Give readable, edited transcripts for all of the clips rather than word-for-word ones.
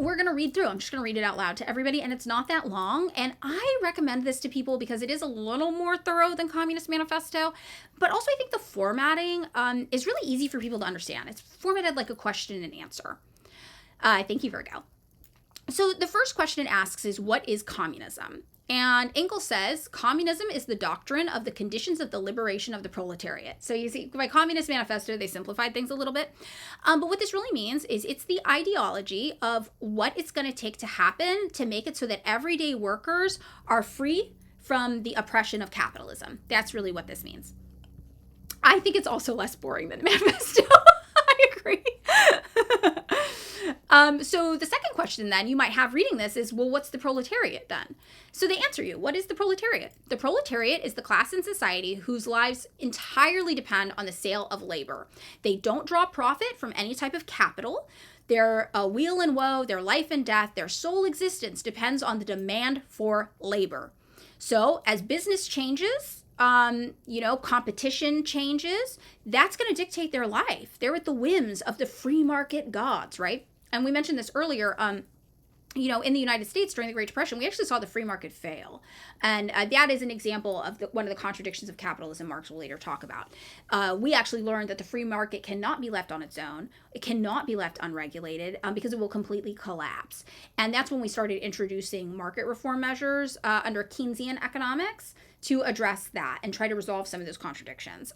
we're going to read through. I'm just going to read it out loud to everybody, and it's not that long. And I recommend this to people because it is a little more thorough than Communist Manifesto. But also, I think the formatting is really easy for people to understand. It's formatted like a question and answer. Thank you, Virgo. So the first question it asks is, what is communism? And Engels says, communism is the doctrine of the conditions of the liberation of the proletariat. So you see, by Communist Manifesto, they simplified things a little bit. But what this really means is it's the ideology of what it's going to take to happen to make it so that everyday workers are free from the oppression of capitalism. That's really what this means. I think it's also less boring than the manifesto. I agree. So the second question then you might have reading this is, well, what's the proletariat then? So they answer you, what is the proletariat? The proletariat is the class in society whose lives entirely depend on the sale of labor. They don't draw profit from any type of capital. Their weal and woe, their life and death, their sole existence depends on the demand for labor. So as business changes, competition changes, that's going to dictate their life. They're at the whims of the free market gods, right? And we mentioned this earlier, in the United States during the Great Depression, we actually saw the free market fail. And that is an example of one of the contradictions of capitalism Marx will later talk about. We actually learned that the free market cannot be left on its own. It cannot be left unregulated because it will completely collapse. And that's when we started introducing market reform measures under Keynesian economics to address that and try to resolve some of those contradictions.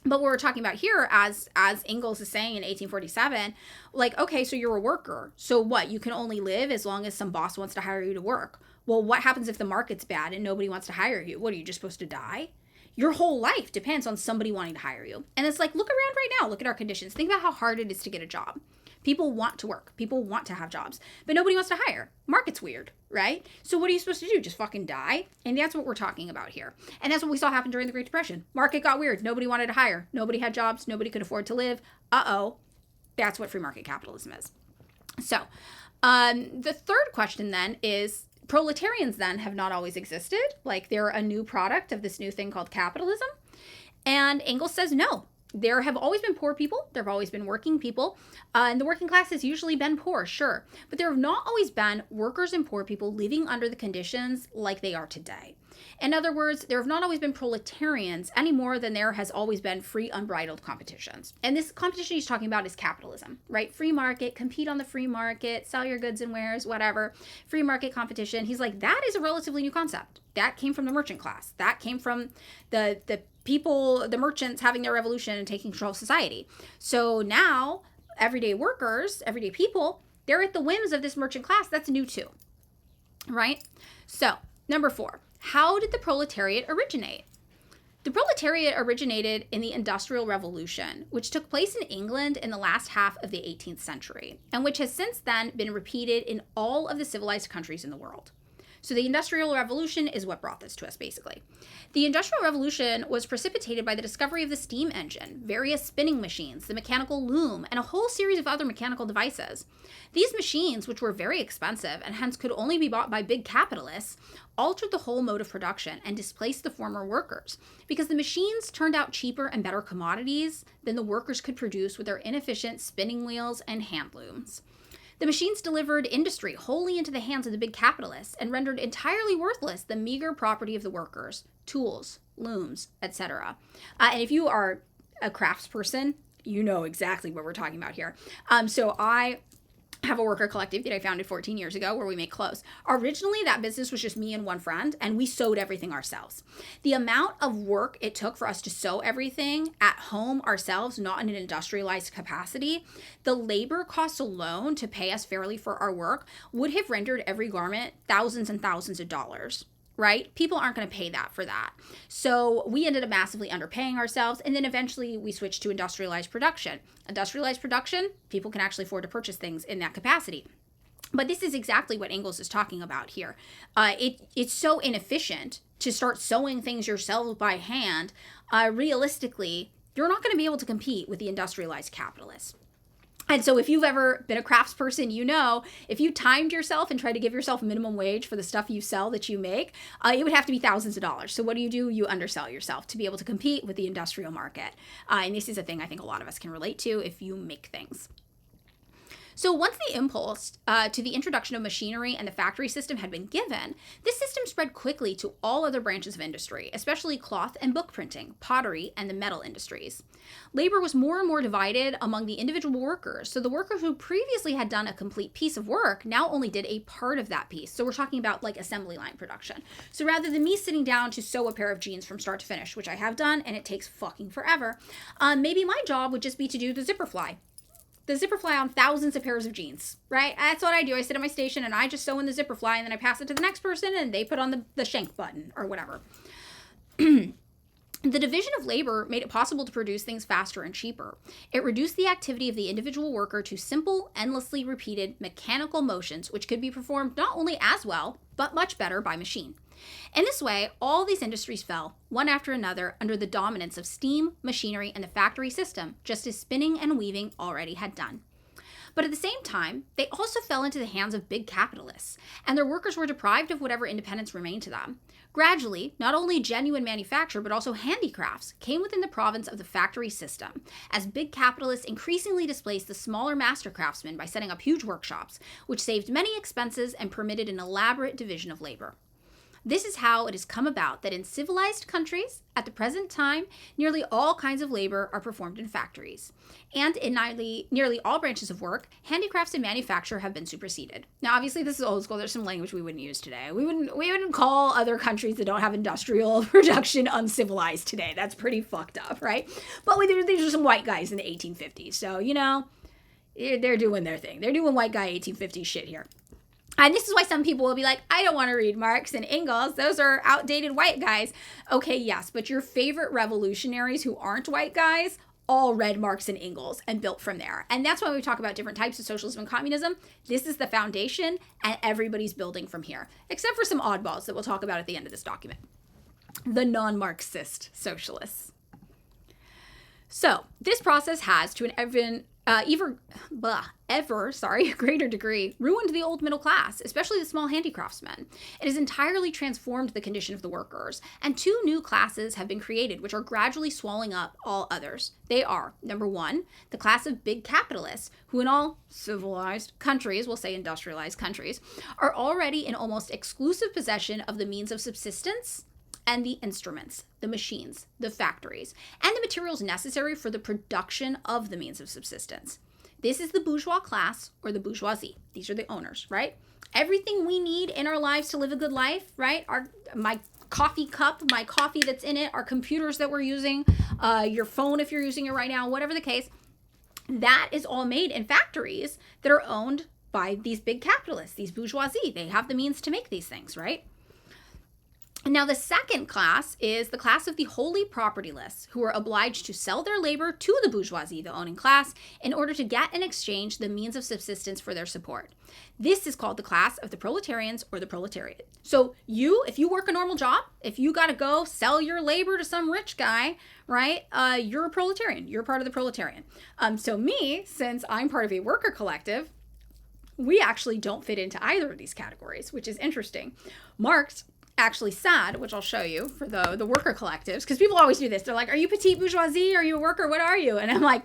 But what we're talking about here, as Engels is saying in 1847, like, okay, so you're a worker. So what? You can only live as long as some boss wants to hire you to work. Well, what happens if the market's bad and nobody wants to hire you? What, are you just supposed to die? Your whole life depends on somebody wanting to hire you. And it's like, look around right now. Look at our conditions. Think about how hard it is to get a job. People want to work. People want to have jobs. But nobody wants to hire. Market's weird, right? So what are you supposed to do? Just fucking die? And that's what we're talking about here. And that's what we saw happen during the Great Depression. Market got weird. Nobody wanted to hire. Nobody had jobs. Nobody could afford to live. That's what free market capitalism is. So the third question then is, proletarians then have not always existed. Like, they're a new product of this new thing called capitalism. And Engels says no. There have always been poor people. There have always been working people. And the working class has usually been poor, sure. But there have not always been workers and poor people living under the conditions like they are today. In other words, there have not always been proletarians any more than there has always been free, unbridled competitions. And this competition he's talking about is capitalism, right? Free market, compete on the free market, sell your goods and wares, whatever. Free market competition. He's like, that is a relatively new concept. That came from the merchant class. That came from the people, the merchants having their revolution and taking control of society. So now, everyday workers, everyday people, they're at the whims of this merchant class. That's new too, right? So, number 4. How did the proletariat originate? The proletariat originated in the Industrial Revolution, which took place in England in the last half of the 18th century, and which has since then been repeated in all of the civilized countries in the world. So the Industrial Revolution is what brought this to us, basically. The Industrial Revolution was precipitated by the discovery of the steam engine, various spinning machines, the mechanical loom, and a whole series of other mechanical devices. These machines, which were very expensive and hence could only be bought by big capitalists, altered the whole mode of production and displaced the former workers, because the machines turned out cheaper and better commodities than the workers could produce with their inefficient spinning wheels and hand looms. The machines delivered industry wholly into the hands of the big capitalists and rendered entirely worthless the meager property of the workers, tools, looms, etc. And if you are a craftsperson, you know exactly what we're talking about here. So I have a worker collective that I founded 14 years ago where we make clothes. Originally, that business was just me and one friend, and we sewed everything ourselves. The amount of work it took for us to sew everything at home ourselves, not in an industrialized capacity, the labor costs alone to pay us fairly for our work would have rendered every garment thousands and thousands of dollars. Right? People aren't going to pay that for that. So we ended up massively underpaying ourselves. And then eventually we switched to industrialized production. Industrialized production, people can actually afford to purchase things in that capacity. But this is exactly what Engels is talking about here. It's so inefficient to start sewing things yourself by hand. Realistically, you're not going to be able to compete with the industrialized capitalists. And so if you've ever been a craftsperson, you know, if you timed yourself and tried to give yourself minimum wage for the stuff you sell that you make, it would have to be thousands of dollars. So what do? You undersell yourself to be able to compete with the industrial market. And this is a thing I think a lot of us can relate to if you make things. So once the impulse to the introduction of machinery and the factory system had been given, this system spread quickly to all other branches of industry, especially cloth and book printing, pottery, and the metal industries. Labor was more and more divided among the individual workers, so the worker who previously had done a complete piece of work now only did a part of that piece. So we're talking about like assembly line production. So rather than me sitting down to sew a pair of jeans from start to finish, which I have done, and it takes fucking forever, maybe my job would just be to do the zipper fly. The zipper fly on thousands of pairs of jeans, right? That's what I do. I sit at my station and I just sew in the zipper fly, and then I pass it to the next person and they put on the shank button or whatever. The division of labor made it possible to produce things faster and cheaper. It reduced the activity of the individual worker to simple, endlessly repeated mechanical motions, which could be performed not only as well, but much better by machine. In this way, all these industries fell, one after another, under the dominance of steam, machinery, and the factory system, just as spinning and weaving already had done. But at the same time, they also fell into the hands of big capitalists, and their workers were deprived of whatever independence remained to them. Gradually, not only genuine manufacture, but also handicrafts came within the province of the factory system, as big capitalists increasingly displaced the smaller master craftsmen by setting up huge workshops, which saved many expenses and permitted an elaborate division of labor. This is how it has come about that in civilized countries, at the present time, nearly all kinds of labor are performed in factories. And in nearly all branches of work, handicrafts and manufacture have been superseded. Now, obviously, this is old school. There's some language we wouldn't use today. We wouldn't call other countries that don't have industrial production uncivilized today. That's pretty fucked up, right? But these are some white guys in the 1850s. So, they're doing their thing. They're doing white guy 1850s shit here. And this is why some people will be like, I don't want to read Marx and Engels. Those are outdated white guys. Okay, yes, but your favorite revolutionaries who aren't white guys all read Marx and Engels and built from there. And that's why we talk about different types of socialism and communism. This is the foundation, and everybody's building from here, except for some oddballs that we'll talk about at the end of this document. The non-Marxist socialists. So this process has, to an greater degree, ruined the old middle class, especially the small handicraftsmen. It has entirely transformed the condition of the workers, and two new classes have been created, which are gradually swallowing up all others. They are, number one, the class of big capitalists, who in all civilized countries, we'll say industrialized countries, are already in almost exclusive possession of the means of subsistence and the instruments, the machines, the factories, and the materials necessary for the production of the means of subsistence. This is the bourgeois class, or the bourgeoisie. These are the owners, right? Everything we need in our lives to live a good life, right? My coffee cup, my coffee that's in it, our computers that we're using, your phone if you're using it right now, whatever the case, that is all made in factories that are owned by these big capitalists, these bourgeoisie. They have the means to make these things, right? Now, the second class is the class of the wholly propertyless, who are obliged to sell their labor to the bourgeoisie, the owning class, in order to get in exchange the means of subsistence for their support. This is called the class of the proletarians, or the proletariat. So if you work a normal job, if you got to go sell your labor to some rich guy, right, you're a proletarian. You're part of the proletarian. So me, since I'm part of a worker collective, we actually don't fit into either of these categories, which is interesting. Marx actually said, which I'll show you for the worker collectives, because people always do this. They're like, are you petite bourgeoisie? Are you a worker? What are you? And I'm like,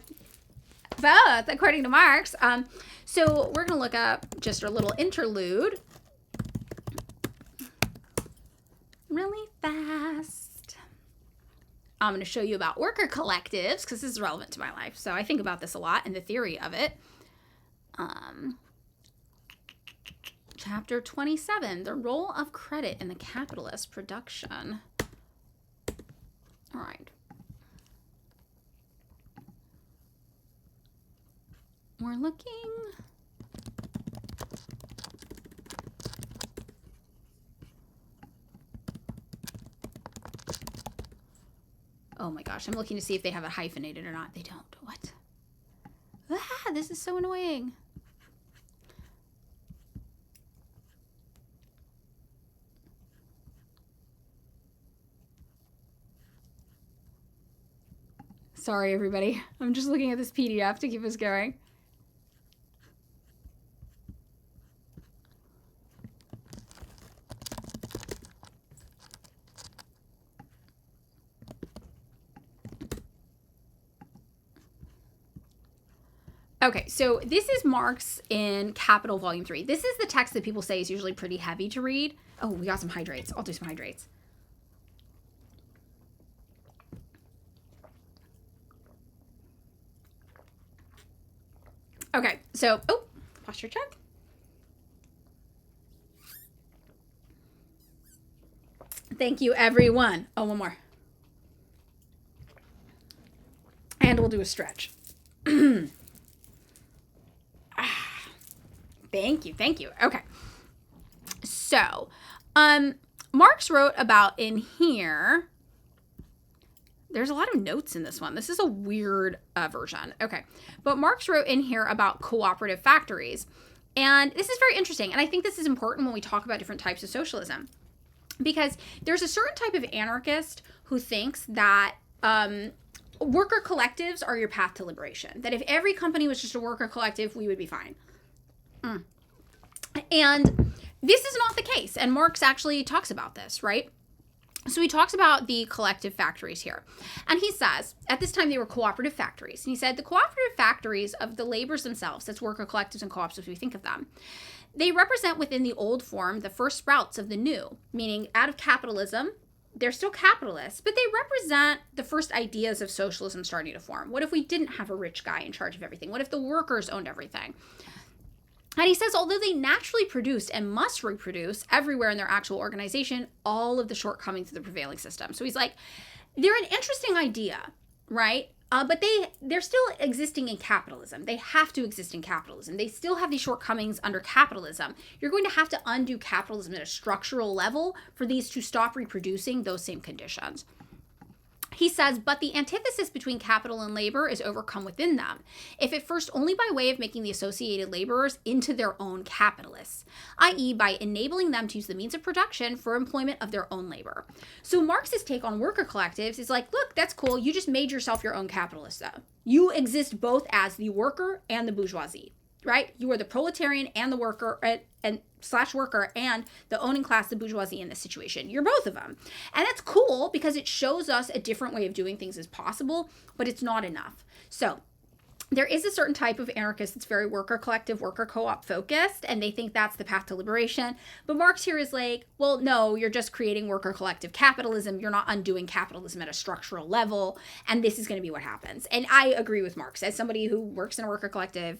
both, according to Marx. So we're going to look up just a little interlude really fast. I'm going to show you about worker collectives, because this is relevant to my life. So I think about this a lot and the theory of it. Chapter 27, the role of credit in the capitalist production. All right. We're looking. Oh my gosh, I'm looking to see if they have it hyphenated or not. They don't. What? Ah, this is so annoying. Sorry, everybody. I'm just looking at this PDF to keep us going. Okay, so this is Marx in Capital Volume 3. This is the text that people say is usually pretty heavy to read. Oh, we got some hydrates. I'll do some hydrates. Okay, so, posture check. Thank you, everyone. Oh, one more. And we'll do a stretch. Thank you. Okay. So, Marx wrote about in here. There's a lot of notes in this one. This is a weird version. Okay. But Marx wrote in here about cooperative factories. And this is very interesting. And I think this is important when we talk about different types of socialism. Because there's a certain type of anarchist who thinks that worker collectives are your path to liberation. That if every company was just a worker collective, we would be fine. And this is not the case. And Marx actually talks about this, right? So he talks about the collective factories here. And he says, at this time they were cooperative factories. And he said the cooperative factories of the laborers themselves, that's worker collectives and co-ops as we think of them, they represent within the old form the first sprouts of the new, meaning out of capitalism, they're still capitalists, but they represent the first ideas of socialism starting to form. What if we didn't have a rich guy in charge of everything? What if the workers owned everything? And he says, although they naturally produce and must reproduce everywhere in their actual organization all of the shortcomings of the prevailing system. So he's like, they're an interesting idea, right? But they're still existing in capitalism. They have to exist in capitalism. They still have these shortcomings under capitalism. You're going to have to undo capitalism at a structural level for these to stop reproducing those same conditions. He says, but the antithesis between capital and labor is overcome within them, if at first only by way of making the associated laborers into their own capitalists, i.e. by enabling them to use the means of production for employment of their own labor. So Marx's take on worker collectives is like, look, that's cool. You just made yourself your own capitalist, though. You exist both as the worker and the bourgeoisie, right? You are the proletarian and the worker / worker and the owning class, the bourgeoisie in this situation. You're both of them. And that's cool because it shows us a different way of doing things is possible, but it's not enough. So there is a certain type of anarchist that's very worker collective, worker co-op focused, and they think that's the path to liberation. But Marx here is like, well, no, you're just creating worker collective capitalism. You're not undoing capitalism at a structural level. And this is going to be what happens. And I agree with Marx. As somebody who works in a worker collective,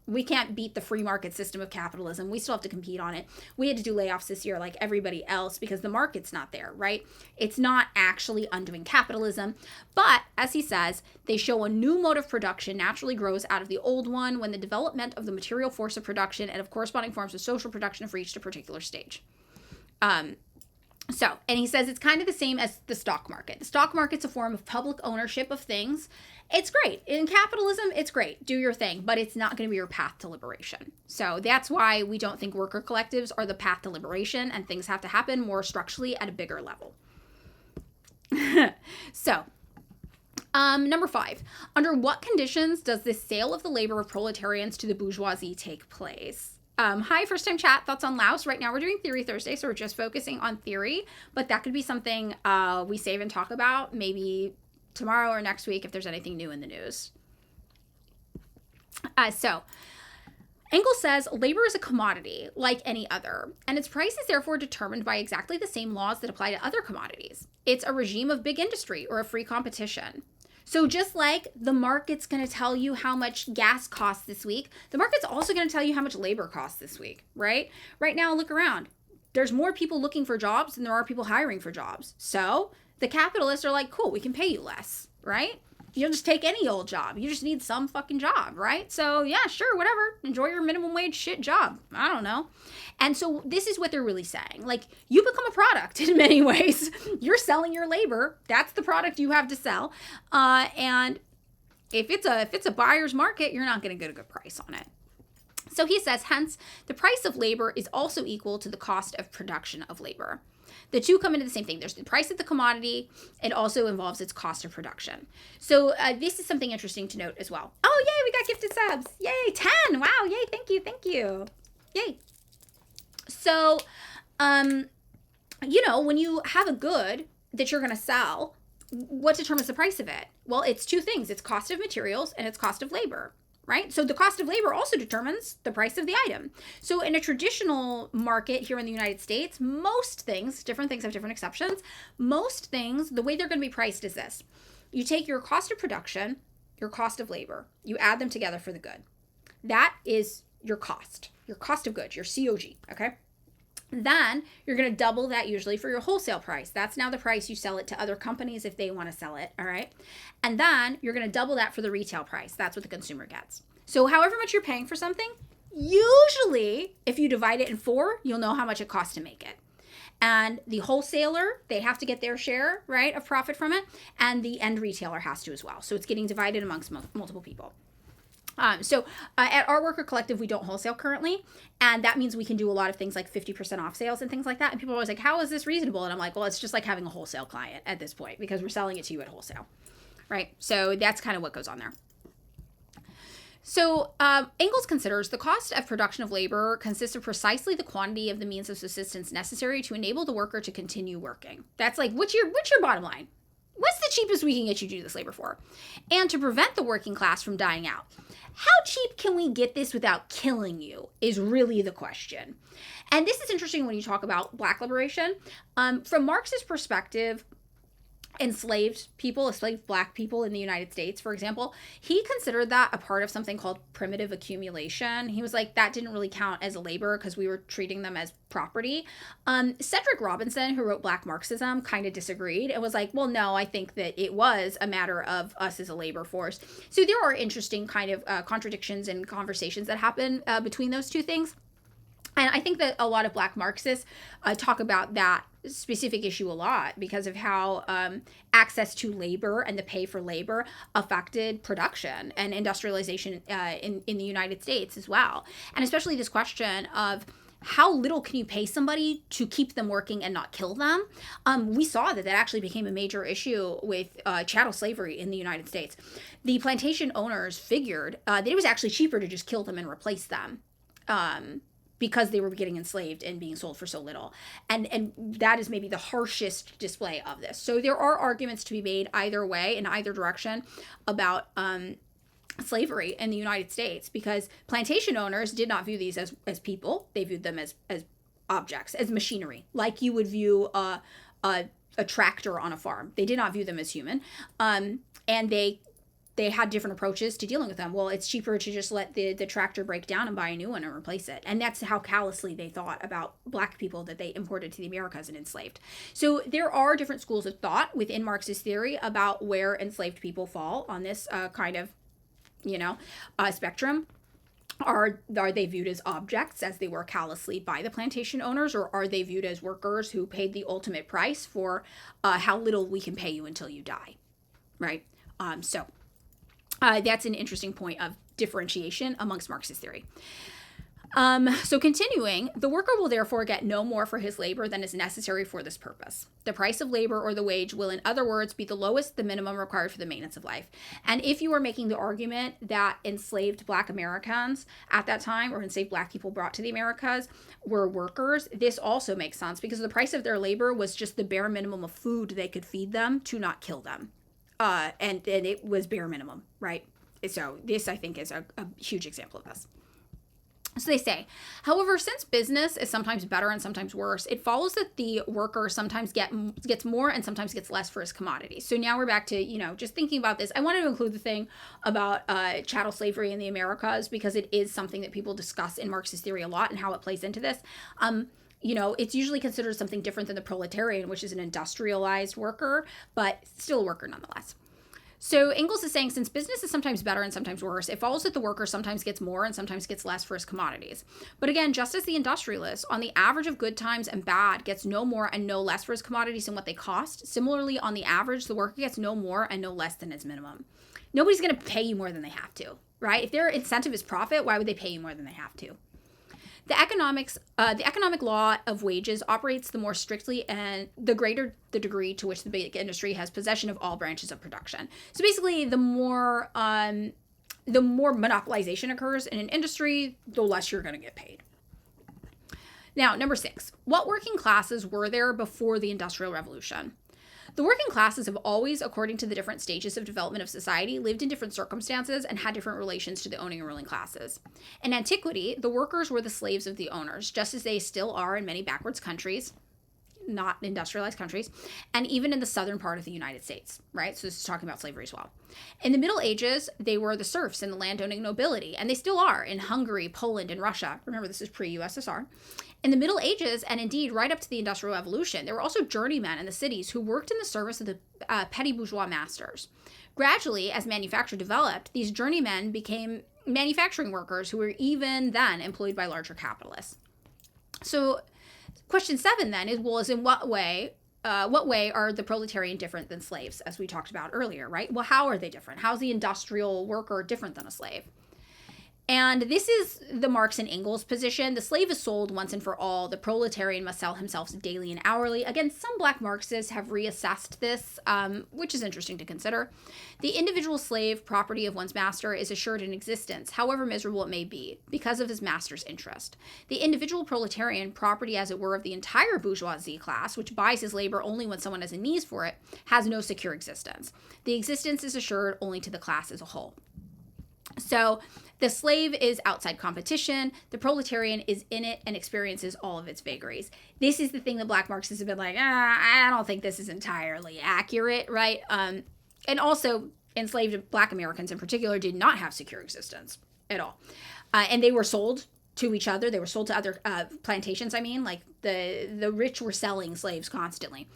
we can't beat the free market system of capitalism. We still have to compete on it. We had to do layoffs this year like everybody else because the market's not there, right? It's not actually undoing capitalism. But as he says, they show a new mode of production naturally grows out of the old one when the development of the material force of production and of corresponding forms of social production have reached a particular stage. And he says it's kind of the same as the stock market. The stock market's a form of public ownership of things. It's great. In capitalism, it's great. Do your thing, but it's not going to be your path to liberation. So that's why we don't think worker collectives are the path to liberation, and things have to happen more structurally at a bigger level. Number 5. Under what conditions does the sale of the labor of proletarians to the bourgeoisie take place? Hi, first time chat, thoughts on Laos. Right now we're doing Theory Thursday, so we're just focusing on theory, but that could be something we save and talk about maybe tomorrow or next week if there's anything new in the news. Engels says, labor is a commodity like any other, and its price is therefore determined by exactly the same laws that apply to other commodities. It's a regime of big industry or a free competition. So just like the market's going to tell you how much gas costs this week, the market's also going to tell you how much labor costs this week, right? Right now, look around. There's more people looking for jobs than there are people hiring for jobs. So the capitalists are like, cool, we can pay you less, right? You'll just take any old job. You just need some fucking job, right? So yeah, sure, whatever. Enjoy your minimum wage shit job. I don't know. And so this is what they're really saying. Like, you become a product in many ways. You're selling your labor. That's the product you have to sell. And if it's a buyer's market, you're not going to get a good price on it. So he says, hence, the price of labor is also equal to the cost of production of labor. The two come into the same thing. There's the price of the commodity. It also involves its cost of production. So this is something interesting to note as well. Oh, yay, we got gifted subs. Yay, 10. Wow, yay, thank you. Yay. So, when you have a good that you're going to sell, what determines the price of it? Well, it's two things. It's cost of materials and it's cost of labor. right? So the cost of labor also determines the price of the item. So in a traditional market here in the United States, most things, different things have different exceptions, most things, the way they're going to be priced is this. You take your cost of production, your cost of labor, you add them together for the good. That is your cost of goods, your COG, okay? Then you're going to double that usually for your wholesale price. That's now the price you sell it to other companies if they want to sell it, all right? And then you're going to double that for the retail price. That's what the consumer gets. So however much you're paying for something, usually if you divide it in 4, you'll know how much it costs to make it. And the wholesaler, they have to get their share, right, of profit from it. And the end retailer has to as well. So it's getting divided amongst multiple people. At our worker collective, we don't wholesale currently. And that means we can do a lot of things like 50% off sales and things like that. And people are always like, how is this reasonable? And I'm like, well, it's just like having a wholesale client at this point because we're selling it to you at wholesale, right? So that's kind of what goes on there. So Engels considers the cost of production of labor consists of precisely the quantity of the means of subsistence necessary to enable the worker to continue working. That's like, what's your bottom line? What's the cheapest we can get you to do this labor for? And to prevent the working class from dying out. How cheap can we get this without killing you is really the question. And this is interesting when you talk about Black liberation. From Marxist perspective, enslaved Black people in the United States, for example, he considered that a part of something called primitive accumulation. He was like, that didn't really count as a labor because we were treating them as property. Cedric Robinson, who wrote Black Marxism, kind of disagreed and was like, well, no, I think that it was a matter of us as a labor force. So there are interesting kind of contradictions and conversations that happen between those two things. And I think that a lot of Black Marxists talk about that specific issue a lot because of how access to labor and the pay for labor affected production and industrialization in the United States as well. And especially this question of how little can you pay somebody to keep them working and not kill them? We saw that actually became a major issue with chattel slavery in the United States. The plantation owners figured that it was actually cheaper to just kill them and replace them. Because they were getting enslaved and being sold for so little. And that is maybe the harshest display of this. So there are arguments to be made either way, in either direction, about slavery in the United States, because plantation owners did not view these as people. They viewed them as objects, as machinery, like you would view a tractor on a farm. They did not view them as human. And they had different approaches to dealing with them. Well, it's cheaper to just let the tractor break down and buy a new one and replace it. And that's how callously they thought about Black people that they imported to the Americas and enslaved. So there are different schools of thought within Marxist theory about where enslaved people fall on this kind of, spectrum. Are they viewed as objects as they were callously by the plantation owners, or are they viewed as workers who paid the ultimate price for how little we can pay you until you die, right? That's an interesting point of differentiation amongst Marxist theory. So continuing, the worker will therefore get no more for his labor than is necessary for this purpose. The price of labor or the wage will, in other words, be the lowest, the minimum required for the maintenance of life. And if you were making the argument that enslaved Black Americans at that time, or enslaved Black people brought to the Americas, were workers, this also makes sense because the price of their labor was just the bare minimum of food they could feed them to not kill them. And it was bare minimum, right? So this, I think, is a huge example of this. So they say, however, since business is sometimes better and sometimes worse, it follows that the worker sometimes gets more and sometimes gets less for his commodities. So now we're back to, just thinking about this. I wanted to include the thing about chattel slavery in the Americas because it is something that people discuss in Marxist theory a lot and how it plays into this. It's usually considered something different than the proletarian, which is an industrialized worker, but still a worker nonetheless. So Engels is saying, since business is sometimes better and sometimes worse, it follows that the worker sometimes gets more and sometimes gets less for his commodities. But again, just as the industrialist, on the average of good times and bad, gets no more and no less for his commodities than what they cost, similarly, on the average, the worker gets no more and no less than his minimum. Nobody's going to pay you more than they have to, right? If their incentive is profit, why would they pay you more than they have to? The economic law of wages operates the more strictly and the greater the degree to which the big industry has possession of all branches of production. So basically, the more monopolization occurs in an industry, the less you're going to get paid. Now, number 6, what working classes were there before the Industrial Revolution? The working classes have always, according to the different stages of development of society, lived in different circumstances and had different relations to the owning and ruling classes. In antiquity, the workers were the slaves of the owners, just as they still are in many backwards countries, not industrialized countries, and even in the southern part of the United States, right? So this is talking about slavery as well. In the Middle Ages, they were the serfs and the landowning nobility, and they still are in Hungary, Poland, and Russia. Remember, this is pre-USSR. In the Middle Ages, and indeed right up to the Industrial Revolution, there were also journeymen in the cities who worked in the service of the petty bourgeois masters. Gradually, as manufacture developed, these journeymen became manufacturing workers who were even then employed by larger capitalists. So question 7 then is in what way are the proletarian different than slaves, as we talked about earlier, right? Well, how are they different? How's the industrial worker different than a slave? And this is the Marx and Engels position. The slave is sold once and for all. The proletarian must sell himself daily and hourly. Again, some Black Marxists have reassessed this, which is interesting to consider. The individual slave, property of one's master, is assured in existence, however miserable it may be, because of his master's interest. The individual proletarian, property as it were of the entire bourgeoisie class, which buys his labor only when someone has a need for it, has no secure existence. The existence is assured only to the class as a whole. So the slave is outside competition. The proletarian is in it and experiences all of its vagaries. This is the thing that Black Marxists have been like, I don't think this is entirely accurate, right? And also, enslaved Black Americans in particular did not have secure existence at all. And they were sold to each other. They were sold to other plantations, like the rich were selling slaves constantly.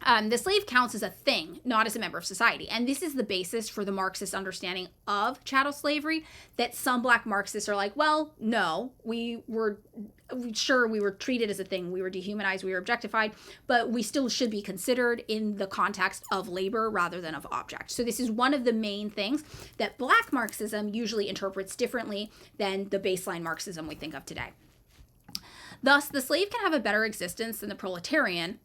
The slave counts as a thing, not as a member of society. And this is the basis for the Marxist understanding of chattel slavery, that some Black Marxists are like, well, no, we were treated as a thing. We were dehumanized, we were objectified, but we still should be considered in the context of labor rather than of object. So this is one of the main things that Black Marxism usually interprets differently than the baseline Marxism we think of today. Thus, the slave can have a better existence than the proletarian,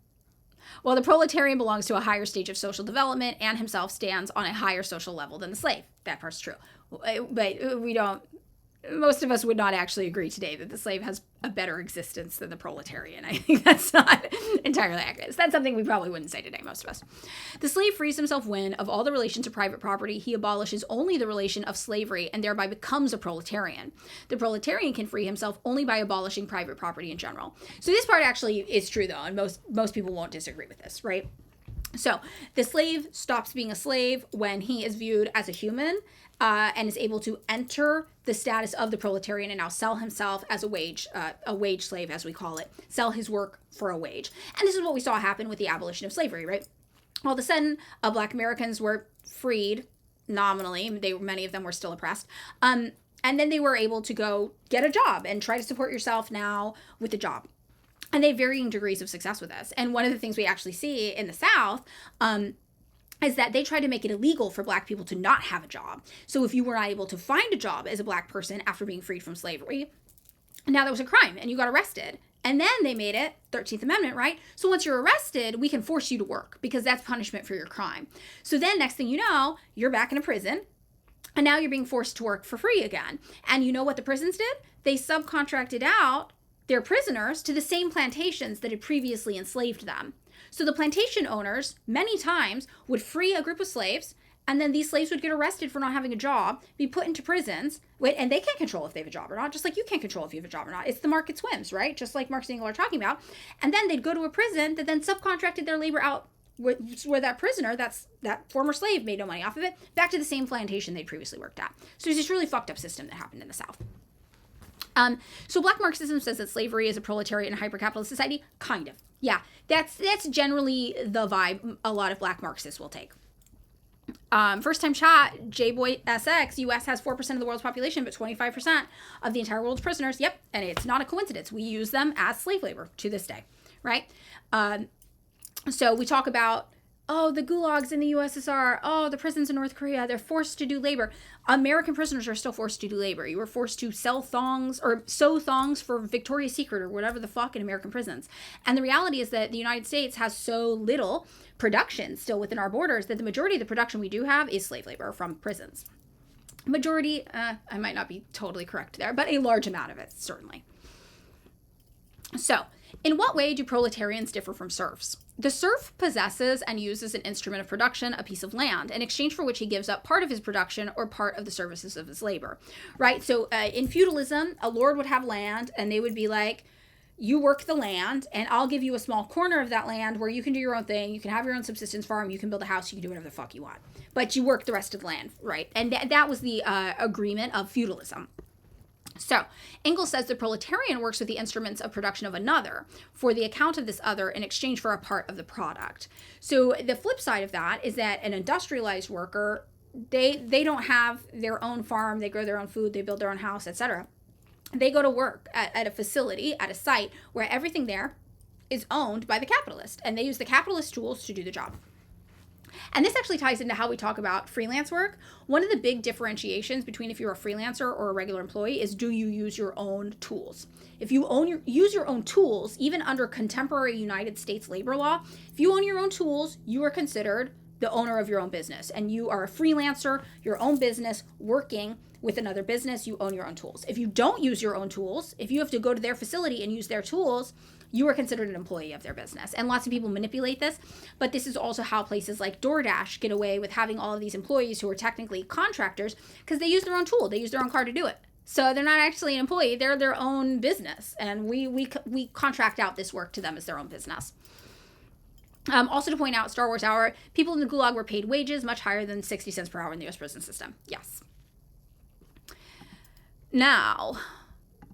while the proletarian belongs to a higher stage of social development and himself stands on a higher social level than the slave. That part's true. But most of us would not actually agree today that the slave has a better existence than the proletarian. I think that's not entirely accurate. That's something we probably wouldn't say today, most of us. The slave frees himself when, of all the relations to private property, he abolishes only the relation of slavery and thereby becomes a proletarian. The proletarian can free himself only by abolishing private property in general. So this part actually is true, though, and most people won't disagree with this, right? So the slave stops being a slave when he is viewed as a human and is able to enter the status of the proletarian and now sell himself as a wage slave, as we call it, sell his work for a wage. And this is what we saw happen with the abolition of slavery, right? All of a sudden, Black Americans were freed nominally. Many of them were still oppressed. And then they were able to go get a job and try to support yourself now with a job. And they have varying degrees of success with this. And one of the things we actually see in the South is that they try to make it illegal for Black people to not have a job. So if you were not able to find a job as a Black person after being freed from slavery, now that was a crime and you got arrested. And then they made it 13th Amendment, right? So once you're arrested, we can force you to work because that's punishment for your crime. So then next thing you know, you're back in a prison and now you're being forced to work for free again. And you know what the prisons did? They subcontracted out their prisoners to the same plantations that had previously enslaved them. So the plantation owners, many times, would free a group of slaves, and then these slaves would get arrested for not having a job, be put into prisons, and they can't control if they have a job or not, just like you can't control if you have a job or not. It's the market swims, right? Just like Marx and Engels are talking about. And then they'd go to a prison that then subcontracted their labor out where that prisoner, that former slave, made no money off of it, back to the same plantation they'd previously worked at. So there's this really fucked up system that happened in the South. So Black Marxism says that slavery is a proletariat and hyper-capitalist society. Kind of. Yeah, that's generally the vibe a lot of Black Marxists will take. First time chat, J-Boy SX, US has 4% of the world's population, but 25% of the entire world's prisoners. Yep, and it's not a coincidence. We use them as slave labor to this day, right? So we talk about, the gulags in the USSR, the prisons in North Korea, they're forced to do labor. American prisoners are still forced to do labor. You were forced to sell thongs or sew thongs for Victoria's Secret or whatever the fuck in American prisons. And the reality is that the United States has so little production still within our borders that the majority of the production we do have is slave labor from prisons. Majority, I might not be totally correct there, but a large amount of it, certainly. So, in what way do proletarians differ from serfs? The serf possesses and uses an instrument of production, a piece of land, in exchange for which he gives up part of his production or part of the services of his labor, right? So in feudalism, a lord would have land and they would be like, you work the land and I'll give you a small corner of that land where you can do your own thing. You can have your own subsistence farm. You can build a house. You can do whatever the fuck you want. But you work the rest of the land, right? And that was the agreement of feudalism. So, Engels says the proletarian works with the instruments of production of another for the account of this other in exchange for a part of the product. So, the flip side of that is that an industrialized worker, they don't have their own farm, they grow their own food, they build their own house, etc. They go to work at a facility, at a site where everything there is owned by the capitalist, and they use the capitalist tools to do the job. And this actually ties into how we talk about freelance work. One of the big differentiations between if you're a freelancer or a regular employee is, do you use your own tools? If you use your own tools, even under contemporary United States labor law, if you own your own tools, you are considered the owner of your own business. And you are a freelancer, your own business, working with another business, you own your own tools. If you don't use your own tools, if you have to go to their facility and use their tools, you are considered an employee of their business. And lots of people manipulate this, but this is also how places like DoorDash get away with having all of these employees who are technically contractors because they use their own tool. They use their own car to do it. So they're not actually an employee, they're their own business. And we contract out this work to them as their own business. Also to point out, Star Wars Hour, people in the Gulag were paid wages much higher than 60 cents per hour in the US prison system. Yes. Now,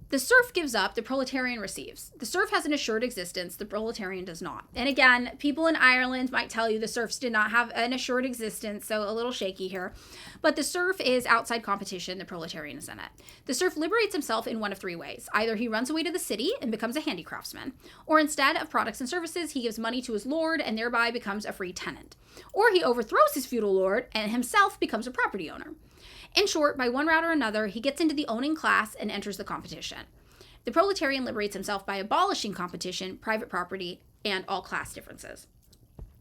the serf gives up, the proletarian receives. The serf has an assured existence, the proletarian does not. And again, people in Ireland might tell you the serfs did not have an assured existence, so a little shaky here. But the serf is outside competition, the proletarian is in it. The serf liberates himself in one of three ways. Either he runs away to the city and becomes a handicraftsman, or instead of products and services, he gives money to his lord and thereby becomes a free tenant. Or he overthrows his feudal lord and himself becomes a property owner. In short, by one route or another, he gets into the owning class and enters the competition. The proletarian liberates himself by abolishing competition, private property, and all class differences.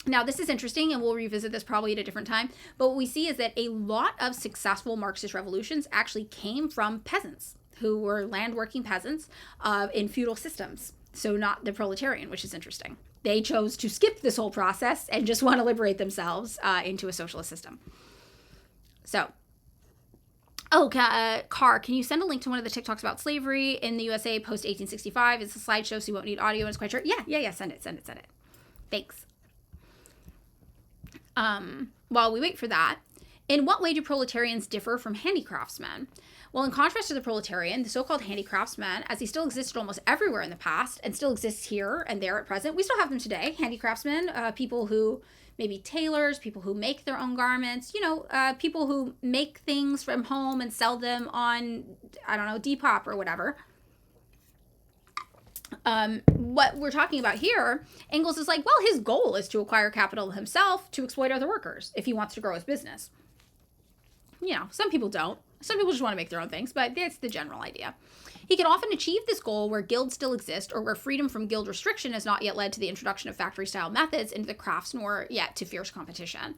Now, this is interesting, and we'll revisit this probably at a different time, but what we see is that a lot of successful Marxist revolutions actually came from peasants, who were land-working peasants in feudal systems, so not the proletarian, which is interesting. They chose to skip this whole process and just want to liberate themselves into a socialist system. So, Car, can you send a link to one of the TikToks about slavery in the USA post-1865? It's a slideshow, so you won't need audio, and it's quite short. Yeah, send it. Thanks. While we wait for that, in what way do proletarians differ from handicraftsmen? Well, in contrast to the proletarian, the so-called handicraftsman, as he still existed almost everywhere in the past and still exists here and there at present, we still have them today. Handicraftsmen, people who maybe tailors, people who make their own garments, people who make things from home and sell them on, Depop or whatever. What we're talking about here, Engels is like, well, his goal is to acquire capital himself to exploit other workers if he wants to grow his business. Some people don't. Some people just want to make their own things, but that's the general idea. He can often achieve this goal where guilds still exist or where freedom from guild restriction has not yet led to the introduction of factory-style methods into the crafts nor yet to fierce competition.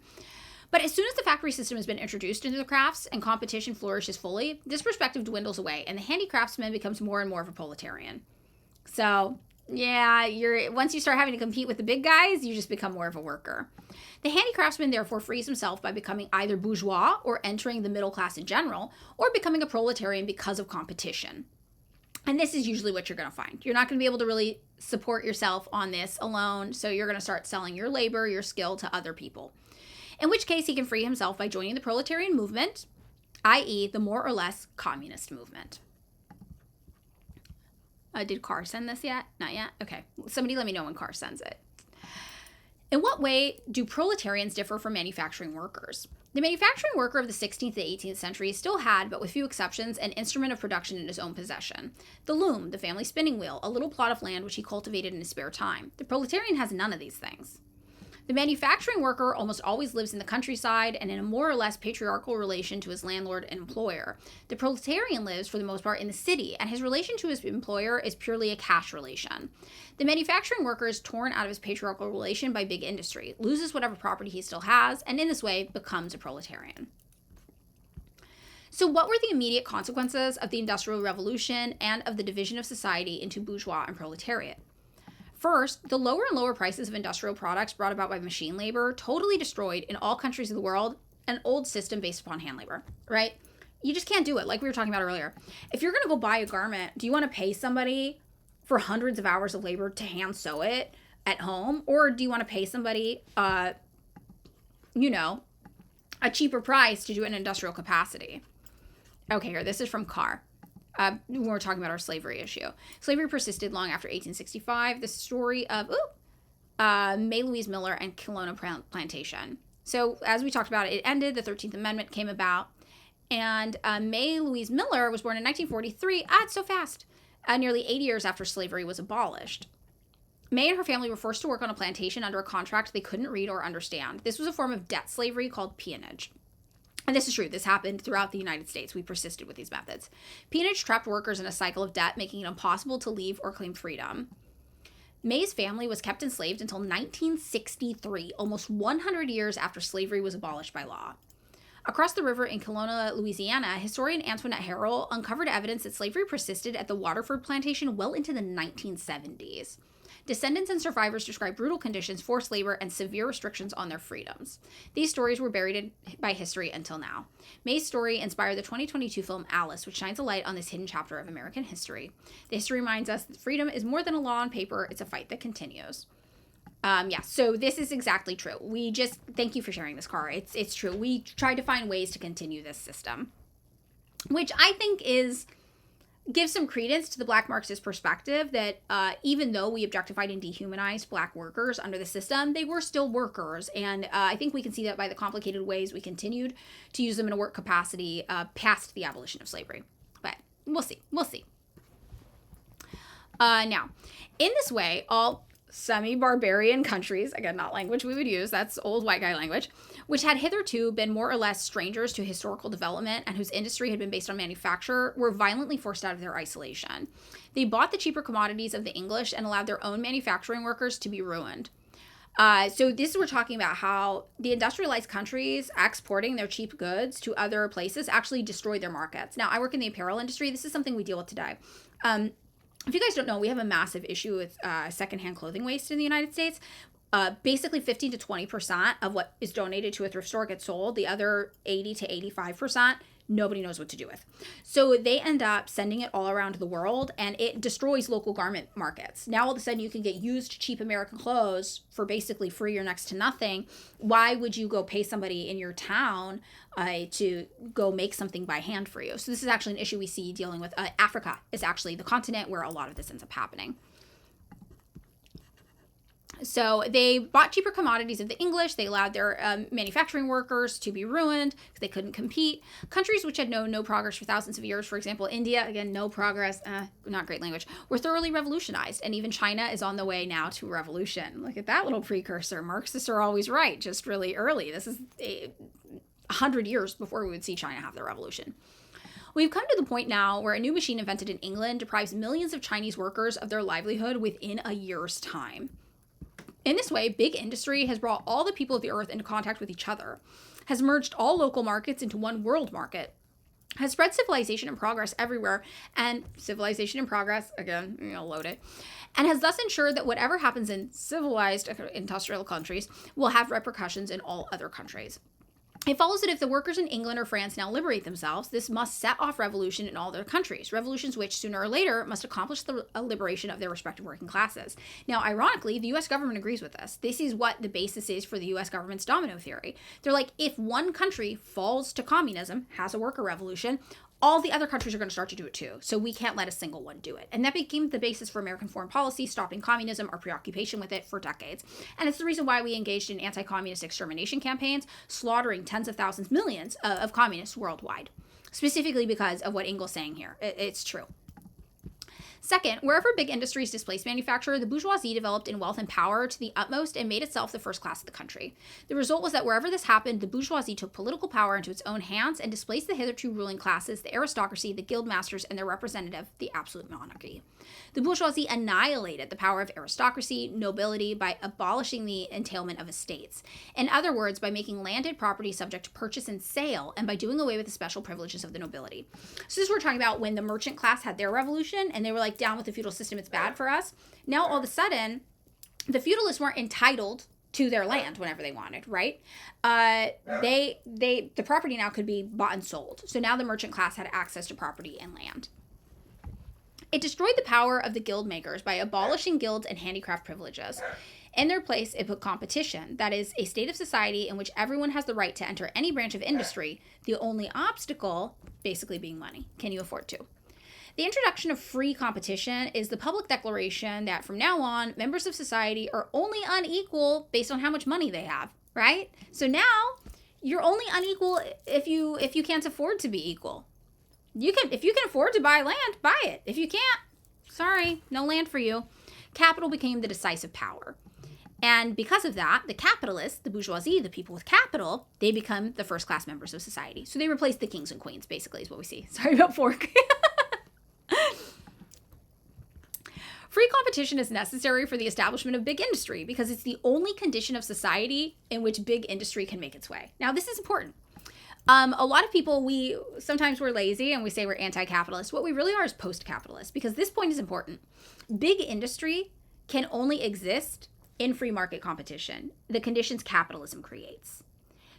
But as soon as the factory system has been introduced into the crafts and competition flourishes fully, this perspective dwindles away and the handicraftsman becomes more and more of a proletarian. So, once you start having to compete with the big guys, you just become more of a worker. The handicraftsman therefore frees himself by becoming either bourgeois or entering the middle class in general, or becoming a proletarian because of competition. And this is usually what you're going to find. You're not going to be able to really support yourself on this alone, so you're going to start selling your labor, your skill to other people. In which case, he can free himself by joining the proletarian movement, i.e. the more or less communist movement. Did Carr send this yet? Not yet? Okay. Somebody let me know when Carr sends it. In what way do proletarians differ from manufacturing workers? The manufacturing worker of the 16th to 18th century still had, but with few exceptions, an instrument of production in his own possession. The loom, the family spinning wheel, a little plot of land which he cultivated in his spare time. The proletarian has none of these things. The manufacturing worker almost always lives in the countryside and in a more or less patriarchal relation to his landlord and employer. The proletarian lives, for the most part, in the city, and his relation to his employer is purely a cash relation. The manufacturing worker is torn out of his patriarchal relation by big industry, loses whatever property he still has, and in this way becomes a proletarian. So what were the immediate consequences of the Industrial Revolution and of the division of society into bourgeois and proletariat? First, the lower and lower prices of industrial products brought about by machine labor totally destroyed in all countries of the world an old system based upon hand labor, right? You just can't do it, like we were talking about earlier. If you're going to go buy a garment, do you want to pay somebody for hundreds of hours of labor to hand sew it at home? Or do you want to pay somebody, a cheaper price to do it in industrial capacity? Okay, here, this is from Carr. When we're talking about our slavery issue. Slavery persisted long after 1865. The story of May Louise Miller and Kelowna Plantation. So as we talked about, it ended. The 13th Amendment came about. And May Louise Miller was born in 1943. It's so fast. Nearly 80 years after slavery was abolished. May and her family were forced to work on a plantation under a contract they couldn't read or understand. This was a form of debt slavery called peonage. And this is true. This happened throughout the United States. We persisted with these methods. Peonage trapped workers in a cycle of debt, making it impossible to leave or claim freedom. May's family was kept enslaved until 1963, almost 100 years after slavery was abolished by law. Across the river in Kelowna, Louisiana, historian Antoinette Harrell uncovered evidence that slavery persisted at the Waterford plantation well into the 1970s. Descendants and survivors describe brutal conditions, forced labor, and severe restrictions on their freedoms. These stories were buried by history until now. May's story inspired the 2022 film Alice, which shines a light on this hidden chapter of American history. The history reminds us that freedom is more than a law on paper, it's a fight that continues. So this is exactly true. We just, thank you for sharing this, Cara. It's true. We tried to find ways to continue this system, which I think gives some credence to the Black Marxist perspective that even though we objectified and dehumanized Black workers under the system, they were still workers. And I think we can see that by the complicated ways we continued to use them in a work capacity past the abolition of slavery. But we'll see. Now, in this way, all semi-barbarian countries, again, not language we would use, that's old white guy language, which had hitherto been more or less strangers to historical development and whose industry had been based on manufacture, were violently forced out of their isolation. They bought the cheaper commodities of the English and allowed their own manufacturing workers to be ruined. So this we're talking about how the industrialized countries exporting their cheap goods to other places actually destroyed their markets. Now, I work in the apparel industry. This is something we deal with today. If you guys don't know, we have a massive issue with secondhand clothing waste in the United States. Basically 15 to 20% of what is donated to a thrift store gets sold. The other 80 to 85%, nobody knows what to do with. So they end up sending it all around the world, and it destroys local garment markets. Now all of a sudden you can get used cheap American clothes for basically free or next to nothing. Why would you go pay somebody in your town to go make something by hand for you? So this is actually an issue we see dealing with. Africa is actually the continent where a lot of this ends up happening. So they bought cheaper commodities of the English. They allowed their manufacturing workers to be ruined because they couldn't compete. Countries which had known no progress for thousands of years, for example, India, again, no progress, not great language, were thoroughly revolutionized. And even China is on the way now to revolution. Look at that little precursor. Marxists are always right, just really early. This is 100 years before we would see China have their revolution. We've come to the point now where a new machine invented in England deprives millions of Chinese workers of their livelihood within a year's time. In this way, big industry has brought all the people of the earth into contact with each other, has merged all local markets into one world market, has spread civilization and progress everywhere, and civilization and progress, again, load it, and has thus ensured that whatever happens in civilized industrial countries will have repercussions in all other countries. It follows that if the workers in England or France now liberate themselves, this must set off revolution in all their countries, revolutions which, sooner or later, must accomplish the liberation of their respective working classes. Now, ironically, the U.S. government agrees with this. This is what the basis is for the U.S. government's domino theory. They're like, if one country falls to communism, has a worker revolution, all the other countries are going to start to do it too. So we can't let a single one do it. And that became the basis for American foreign policy, stopping communism, our preoccupation with it for decades. And it's the reason why we engaged in anti-communist extermination campaigns, slaughtering tens of thousands, millions of communists worldwide, specifically because of what Engel's saying here. It's true. Second, wherever big industries displaced manufacture, the bourgeoisie developed in wealth and power to the utmost and made itself the first class of the country. The result was that wherever this happened, the bourgeoisie took political power into its own hands and displaced the hitherto ruling classes, the aristocracy, the guild masters, and their representative, the absolute monarchy. The bourgeoisie annihilated the power of aristocracy, nobility, by abolishing the entailment of estates. In other words, by making landed property subject to purchase and sale, and by doing away with the special privileges of the nobility. So this is what we're talking about when the merchant class had their revolution, and they were like, down with the feudal system, it's bad for us. Now all of a sudden, the feudalists weren't entitled to their land whenever they wanted, right? The property now could be bought and sold. So now the merchant class had access to property and land. It destroyed the power of the guild makers by abolishing guilds and handicraft privileges. In their place, it put competition, that is, a state of society in which everyone has the right to enter any branch of industry, the only obstacle basically being money. Can you afford to? The introduction of free competition is the public declaration that from now on, members of society are only unequal based on how much money they have, right? So now you're only unequal if you can't afford to be equal. If you can afford to buy land, buy it. If you can't, sorry, no land for you. Capital became the decisive power. And because of that, the capitalists, the bourgeoisie, the people with capital, they become the first class members of society. So they replace the kings and queens, basically, is what we see. Sorry about fork. Free competition is necessary for the establishment of big industry because it's the only condition of society in which big industry can make its way. Now, this is important. A lot of people, sometimes we're lazy and we say we're anti-capitalist. What we really are is post-capitalist, because this point is important. Big industry can only exist in free market competition, the conditions capitalism creates.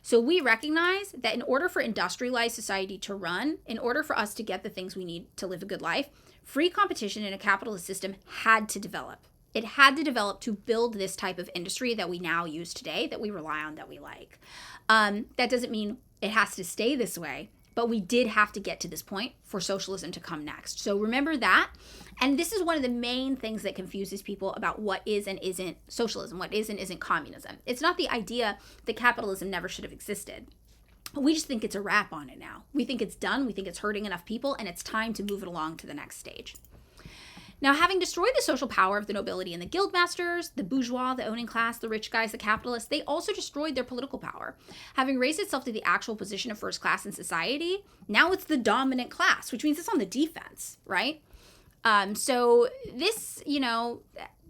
So we recognize that in order for industrialized society to run, in order for us to get the things we need to live a good life, free competition in a capitalist system had to develop. It had to develop to build this type of industry that we now use today, that we rely on, that we like. That doesn't mean it has to stay this way, but we did have to get to this point for socialism to come next. So remember that. And this is one of the main things that confuses people about what is and isn't socialism, what is and isn't communism. It's not the idea that capitalism never should have existed. We just think it's a wrap on it now. We think it's done. We think it's hurting enough people, and it's time to move it along to the next stage. Now, having destroyed the social power of the nobility and the guild masters, the bourgeois, the owning class, the rich guys, the capitalists, they also destroyed their political power. Having raised itself to the actual position of first class in society, now it's the dominant class, which means it's on the defense, right? So this,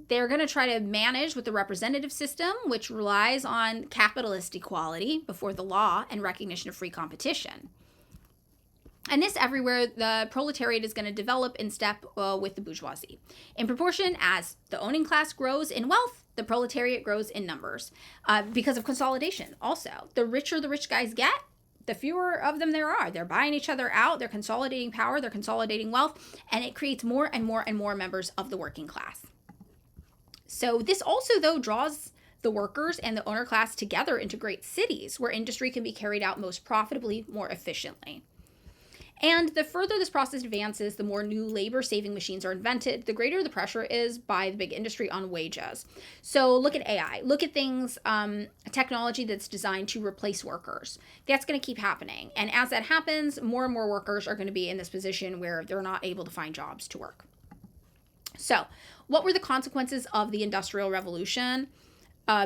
they're going to try to manage with the representative system, which relies on capitalist equality before the law and recognition of free competition. And this everywhere, the proletariat is going to develop in step with the bourgeoisie. In proportion as the owning class grows in wealth, the proletariat grows in numbers because of consolidation. Also, the richer the rich guys get, the fewer of them there are. They're buying each other out. They're consolidating power. They're consolidating wealth. And it creates more and more and more members of the working class. So this also, though, draws the workers and the owner class together into great cities where industry can be carried out most profitably, more efficiently. And the further this process advances, the more new labor-saving machines are invented, the greater the pressure is by the big industry on wages. So look at AI. Look at things, technology that's designed to replace workers. That's going to keep happening. And as that happens, more and more workers are going to be in this position where they're not able to find jobs to work. So what were the consequences of the Industrial Revolution?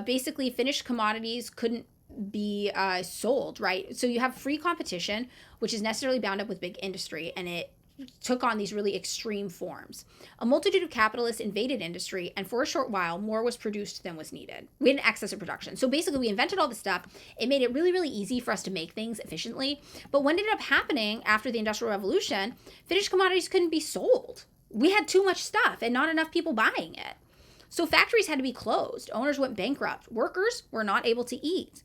Basically, finished commodities couldn't be sold, right? So you have free competition, which is necessarily bound up with big industry, and it took on these really extreme forms. A multitude of capitalists invaded industry, and for a short while, more was produced than was needed. We had an excess of production. So basically, we invented all this stuff. It made it really, really easy for us to make things efficiently. But what ended up happening after the Industrial Revolution, finished commodities couldn't be sold. We had too much stuff and not enough people buying it. So factories had to be closed. Owners went bankrupt. Workers were not able to eat.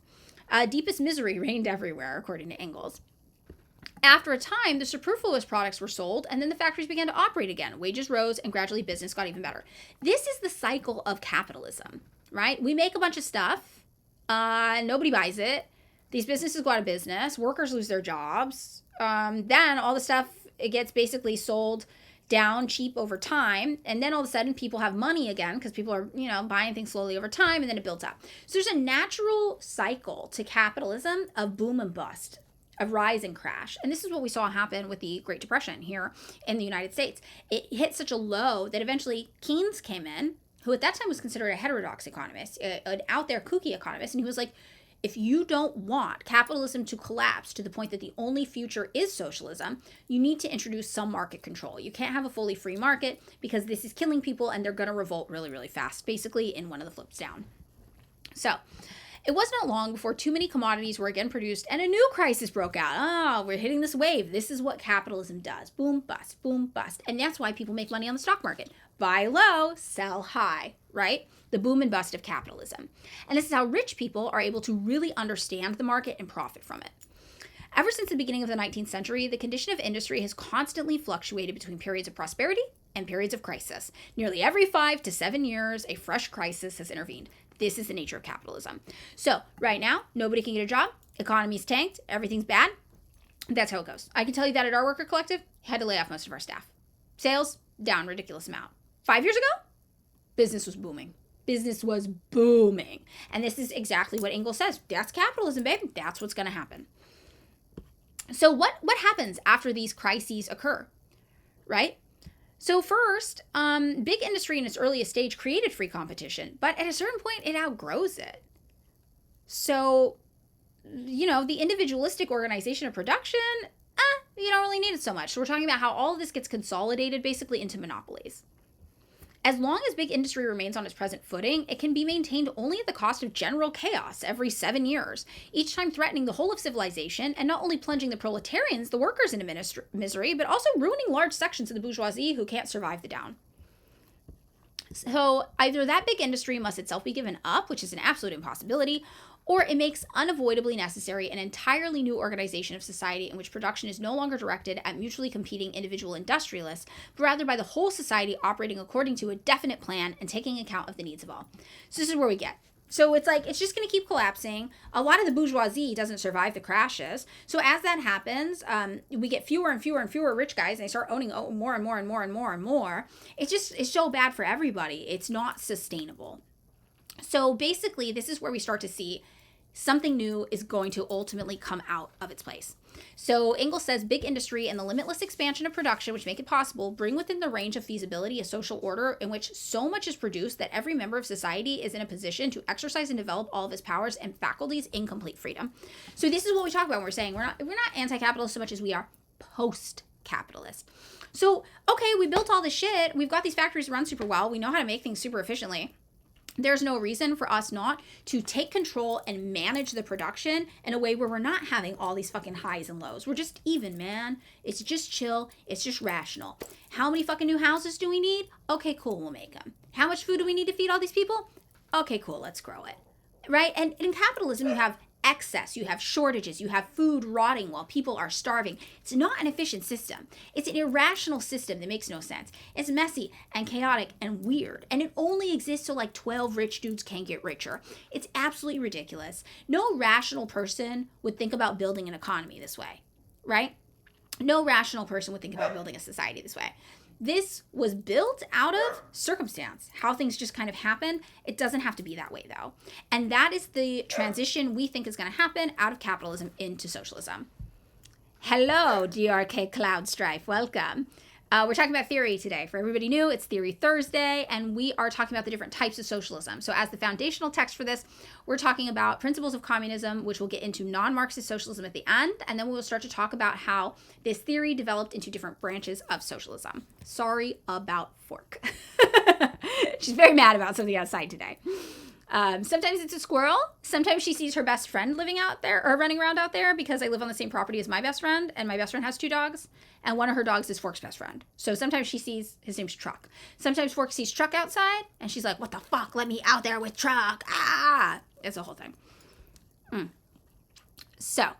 Deepest misery reigned everywhere, according to Engels. After a time, the superfluous products were sold, and then the factories began to operate again. Wages rose, and gradually business got even better. This is the cycle of capitalism, right? We make a bunch of stuff. Nobody buys it. These businesses go out of business. Workers lose their jobs. Then all the stuff, it gets basically sold down cheap over time, and then all of a sudden people have money again because people are buying things slowly over time, and then it builds up. So there's a natural cycle to capitalism of boom and bust. a rise and crash. And this is what we saw happen with the Great Depression here in the United States. It hit such a low that eventually Keynes came in, who at that time was considered a heterodox economist, an out there kooky economist. And he was like, if you don't want capitalism to collapse to the point that the only future is socialism, you need to introduce some market control. You can't have a fully free market because this is killing people and they're going to revolt really, really fast, basically in one of the flips down. So it wasn't long before too many commodities were again produced and a new crisis broke out. Oh, we're hitting this wave. This is what capitalism does. Boom, bust, boom, bust. And that's why people make money on the stock market. Buy low, sell high, right? The boom and bust of capitalism. And this is how rich people are able to really understand the market and profit from it. Ever since the beginning of the 19th century, the condition of industry has constantly fluctuated between periods of prosperity and periods of crisis. Nearly every 5 to 7 years, a fresh crisis has intervened. This is the nature of capitalism. So right now, nobody can get a job. Economy's tanked. Everything's bad. That's how it goes. I can tell you that at our worker collective, had to lay off most of our staff. Sales, down ridiculous amount. 5 years ago, business was booming. Business was booming. And this is exactly what Engels says. That's capitalism, babe. That's what's going to happen. So what happens after these crises occur, right? So first, big industry in its earliest stage created free competition, but at a certain point, it outgrows it. So, the individualistic organization of production, you don't really need it so much. So we're talking about how all of this gets consolidated basically into monopolies. As long as big industry remains on its present footing, it can be maintained only at the cost of general chaos every 7 years, each time threatening the whole of civilization and not only plunging the proletarians, the workers, into misery, but also ruining large sections of the bourgeoisie who can't survive the down. So either that big industry must itself be given up, which is an absolute impossibility, or it makes unavoidably necessary an entirely new organization of society in which production is no longer directed at mutually competing individual industrialists, but rather by the whole society operating according to a definite plan and taking account of the needs of all. So this is where we get. So it's like, it's just going to keep collapsing. A lot of the bourgeoisie doesn't survive the crashes. So as that happens, we get fewer and fewer and fewer rich guys, and they start owning more and more and more and more and more. It's so bad for everybody. It's not sustainable. So basically, this is where we start to see something new is going to ultimately come out of its place. So Engels says big industry and the limitless expansion of production, which make it possible, bring within the range of feasibility a social order in which so much is produced that every member of society is in a position to exercise and develop all of his powers and faculties in complete freedom. So this is what we talk about when we're saying we're not anti-capitalist so much as we are post-capitalist. So, okay, we built all this shit. We've got these factories run super well. We know how to make things super efficiently. There's no reason for us not to take control and manage the production in a way where we're not having all these fucking highs and lows. We're just even, man. It's just chill. It's just rational. How many fucking new houses do we need? Okay, cool, we'll make them. How much food do we need to feed all these people? Okay, cool, let's grow it. Right? And in capitalism, you have excess, you have shortages, you have food rotting while people are starving. It's not an efficient system. It's an irrational system that makes no sense. It's messy and chaotic and weird. And it only exists so like 12 rich dudes can get richer. It's absolutely ridiculous. No rational person would think about building an economy this way, right? No rational person would think about building a society this way. This was built out of circumstance, how things just kind of happen. It doesn't have to be that way, though. And that is the transition we think is going to happen out of capitalism into socialism. Hello, DRK Cloud Strife. Welcome. We're talking about theory today. For everybody new, it's Theory Thursday, and we are talking about the different types of socialism. So as the foundational text for this, we're talking about principles of communism, which we'll get into non-Marxist socialism at the end, and then we'll start to talk about how this theory developed into different branches of socialism. Sorry about Fork. She's very mad about something outside today. Sometimes it's a squirrel. Sometimes she sees her best friend living out there or running around out there because I live on the same property as my best friend, and my best friend has 2 dogs, and one of her dogs is Fork's best friend. So sometimes she sees, his name's Truck. Sometimes Fork sees Truck outside, and she's like, what the fuck? Let me out there with Truck. Ah! It's a whole thing. So,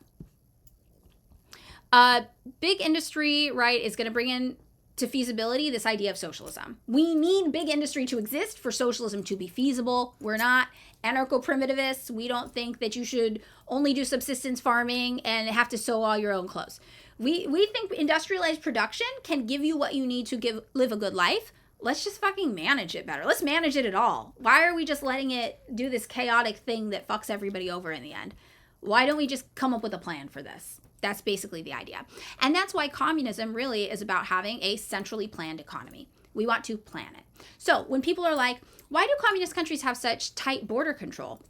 big industry, right, is going to bring in to feasibility this idea of socialism. We need big industry to exist for socialism to be feasible. We're not anarcho-primitivists. We don't think that you should only do subsistence farming and have to sew all your own clothes. We think industrialized production can give you what you need to live a good life. Let's just fucking manage it better. Let's manage it at all. Why are we just letting it do this chaotic thing that fucks everybody over in the end? Why don't we just come up with a plan for this? That's basically the idea. And that's why communism really is about having a centrally planned economy. We want to plan it. So when people are like, why do communist countries have such tight border control?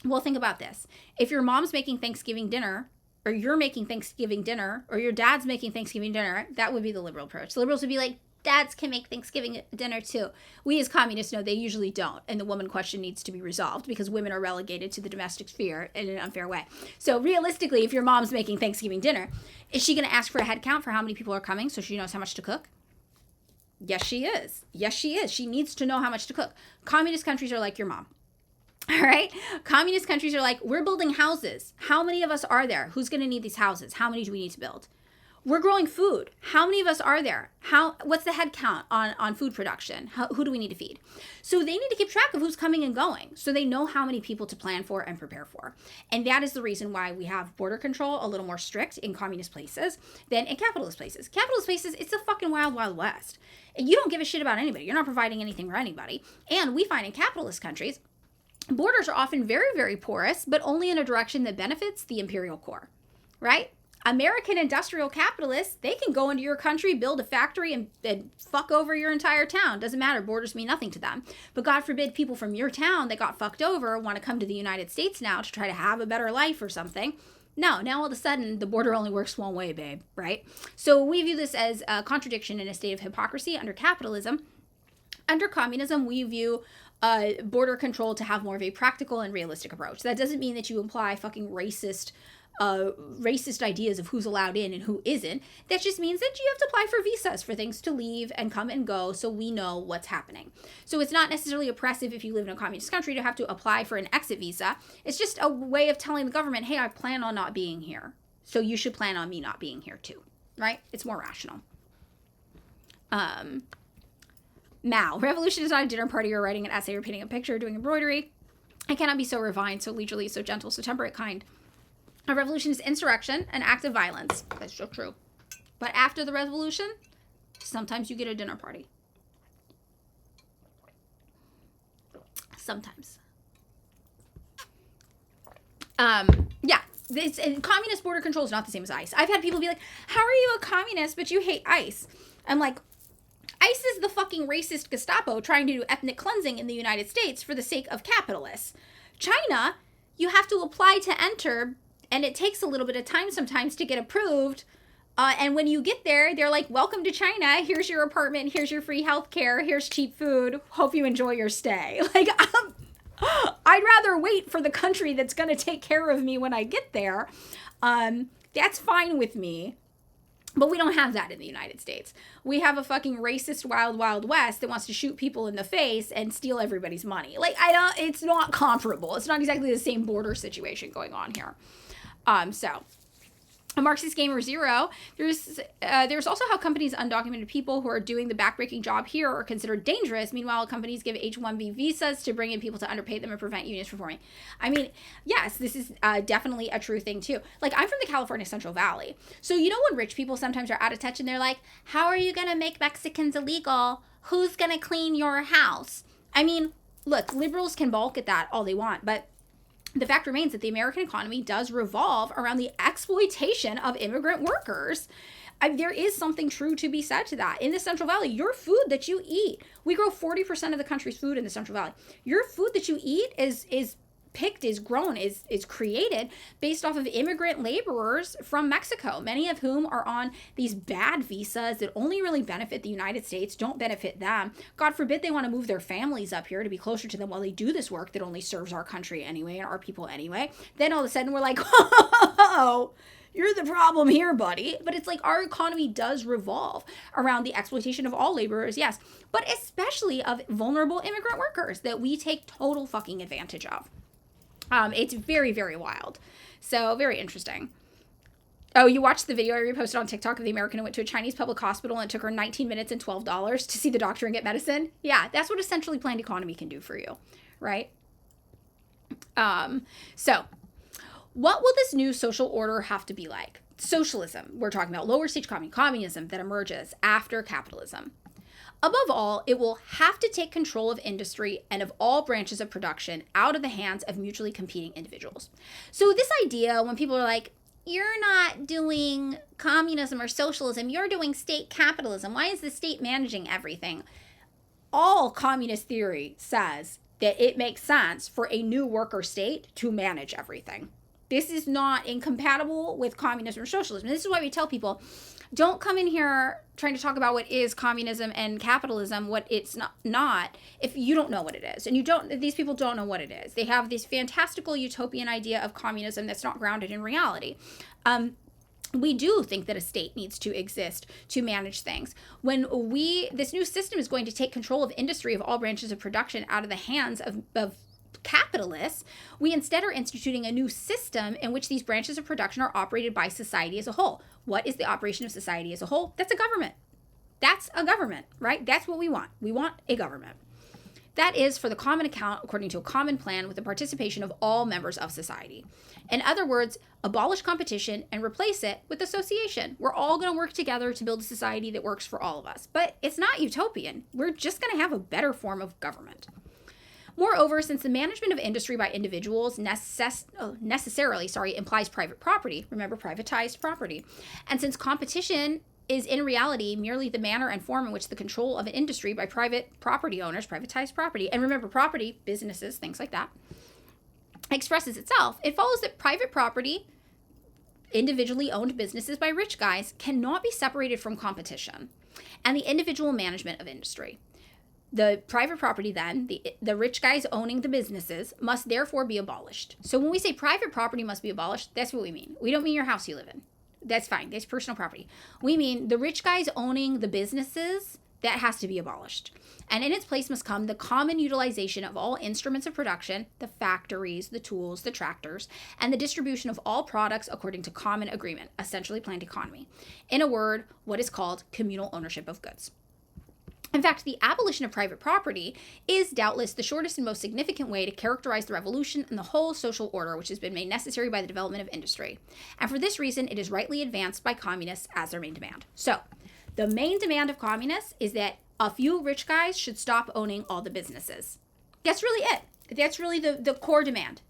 Well, think about this. If your mom's making Thanksgiving dinner, or you're making Thanksgiving dinner, or your dad's making Thanksgiving dinner, that would be the liberal approach. The liberals would be like, dads can make Thanksgiving dinner too. We as communists know they usually don't, and the woman question needs to be resolved because women are relegated to the domestic sphere in an unfair way. So realistically, if your mom's making Thanksgiving dinner, is she going to ask for a head count for how many people are coming so she knows how much to cook? Yes, she is. Yes, she is. She needs to know how much to cook. Communist countries are like your mom. All right. Communist countries are like, we're building houses. How many of us are there? Who's going to need these houses? How many do we need to build? We're growing food. How many of us are there? What's the head count on food production? Who do we need to feed? So they need to keep track of who's coming and going so they know how many people to plan for and prepare for. And that is the reason why we have border control a little more strict in communist places than in capitalist places. Capitalist places, it's a fucking wild, wild west. And you don't give a shit about anybody. You're not providing anything for anybody. And we find in capitalist countries, borders are often very, very porous, but only in a direction that benefits the imperial core, right? American industrial capitalists, they can go into your country, build a factory, and fuck over your entire town. Doesn't matter. Borders mean nothing to them. But God forbid people from your town that got fucked over want to come to the United States now to try to have a better life or something. No, now all of a sudden, the border only works one way, babe, right? So we view this as a contradiction and a state of hypocrisy under capitalism. Under communism, we view border control to have more of a practical and realistic approach. That doesn't mean that you imply fucking racist ideas of who's allowed in and who isn't. That just means that you have to apply for visas for things to leave and come and go so we know what's happening. So it's not necessarily oppressive if you live in a communist country to have to apply for an exit visa. It's just a way of telling the government, hey, I plan on not being here. So you should plan on me not being here too, right? It's more rational. Mao, revolution is not a dinner party or writing an essay or painting a picture or doing embroidery. I cannot be so refined, so leisurely, so gentle, so temperate, kind. A revolution is insurrection, an act of violence. That's so true. But after the revolution, sometimes you get a dinner party. Sometimes. Yeah. Communist border control is not the same as ICE. I've had people be like, how are you a communist, but you hate ICE? I'm like, ICE is the fucking racist Gestapo trying to do ethnic cleansing in the United States for the sake of capitalists. China, you have to apply to enter, and it takes a little bit of time sometimes to get approved. And when you get there, they're like, welcome to China. Here's your apartment. Here's your free healthcare. Here's cheap food. Hope you enjoy your stay. Like, I'd rather wait for the country that's going to take care of me when I get there. That's fine with me. But we don't have that in the United States. We have a fucking racist wild, wild west that wants to shoot people in the face and steal everybody's money. Like, it's not comparable. It's not exactly the same border situation going on here. So a Marxist Gamer Zero, there's also how companies undocumented people who are doing the backbreaking job here are considered dangerous. Meanwhile, companies give H-1B visas to bring in people to underpay them and prevent unions from forming. I mean, yes, this is definitely a true thing too. Like, I'm from the California Central Valley. So you know when rich people sometimes are out of touch and they're like, how are you going to make Mexicans illegal? Who's going to clean your house? I mean, look, liberals can balk at that all they want, but the fact remains that the American economy does revolve around the exploitation of immigrant workers. There is something true to be said to that. In the Central Valley, your food that you eat, we grow 40% of the country's food in the Central Valley. Your food that you eat is picked, is grown, is created based off of immigrant laborers from Mexico, many of whom are on these bad visas that only really benefit the United States, don't benefit them. God forbid they want to move their families up here to be closer to them while they do this work that only serves our country anyway and our people anyway. Then all of a sudden we're like, oh, you're the problem here, buddy. But it's like our economy does revolve around the exploitation of all laborers, yes, but especially of vulnerable immigrant workers that we take total fucking advantage of. It's very, very wild. So very interesting. Oh, you watched the video I reposted on TikTok of the American who went to a Chinese public hospital and it took her 19 minutes and $12 to see the doctor and get medicine? Yeah, that's what a centrally planned economy can do for you, right? So what will this new social order have to be like? Socialism, we're talking about lower stage communism that emerges after capitalism. Above all, it will have to take control of industry and of all branches of production out of the hands of mutually competing individuals. So this idea, when people are like, you're not doing communism or socialism, you're doing state capitalism. Why is the state managing everything? All communist theory says that it makes sense for a new worker state to manage everything. This is not incompatible with communism or socialism. This is why we tell people, don't come in here trying to talk about what is communism and capitalism, what it's not, if you don't know what it is. And these people don't know what it is. They have this fantastical utopian idea of communism that's not grounded in reality. We do think that a state needs to exist to manage things. This new system is going to take control of industry, of all branches of production, out of the hands of capitalists, we instead are instituting a new system in which these branches of production are operated by society as a whole. What is the operation of society as a whole? That's a government. That's a government, right? That's what we want. We want a government. That is for the common account, according to a common plan, with the participation of all members of society. In other words, abolish competition and replace it with association. We're all going to work together to build a society that works for all of us. But it's not utopian. We're just going to have a better form of government. Moreover, since the management of industry by individuals necessarily implies private property, remember privatized property, and since competition is in reality merely the manner and form in which the control of an industry by private property owners, privatized property, and remember property, businesses, things like that, expresses itself, it follows that private property, individually owned businesses by rich guys, cannot be separated from competition and the individual management of industry. The private property then, the rich guys owning the businesses, must therefore be abolished. So when we say private property must be abolished, that's what we mean. We don't mean your house you live in. That's fine. That's personal property. We mean the rich guys owning the businesses, that has to be abolished. And in its place must come the common utilization of all instruments of production, the factories, the tools, the tractors, and the distribution of all products according to common agreement, essentially planned economy. In a word, what is called communal ownership of goods. In fact, the abolition of private property is doubtless the shortest and most significant way to characterize the revolution and the whole social order which has been made necessary by the development of industry. And for this reason, it is rightly advanced by communists as their main demand. So, the main demand of communists is that a few rich guys should stop owning all the businesses. That's really it. That's really the core demand.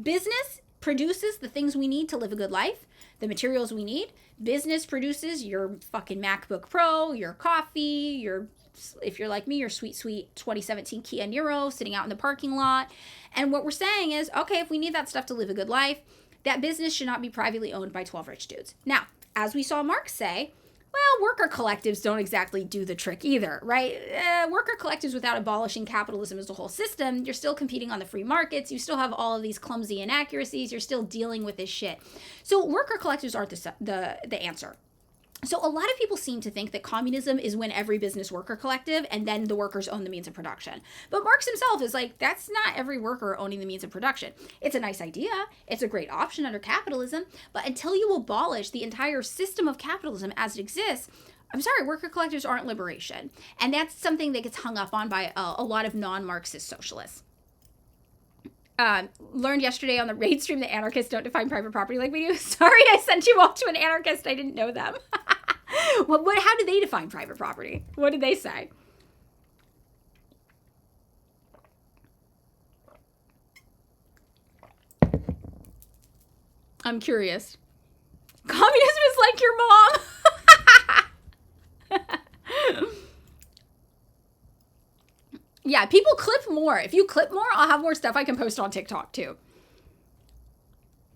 Business produces the things we need to live a good life, the materials we need. Business produces your fucking MacBook Pro, your coffee, if you're like me, your sweet 2017 Kia Niro sitting out in the parking lot. And what we're saying is, okay, if we need that stuff to live a good life, that business should not be privately owned by 12 rich dudes. Now, as we saw Marx say, well, worker collectives don't exactly do the trick either, right? Worker collectives, without abolishing capitalism as a whole system, you're still competing on the free markets. You still have all of these clumsy inaccuracies. You're still dealing with this shit. So worker collectives aren't the answer. So a lot of people seem to think that communism is when every business worker collective and then the workers own the means of production. But Marx himself is like, that's not every worker owning the means of production. It's a nice idea. It's a great option under capitalism. But until you abolish the entire system of capitalism as it exists, I'm sorry, worker collectives aren't liberation. And that's something that gets hung up on by a lot of non-Marxist socialists. Learned yesterday on the raid stream that anarchists don't define private property like we do. Sorry, I sent you all to an anarchist. I didn't know them. How do they define private property? What did they say? I'm curious. Communism is like your mom. Yeah, people clip more. If you clip more, I'll have more stuff I can post on TikTok too.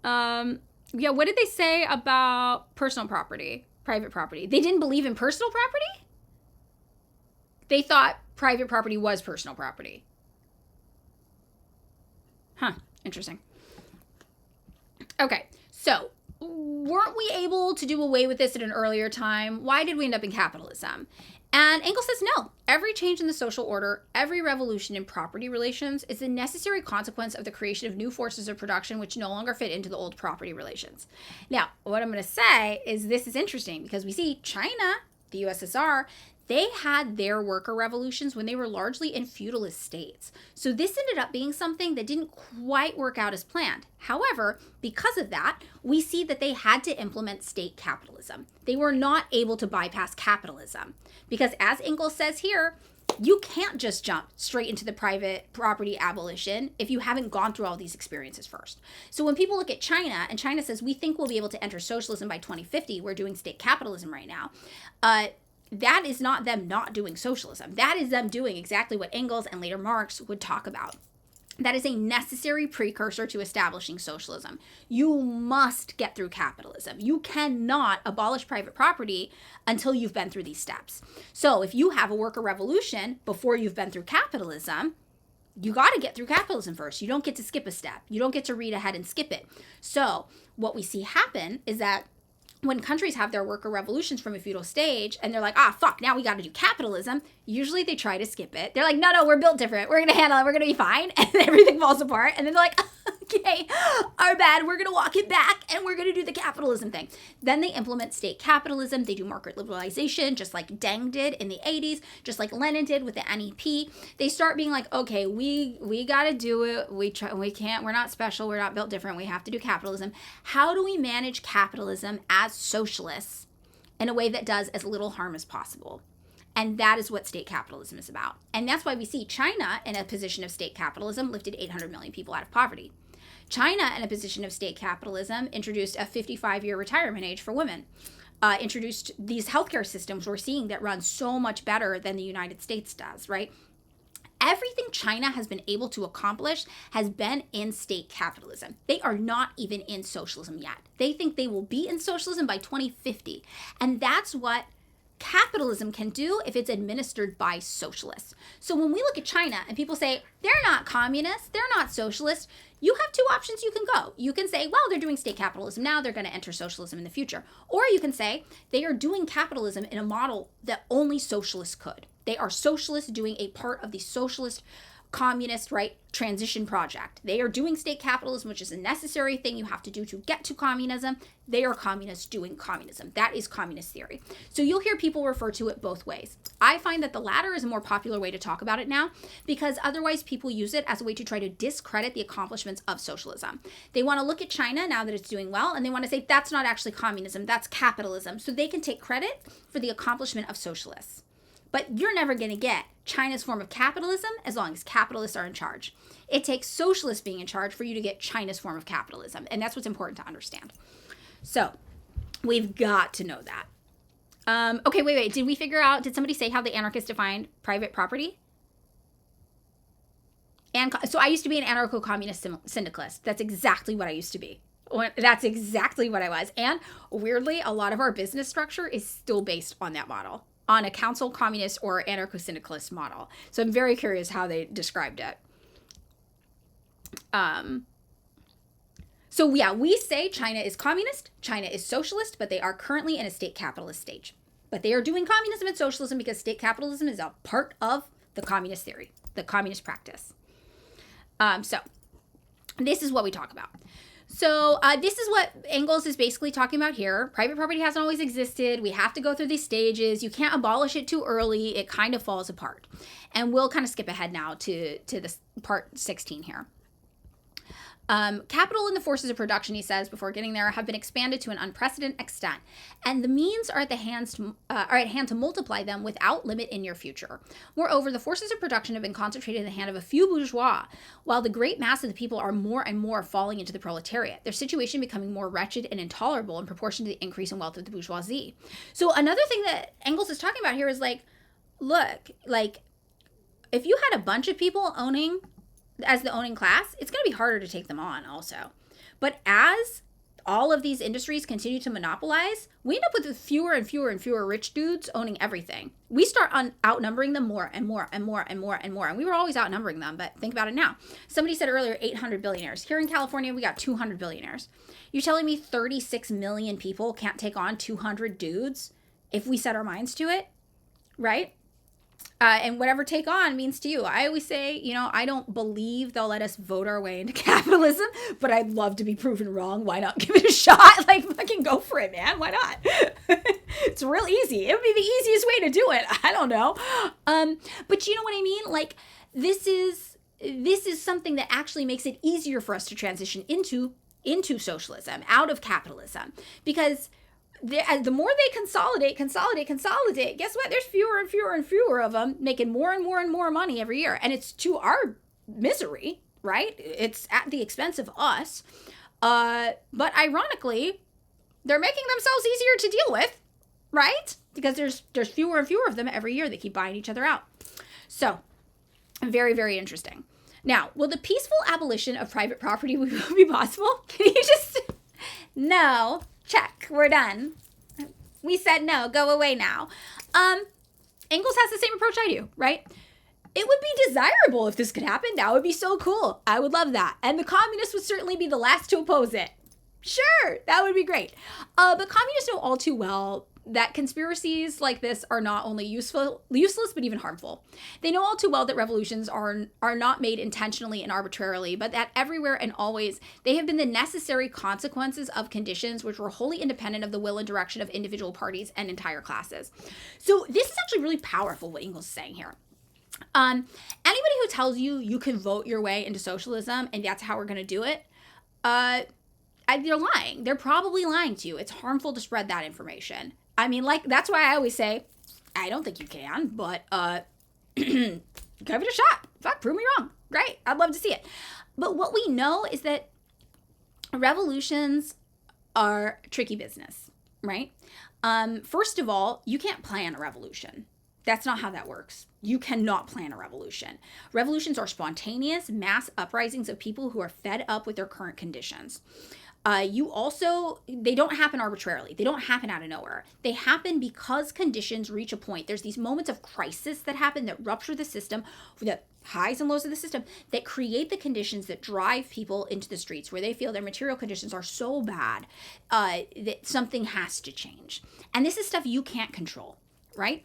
Yeah, what did they say about personal property, private property? They didn't believe in personal property? They thought private property was personal property. Huh, interesting. Okay, so weren't we able to do away with this at an earlier time? Why did we end up in capitalism? And Engels says no. Every change in the social order, every revolution in property relations is a necessary consequence of the creation of new forces of production which no longer fit into the old property relations. Now, what I'm going to say is this is interesting because we see China, the USSR, they had their worker revolutions when they were largely in feudalist states. So this ended up being something that didn't quite work out as planned. However, because of that, we see that they had to implement state capitalism. They were not able to bypass capitalism because, as Engels says here, You can't just jump straight into the private property abolition if you haven't gone through all these experiences first. So when people look at China, and China says, we think we'll be able to enter socialism by 2050, we're doing state capitalism right now, that is not them not doing socialism. That is them doing exactly what Engels and later Marx would talk about. That is a necessary precursor to establishing socialism. You must get through capitalism. You cannot abolish private property until you've been through these steps. So if you have a worker revolution before you've been through capitalism, you got to get through capitalism first. You don't get to skip a step. You don't get to read ahead and skip it. So what we see happen is that when countries have their worker revolutions from a feudal stage and they're like, fuck, now we got to do capitalism, usually they try to skip it. They're like, no, we're built different. We're going to handle it. We're going to be fine. And then everything falls apart. And then they're like, okay, our bad. We're going to walk it back and we're going to do the capitalism thing. Then they implement state capitalism. They do market liberalization, just like Deng did in the 80s, just like Lenin did with the NEP. They start being like, okay, we got to do it. We can't, we're not special. We're not built different. We have to do capitalism. How do we manage capitalism as socialists in a way that does as little harm as possible? And that is what state capitalism is about. And that's why we see China in a position of state capitalism lifted 800 million people out of poverty. China, in a position of state capitalism, introduced a 55-year retirement age for women, introduced these healthcare systems we're seeing that run so much better than the United States does, right? Everything China has been able to accomplish has been in state capitalism. They are not even in socialism yet. They think they will be in socialism by 2050. And that's what capitalism can do if it's administered by socialists. So when we look at China and people say, they're not communists, they're not socialists, you have two options you can go. You can say, well, they're doing state capitalism now, they're going to enter socialism in the future. Or you can say, they are doing capitalism in a model that only socialists could. They are socialists doing a part of the socialist communist, right, transition project. They are doing state capitalism, which is a necessary thing you have to do to get to communism. They are communists doing communism. That is communist theory. So you'll hear people refer to it both ways. I find that the latter is a more popular way to talk about it now because otherwise people use it as a way to try to discredit the accomplishments of socialism. They want to look at China now that it's doing well and they want to say that's not actually communism, that's capitalism. So they can take credit for the accomplishment of socialists. But you're never going to get China's form of capitalism as long as capitalists are in charge. It takes socialists being in charge for you to get China's form of capitalism. And that's what's important to understand. So we've got to know that. Okay, wait. Did we figure out, did somebody say how the anarchists defined private property? And so I used to be an anarcho-communist syndicalist. That's exactly what I used to be. That's exactly what I was. And weirdly, a lot of our business structure is still based on that model, on a council communist or anarcho-syndicalist model. So I'm very curious how they described it. So yeah, we say China is communist, China is socialist, but they are currently in a state capitalist stage. But they are doing communism and socialism because state capitalism is a part of the communist theory, the communist practice. So this is what we talk about. So this is what Engels is basically talking about here. Private property hasn't always existed. We have to go through these stages. You can't abolish it too early. It kind of falls apart. And we'll kind of skip ahead now to this part 16 here. Capital and the forces of production, he says, before getting there, have been expanded to an unprecedented extent, and the means are at hand to multiply them without limit in your future. Moreover, the forces of production have been concentrated in the hand of a few bourgeois, while the great mass of the people are more and more falling into the proletariat, their situation becoming more wretched and intolerable in proportion to the increase in wealth of the bourgeoisie. So another thing that Engels is talking about here is like, look, like, if you had a bunch of people owning as the owning class, it's going to be harder to take them on also. But as all of these industries continue to monopolize, we end up with fewer and fewer and fewer rich dudes owning everything. We start outnumbering them more and more and more and more and more. And we were always outnumbering them, but think about it now. Somebody said earlier 800 billionaires. Here in California, we got 200 billionaires. You're telling me 36 million people can't take on 200 dudes if we set our minds to it, right? And whatever take on means to you. I always say, I don't believe they'll let us vote our way into capitalism, but I'd love to be proven wrong. Why not give it a shot? Like, fucking go for it, man. Why not? It's real easy. It would be the easiest way to do it. I don't know. But you know what I mean? Like, this is something that actually makes it easier for us to transition into socialism, out of capitalism. Because the more they consolidate, guess what? There's fewer and fewer and fewer of them making more and more and more money every year. And it's to our misery, right? It's at the expense of us. But ironically, they're making themselves easier to deal with, right? Because there's fewer and fewer of them every year. They keep buying each other out. So, very, very interesting. Now, will the peaceful abolition of private property be possible? Can you just... No. Check. We're done. We said no. Go away now. Engels has the same approach I do, right? It would be desirable if this could happen. That would be so cool. I would love that. And the communists would certainly be the last to oppose it. Sure, that would be great. But communists know all too well that conspiracies like this are not only useless, but even harmful. They know all too well that revolutions are not made intentionally and arbitrarily, but that everywhere and always they have been the necessary consequences of conditions which were wholly independent of the will and direction of individual parties and entire classes. So this is actually really powerful what Engels is saying here. Anybody who tells you you can vote your way into socialism and that's how we're going to do it, they're lying. They're probably lying to you. It's harmful to spread that information. I mean, like, that's why I always say, I don't think you can, but give it a shot. Fuck, prove me wrong. Great. I'd love to see it. But what we know is that revolutions are tricky business, right? First of all, you can't plan a revolution. That's not how that works. You cannot plan a revolution. Revolutions are spontaneous, mass uprisings of people who are fed up with their current conditions. They don't happen arbitrarily. They don't happen out of nowhere. They happen because conditions reach a point. There's these moments of crisis that happen that rupture the system, the highs and lows of the system, that create the conditions that drive people into the streets where they feel their material conditions are so bad that something has to change. And this is stuff you can't control, right?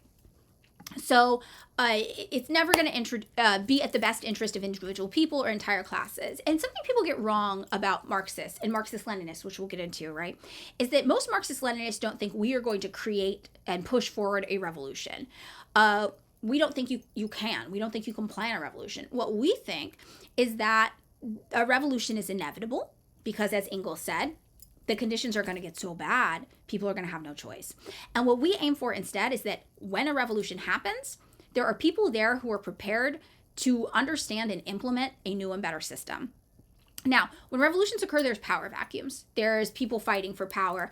So it's never going to be at the best interest of individual people or entire classes. And something people get wrong about Marxists and Marxist-Leninists, which we'll get into, right, is that most Marxist-Leninists don't think we are going to create and push forward a revolution. We don't think you can. We don't think you can plan a revolution. What we think is that a revolution is inevitable because, as Engels said, the conditions are going to get so bad, people are going to have no choice. And what we aim for instead is that when a revolution happens, there are people there who are prepared to understand and implement a new and better system. Now, when revolutions occur, there's power vacuums. There's people fighting for power,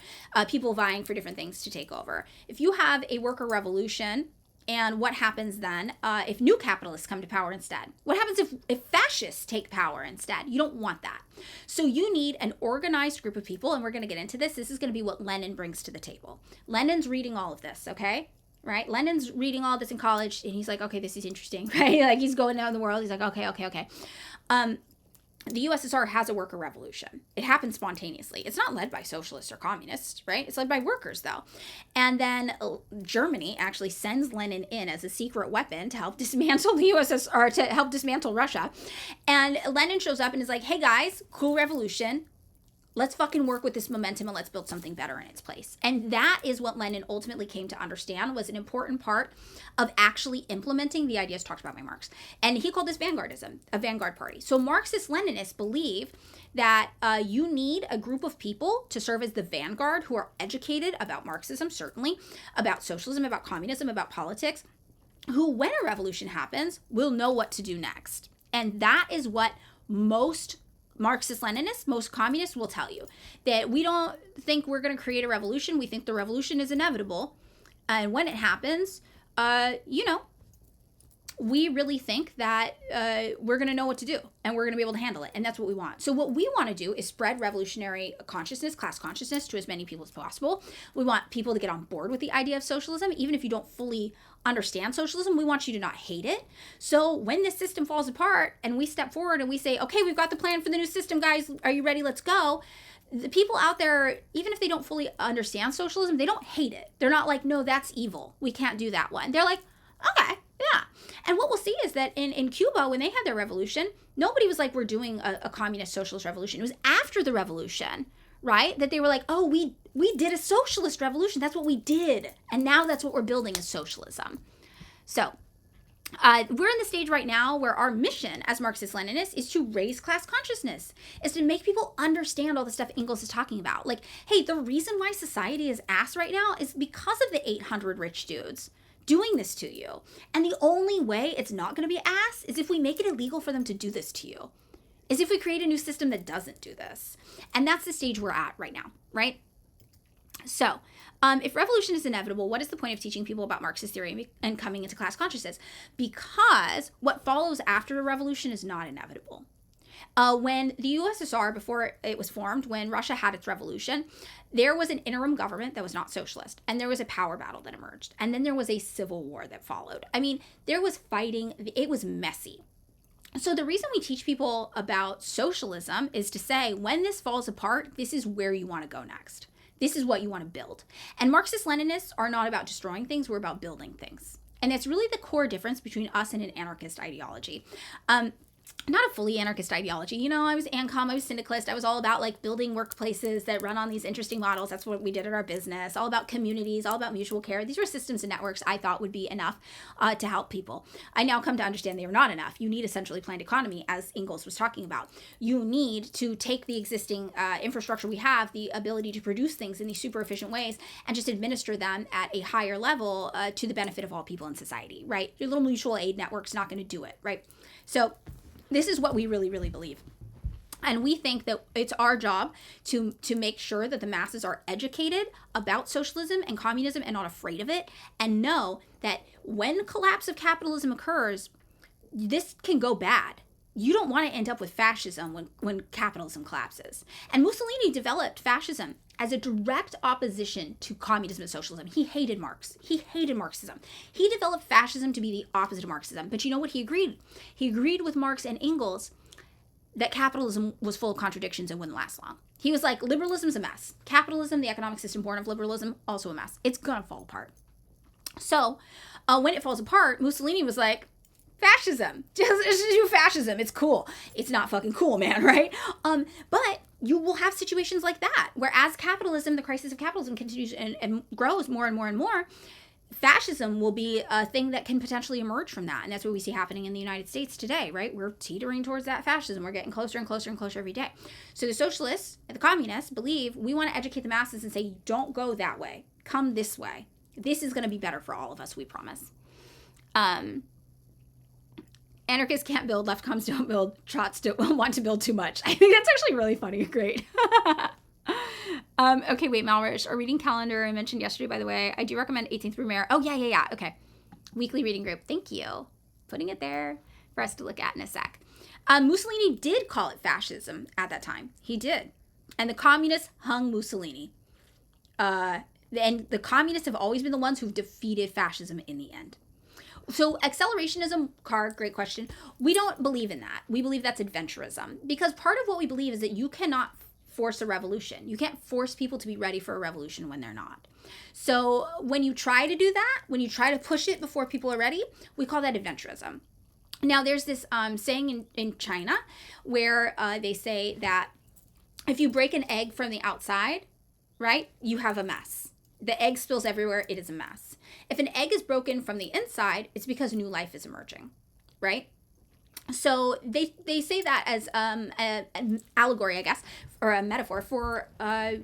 people vying for different things to take over. If you have a worker revolution, and what happens then if new capitalists come to power instead? What happens if fascists take power instead? You don't want that. So you need an organized group of people, and we're going to get into this. This is going to be what Lenin brings to the table. Lenin's reading all of this, okay? Right? Lenin's reading all this in college, and he's like, okay, this is interesting, right? Like, he's going out in the world. He's like, okay. The USSR has a worker revolution. It happens spontaneously. It's not led by socialists or communists, right? It's led by workers, though. And then Germany actually sends Lenin in as a secret weapon to help dismantle the USSR, to help dismantle Russia. And Lenin shows up and is like, hey guys, cool revolution. Let's fucking work with this momentum and let's build something better in its place. And that is what Lenin ultimately came to understand was an important part of actually implementing the ideas talked about by Marx. And he called this vanguardism, a vanguard party. So Marxist-Leninists believe that you need a group of people to serve as the vanguard who are educated about Marxism, certainly, about socialism, about communism, about politics, who, when a revolution happens, will know what to do next. And that is what most Marxist-Leninists, most communists will tell you, that we don't think we're going to create a revolution. We think the revolution is inevitable. And when it happens, we really think that we're going to know what to do and we're going to be able to handle it. And that's what we want. So what we want to do is spread revolutionary consciousness, class consciousness to as many people as possible. We want people to get on board with the idea of socialism. Even if you don't fully understand socialism, we want you to not hate it. So when this system falls apart and we step forward and we say, okay, we've got the plan for the new system, guys. Are you ready? Let's go. The people out there, even if they don't fully understand socialism, they don't hate it. They're not like, no, that's evil. We can't do that one. They're like, okay, yeah. And what we'll see is that in Cuba, when they had their revolution, nobody was like, we're doing a communist socialist revolution. It was after the revolution, right? That they were like, oh, we did a socialist revolution. That's what we did. And now that's what we're building is socialism. So We're in the stage right now where our mission as Marxist-Leninists is to raise class consciousness, is to make people understand all the stuff Engels is talking about. Like, hey, the reason why society is ass right now is because of the 800 rich dudes doing this to you. And the only way it's not going to be ass is if we make it illegal for them to do this to you, is if we create a new system that doesn't do this. And that's the stage we're at right now, right? So, if revolution is inevitable, what is the point of teaching people about Marxist theory and coming into class consciousness? Because what follows after a revolution is not inevitable. When the USSR, before it was formed, when Russia had its revolution, there was an interim government that was not socialist, and there was a power battle that emerged, and then there was a civil war that followed. I mean, there was fighting, it was messy. So the reason we teach people about socialism is to say, when this falls apart, this is where you want to go next. This is what you want to build. And Marxist-Leninists are not about destroying things, we're about building things. And that's really the core difference between us and an anarchist ideology. Not a fully anarchist ideology. You know, I was ANCOM, I was syndicalist. I was all about like building workplaces that run on these interesting models. That's what we did at our business. All about communities, all about mutual care. These were systems and networks I thought would be enough to help people. I now come to understand they are not enough. You need a centrally planned economy, as Engels was talking about. You need to take the existing infrastructure we have, the ability to produce things in these super efficient ways, and just administer them at a higher level to the benefit of all people in society, right? Your little mutual aid network's not going to do it, right? So this is what we really, really believe. And we think that it's our job to make sure that the masses are educated about socialism and communism and not afraid of it, and know that when collapse of capitalism occurs, this can go bad. You don't want to end up with fascism when capitalism collapses. And Mussolini developed fascism as a direct opposition to communism and socialism. He hated Marx. He hated Marxism. He developed fascism to be the opposite of Marxism. But you know what he agreed? He agreed with Marx and Engels that capitalism was full of contradictions and wouldn't last long. He was like, liberalism's a mess. Capitalism, the economic system born of liberalism, also a mess. It's gonna fall apart. So when it falls apart, Mussolini was like, fascism. Just do fascism. It's cool. It's not fucking cool, man, right? But you will have situations like that, where as capitalism, the crisis of capitalism continues and grows more and more and more, fascism will be a thing that can potentially emerge from that. And that's what we see happening in the United States today, right? We're teetering towards that fascism. We're getting closer and closer and closer every day. So the socialists and the communists believe we want to educate the masses and say, don't go that way. Come this way. This is going to be better for all of us, we promise. Anarchists can't build, left comms don't build, trots don't want to build too much. I think that's actually really funny. Great. Okay, wait, Malrich, our reading calendar I mentioned yesterday, by the way. I do recommend 18th Brumaire. Oh, yeah. Okay. Weekly reading group. Thank you. Putting it there for us to look at in a sec. Mussolini did call it fascism at that time. He did. And the communists hung Mussolini. And the communists have always been the ones who've defeated fascism in the end. So accelerationism, Car, great question. We don't believe in that. We believe that's adventurism. Because part of what we believe is that you cannot force a revolution. You can't force people to be ready for a revolution when they're not. So when you try to do that, when you try to push it before people are ready, we call that adventurism. Now there's this saying in China where they say that if you break an egg from the outside, right, you have a mess. The egg spills everywhere, it is a mess. If an egg is broken from the inside, it's because new life is emerging, right? So they say that as an allegory, I guess, or a metaphor for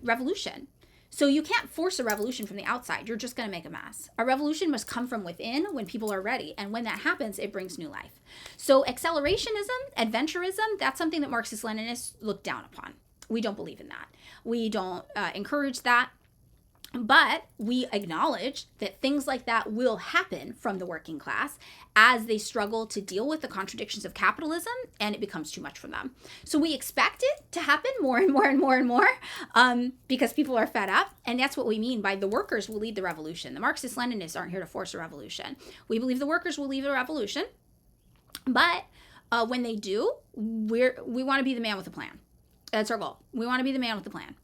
revolution. So you can't force a revolution from the outside. You're just going to make a mess. A revolution must come from within when people are ready. And when that happens, it brings new life. So accelerationism, adventurism, that's something that Marxist-Leninists look down upon. We don't believe in that. We don't encourage that. But we acknowledge that things like that will happen from the working class as they struggle to deal with the contradictions of capitalism and it becomes too much for them. So we expect it to happen more and more and more and more because people are fed up. And that's what we mean by the workers will lead the revolution. The Marxist-Leninists aren't here to force a revolution. We believe the workers will lead a revolution. But when they do, we want to be the man with a plan. That's our goal. We want to be the man with the plan.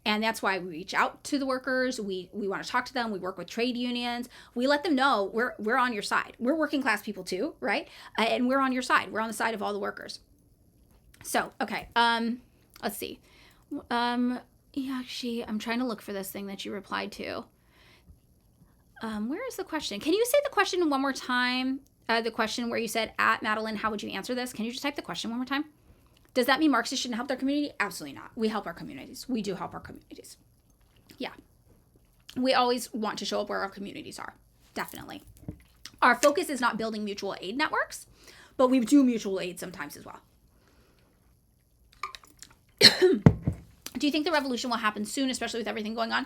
And that's why we reach out to the workers. We want to talk to them. We work with trade unions. We let them know we're on your side. We're working class people too, right? And we're on your side. We're on the side of all the workers. So, okay. Let's see. Actually, I'm trying to look for this thing that you replied to. Where is the question? Can you say the question one more time? the question where you said, at Madeline, how would you answer this? Can you just type the question one more time? Does that mean Marxists shouldn't help their community? Absolutely not. We help our communities. We do help our communities. Yeah. We always want to show up where our communities are. Definitely. Our focus is not building mutual aid networks, but we do mutual aid sometimes as well. Do you think the revolution will happen soon, especially with everything going on?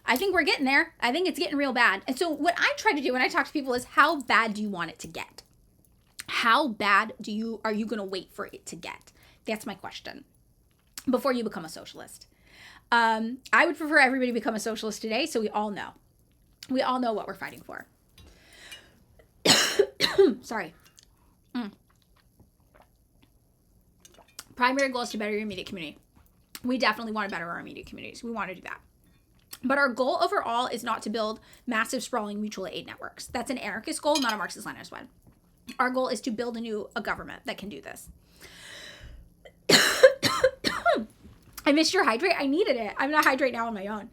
I think we're getting there. I think it's getting real bad. And so what I try to do when I talk to people is, how bad do you want it to get? How bad are you going to wait for it to get? That's my question. Before you become a socialist. I would prefer everybody to become a socialist today, so we all know. We all know what we're fighting for. Sorry. Primary goal is to better your immediate community. We definitely want to better our immediate communities. We want to do that. But our goal overall is not to build massive, sprawling mutual aid networks. That's an anarchist goal, not a Marxist-Leninist one. Our goal is to build a government that can do this. I missed your hydrate. I needed it. I'm going to hydrate now on my own.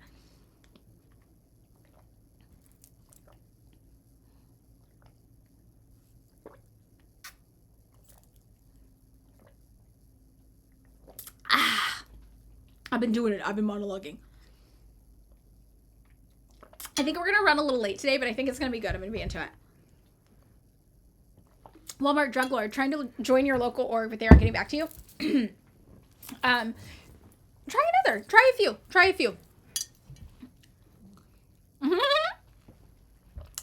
I've been doing it. I've been monologuing. I think we're going to run a little late today, but I think it's going to be good. I'm going to be into it. Walmart drug lord, trying to join your local org, but they aren't getting back to you. Try another. Try a few.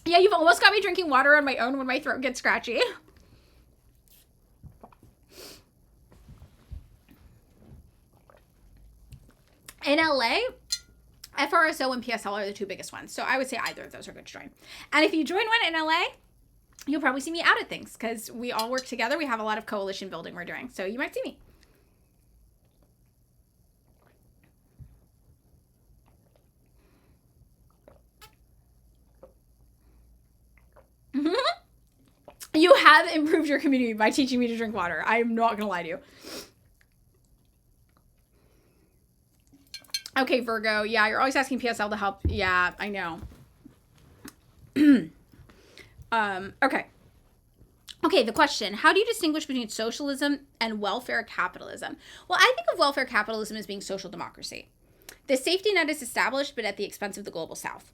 Yeah, you've almost got me drinking water on my own when my throat gets scratchy. In LA, FRSO and PSL are the two biggest ones. So I would say either of those are good to join. And if you join one in LA, you'll probably see me out at things because we all work together. We have a lot of coalition building we're doing. So you might see me. You have improved your community by teaching me to drink water. I'm not going to lie to you. Okay, Virgo. Yeah, you're always asking PSL to help. Yeah, I know. Okay. Okay, the question. How do you distinguish between socialism and welfare capitalism? Well, I think of welfare capitalism as being social democracy. The safety net is established, but at the expense of the global south.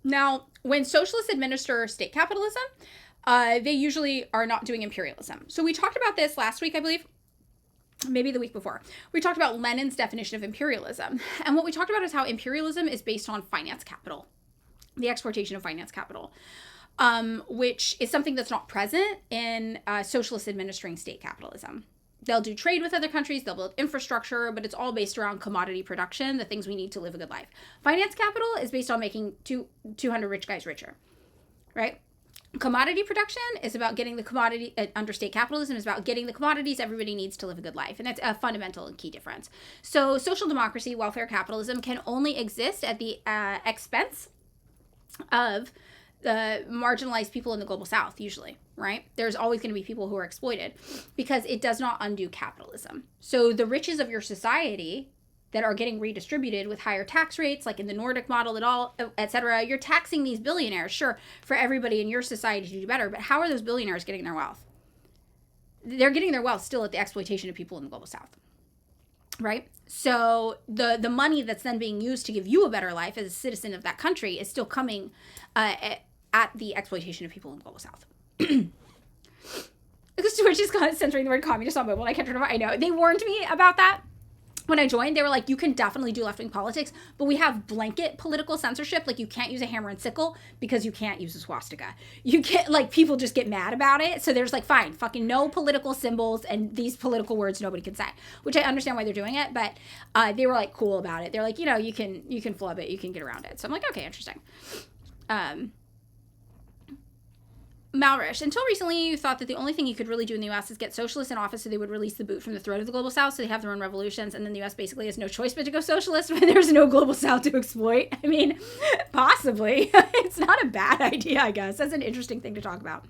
Now, when socialists administer state capitalism, they usually are not doing imperialism. So we talked about this last week, I believe. Maybe the week before. We talked about Lenin's definition of imperialism. And what we talked about is how imperialism is based on finance capital, the exportation of finance capital, which is something that's not present in socialist administering state capitalism. They'll do trade with other countries, they'll build infrastructure, but it's all based around commodity production, the things we need to live a good life. Finance capital is based on making 200 rich guys richer, right? Commodity production is about getting the commodity, under state capitalism is about getting the commodities everybody needs to live a good life. And that's a fundamental and key difference. So social democracy, welfare capitalism can only exist at the expense of the marginalized people in the global south, usually, right? There's always going to be people who are exploited because it does not undo capitalism. So the riches of your society that are getting redistributed with higher tax rates, like in the Nordic model at all, et cetera, you're taxing these billionaires, sure, for everybody in your society to do better, but how are those billionaires getting their wealth? They're getting their wealth still at the exploitation of people in the global south, right? So the money that's then being used to give you a better life as a citizen of that country is still coming at the exploitation of people in the global south. Twitch is censoring the word communist on mobile. I can't remember. I know. They warned me about that. When I joined, they were like, you can definitely do left-wing politics, but we have blanket political censorship. Like, you can't use a hammer and sickle because you can't use a swastika. You can't, like, people just get mad about it. So there's like, fine, fucking no political symbols and these political words nobody can say, which I understand why they're doing it. But they were like cool about it. They're like, you can flub it. You can get around it. So I'm like, okay, interesting. Malrish, until recently, you thought that the only thing you could really do in the U.S. is get socialists in office so they would release the boot from the throat of the global south so they have their own revolutions, and then the U.S. basically has no choice but to go socialist when there's no global south to exploit. I mean, possibly. It's not a bad idea, I guess. That's an interesting thing to talk about.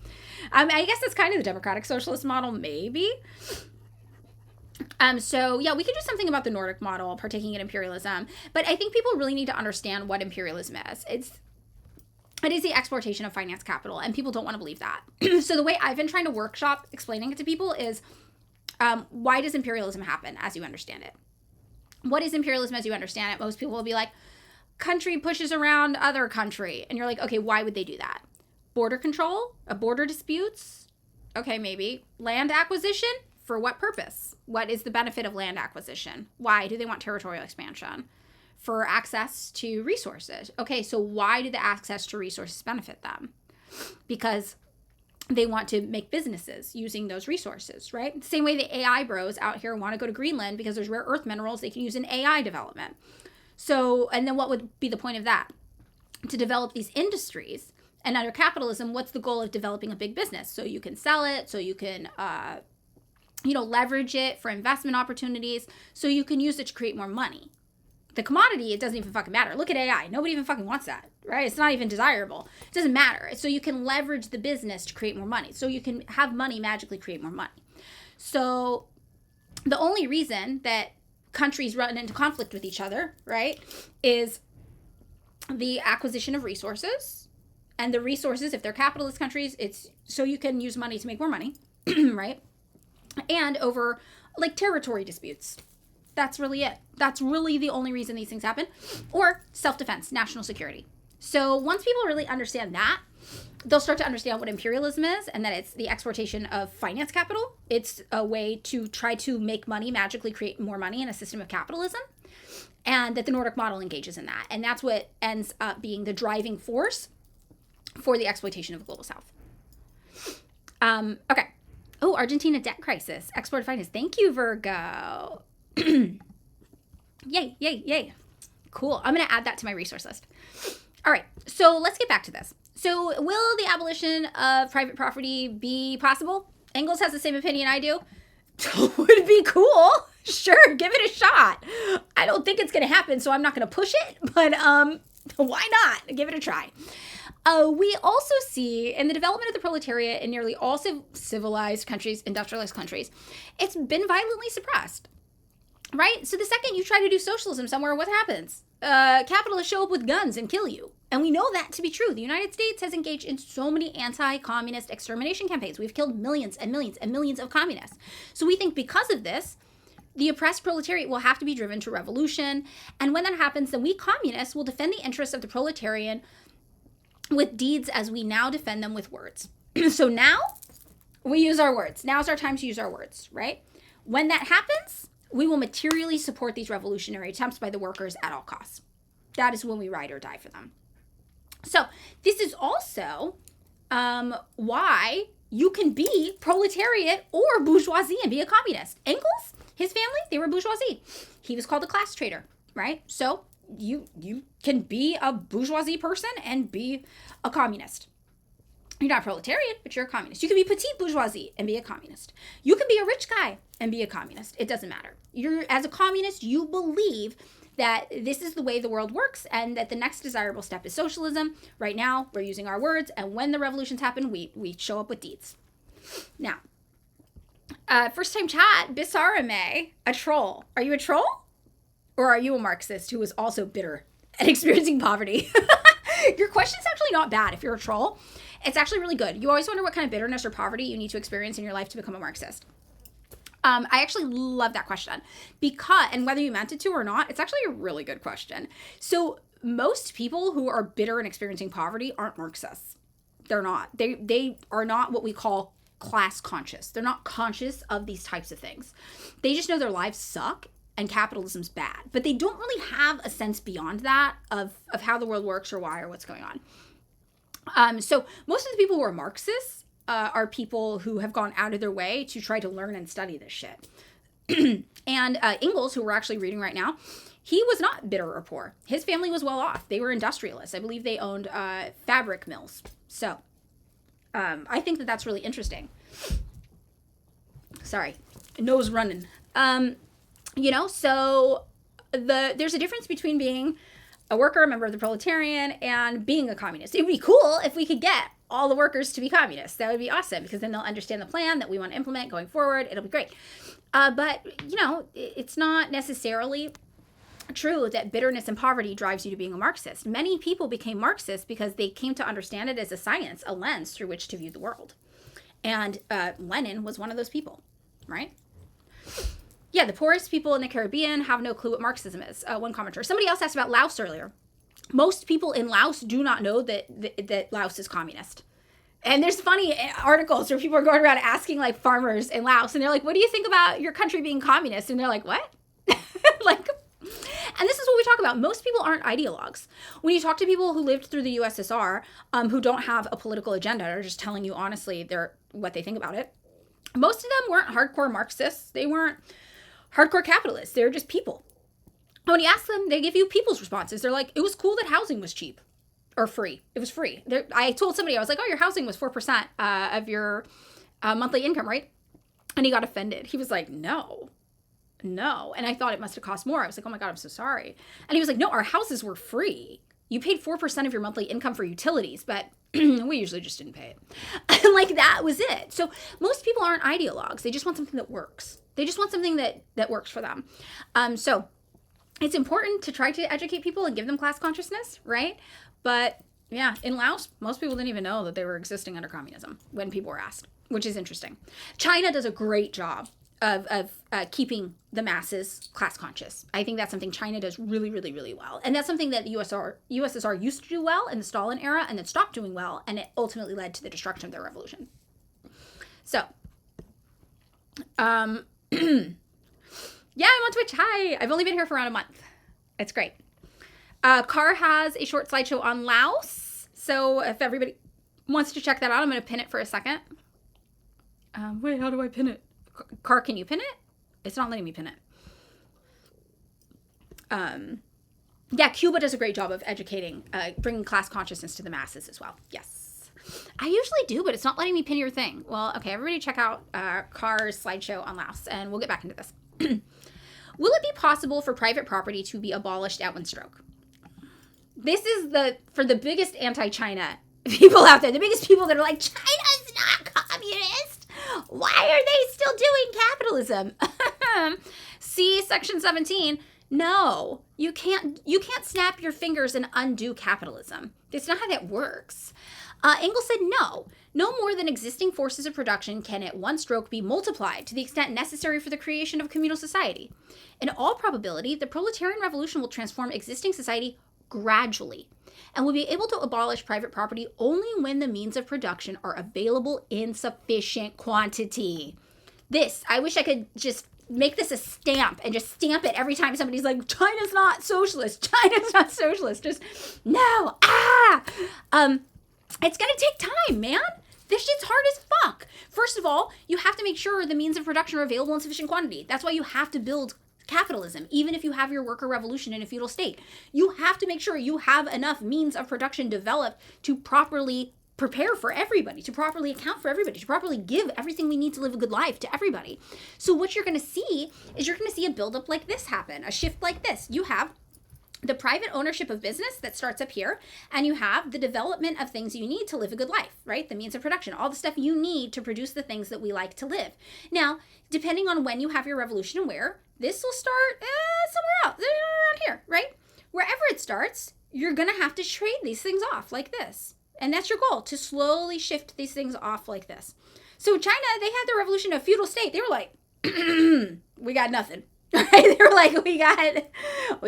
I guess that's kind of the democratic socialist model, maybe. So, yeah, we could do something about the Nordic model, partaking in imperialism, but I think people really need to understand what imperialism is. It is the exploitation of finance capital, and people don't want to believe that. So the way I've been trying to workshop explaining it to people is, why does imperialism happen as you understand it? What is imperialism as you understand it? Most people will be like, country pushes around other country. And you're like, okay, why would they do that? Border control? Border disputes? Okay, maybe. Land acquisition? For what purpose? What is the benefit of land acquisition? Why do they want territorial expansion? For access to resources. Okay, so why do the access to resources benefit them? Because they want to make businesses using those resources, right? The same way the AI bros out here want to go to Greenland because there's rare earth minerals they can use in AI development. So, and then what would be the point of that? To develop these industries. And under capitalism, what's the goal of developing a big business? So you can sell it, so you can, leverage it for investment opportunities, so you can use it to create more money. The commodity, it doesn't even fucking matter. Look at AI. Nobody even fucking wants that, right? It's not even desirable. It doesn't matter. So you can leverage the business to create more money. So you can have money magically create more money. So the only reason that countries run into conflict with each other, right, is the acquisition of resources. And the resources, if they're capitalist countries, it's so you can use money to make more money, right? And over, like, territory disputes. That's really it. That's really the only reason these things happen. Or self-defense, national security. So once people really understand that, they'll start to understand what imperialism is, and that it's the exportation of finance capital. It's a way to try to make money, magically create more money in a system of capitalism, and that the Nordic model engages in that. And that's what ends up being the driving force for the exploitation of the global south. Okay. Oh, Argentina debt crisis. Export finance. Thank you, Virgo. Yay, yay, yay. Cool. I'm going to add that to my resource list. All right. So let's get back to this. So will the abolition of private property be possible? Engels has the same opinion I do. Would be cool. Sure. Give it a shot. I don't think it's going to happen, so I'm not going to push it, but why not? Give it a try. We also see in the development of the proletariat in nearly all civilized countries, industrialized countries, it's been violently suppressed, right? So the second you try to do socialism somewhere, what happens? Capitalists show up with guns and kill you. And we know that to be true. The United States has engaged in so many anti-communist extermination campaigns. We've killed millions and millions and millions of communists. So we think because of this, the oppressed proletariat will have to be driven to revolution. And when that happens, then we communists will defend the interests of the proletarian with deeds as we now defend them with words. So now we use our words. Now's our time to use our words, right? When that happens, we will materially support these revolutionary attempts by the workers at all costs. That is when we ride or die for them. So this is also why you can be proletariat or bourgeoisie and be a communist. Engels, his family, they were bourgeoisie. He was called a class trader, right? So you can be a bourgeoisie person and be a communist. You're not proletarian, but you're a communist. You can be petite bourgeoisie and be a communist. You can be a rich guy and be a communist. It doesn't matter. As a communist, you believe that this is the way the world works and that the next desirable step is socialism. Right now, we're using our words, and when the revolutions happen, we show up with deeds. Now, first time chat, Bisarame, a troll. Are you a troll? Or are you a Marxist who is also bitter and experiencing poverty? Your question's actually not bad if you're a troll. It's actually really good. You always wonder what kind of bitterness or poverty you need to experience in your life to become a Marxist. I actually love that question and whether you meant it to or not, it's actually a really good question. So most people who are bitter and experiencing poverty aren't Marxists. They're not. They are not what we call class conscious. They're not conscious of these types of things. They just know their lives suck and capitalism's bad, but they don't really have a sense beyond that of how the world works or why or what's going on. So most of the people who are Marxists are people who have gone out of their way to try to learn and study this shit. And Engels, who we're actually reading right now, he was not bitter or poor. His family was well off. They were industrialists. I believe they owned fabric mills. So I think that that's really interesting. Sorry, nose running. So there's a difference between being a worker, a member of the proletarian, and being a communist. It would be cool if we could get all the workers to be communists. That would be awesome, because then they'll understand the plan that we want to implement going forward. It'll be great. But it's not necessarily true that bitterness and poverty drives you to being a Marxist. Many people became Marxists because they came to understand it as a science, a lens through which to view the world. And Lenin was one of those people, right? Yeah, the poorest people in the Caribbean have no clue what Marxism is. One commenter. Somebody else asked about Laos earlier. Most people in Laos do not know that Laos is communist. And there's funny articles where people are going around asking like farmers in Laos, and they're like, what do you think about your country being communist? And they're like, what? Like, and this is what we talk about. Most people aren't ideologues. When you talk to people who lived through the USSR, who don't have a political agenda, or just telling you honestly what they think about it, most of them weren't hardcore Marxists. They weren't hardcore capitalists. They're just people. When you ask them, they give you people's responses. They're like, it was cool that housing was cheap or free. It was free. I told somebody, I was like, oh, your housing was 4% of your monthly income, right? And he got offended. He was like, no. And I thought it must have cost more. I was like, oh my God, I'm so sorry. And he was like, no, our houses were free. You paid 4% of your monthly income for utilities, but we usually just didn't pay it. And like, that was it. So most people aren't ideologues. They just want something that works. They just want something that works for them. So it's important to try to educate people and give them class consciousness, right? But yeah, in Laos, most people didn't even know that they were existing under communism when people were asked, which is interesting. China does a great job of keeping the masses class conscious. I think that's something China does really, really, really well. And that's something that the USSR used to do well in the Stalin era and then stopped doing well, and it ultimately led to the destruction of their revolution. So, yeah, I'm on Twitch. Hi. I've only been here for around a month. It's great. Car has a short slideshow on Laos. So if everybody wants to check that out, I'm going to pin it for a second. Wait, how do I pin it? Car, can you pin it? It's not letting me pin it. Yeah, Cuba does a great job of educating, bringing class consciousness to the masses as well. Yes. I usually do, but it's not letting me pin your thing. Well, okay, everybody check out Car's slideshow on Laos, and we'll get back into this. Will it be possible for private property to be abolished at one stroke? This is for the biggest anti-China people out there, the biggest people that are like, China's not communist. Why are they still doing capitalism? See section 17. No, you can't snap your fingers and undo capitalism. That's not how that works. Engels said no more than existing forces of production can at one stroke be multiplied to the extent necessary for the creation of a communal society. In all probability, the proletarian revolution will transform existing society gradually and will be able to abolish private property only when the means of production are available in sufficient quantity. I wish I could just make this a stamp and just stamp it every time somebody's like, China's not socialist. China's not socialist. Just, no. It's going to take time, man. This shit's hard as fuck. First of all, you have to make sure the means of production are available in sufficient quantity. That's why you have to build capitalism, even if you have your worker revolution in a feudal state. You have to make sure you have enough means of production developed to properly prepare for everybody, to properly account for everybody, to properly give everything we need to live a good life to everybody. So what you're going to see is you're going to see a buildup like this happen, a shift like this. You have the private ownership of business that starts up here, and you have the development of things you need to live a good life, right? The means of production, all the stuff you need to produce the things that we like to live. Now, depending on when you have your revolution and where, this will start somewhere else, around here, right? Wherever it starts, you're going to have to trade these things off like this. And that's your goal, to slowly shift these things off like this. So China, they had their revolution of feudal state. They were like, we got nothing. Right? They were like, we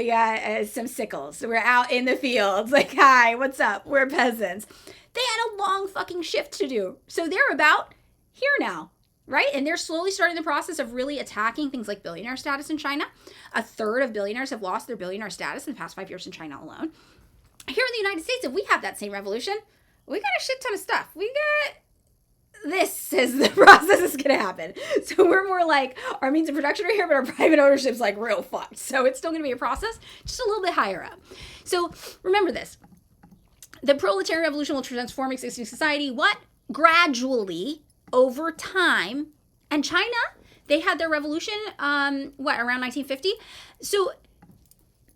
got some sickles. We're out in the fields. Like, hi, what's up? We're peasants. They had a long fucking shift to do. So they're about here now, right? And they're slowly starting the process of really attacking things like billionaire status in China. A third of billionaires have lost their billionaire status in the past 5 years in China alone. Here in the United States, if we have that same revolution, we got a shit ton of stuff. We got... This is the process is going to happen. So we're more like, our means of production are here, but our private ownership's like real fucked. So it's still going to be a process, just a little bit higher up. So remember this. The proletarian revolution will transform existing society, what? Gradually, over time. And China, they had their revolution, around 1950? So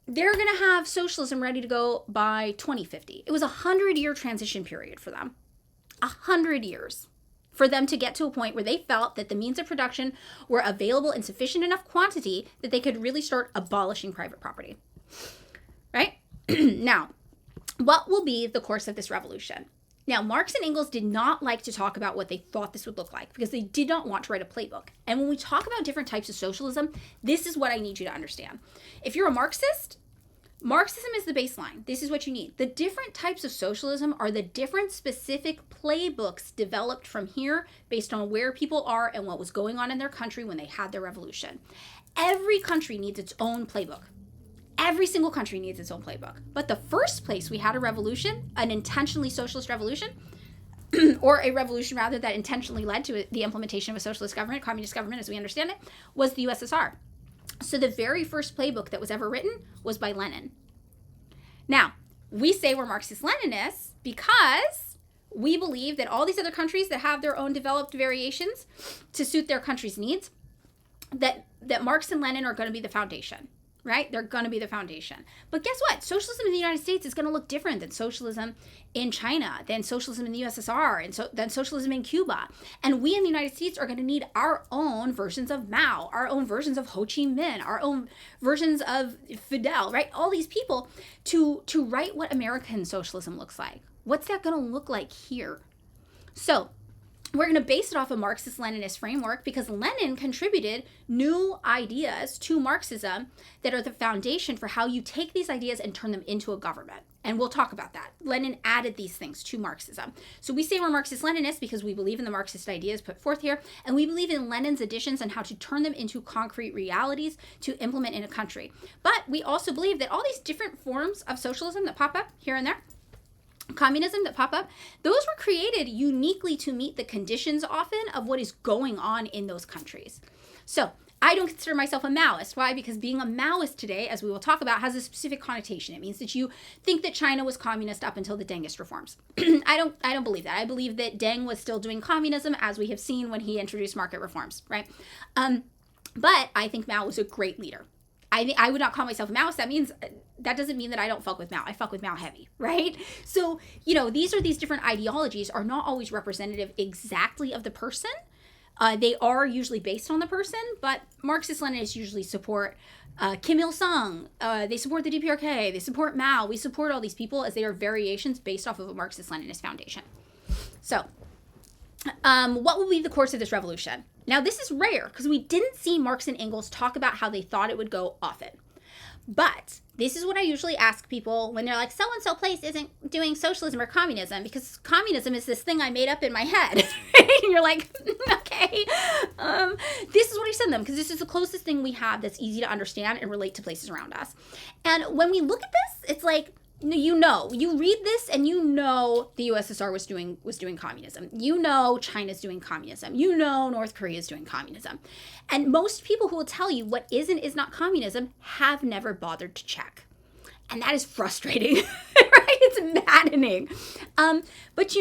they're going to have socialism ready to go by 2050. It was a 100-year transition period for them. 100 years. For them to get to a point where they felt that the means of production were available in sufficient enough quantity that they could really start abolishing private property. right? Now, what will be the course of this revolution? Now, Marx and Engels did not like to talk about what they thought this would look like because they did not want to write a playbook. And when we talk about different types of socialism, this is what I need you to understand. If you're a Marxist, Marxism is the baseline. This is what you need. The different types of socialism are the different specific playbooks developed from here based on where people are and what was going on in their country when they had their revolution. Every country needs its own playbook. Every single country needs its own playbook. But the first place we had a revolution, an intentionally socialist revolution, or a revolution rather that intentionally led to the implementation of a socialist government, communist government as we understand it, was the USSR. So the very first playbook that was ever written was by Lenin. Now, we say we're Marxist-Leninists because we believe that all these other countries that have their own developed variations to suit their country's needs, that Marx and Lenin are going to be the foundation. Right? They're going to be the foundation. But guess what? Socialism in the United States is going to look different than socialism in China, than socialism in the USSR, and than socialism in Cuba. And we in the United States are going to need our own versions of Mao, our own versions of Ho Chi Minh, our own versions of Fidel, right? All these people to write what American socialism looks like. What's that going to look like here? So we're going to base it off a Marxist-Leninist framework because Lenin contributed new ideas to Marxism that are the foundation for how you take these ideas and turn them into a government. And we'll talk about that. Lenin added these things to Marxism. So we say we're Marxist-Leninists because we believe in the Marxist ideas put forth here, and we believe in Lenin's additions and how to turn them into concrete realities to implement in a country. But we also believe that all these different forms of socialism that pop up here and there, communism that pop up, those were created uniquely to meet the conditions often of what is going on in those countries. So I don't consider myself a Maoist. Why? Because being a Maoist today, as we will talk about, has a specific connotation. It means that you think that China was communist up until the Dengist reforms. I don't believe that. I believe that Deng was still doing communism, as we have seen when he introduced market reforms, right? But I think Mao was a great leader. I would not call myself a Maoist. That doesn't mean that I don't fuck with Mao. I fuck with Mao heavy, right? So, these different ideologies are not always representative exactly of the person. They are usually based on the person, but Marxist-Leninists usually support Kim Il-sung. They support the DPRK. They support Mao. We support all these people as they are variations based off of a Marxist-Leninist foundation. So, what will be the course of this revolution? Now, this is rare because we didn't see Marx and Engels talk about how they thought it would go often. But this is what I usually ask people when they're like, so-and-so place isn't doing socialism or communism because communism is this thing I made up in my head. And you're like, okay. This is what I send them because this is the closest thing we have that's easy to understand and relate to places around us. And when we look at this, it's like, you read this and the USSR was doing communism. China's doing communism. North Korea is doing communism. And most people who will tell you what is and is not communism have never bothered to check. And that is frustrating, right? It's maddening. But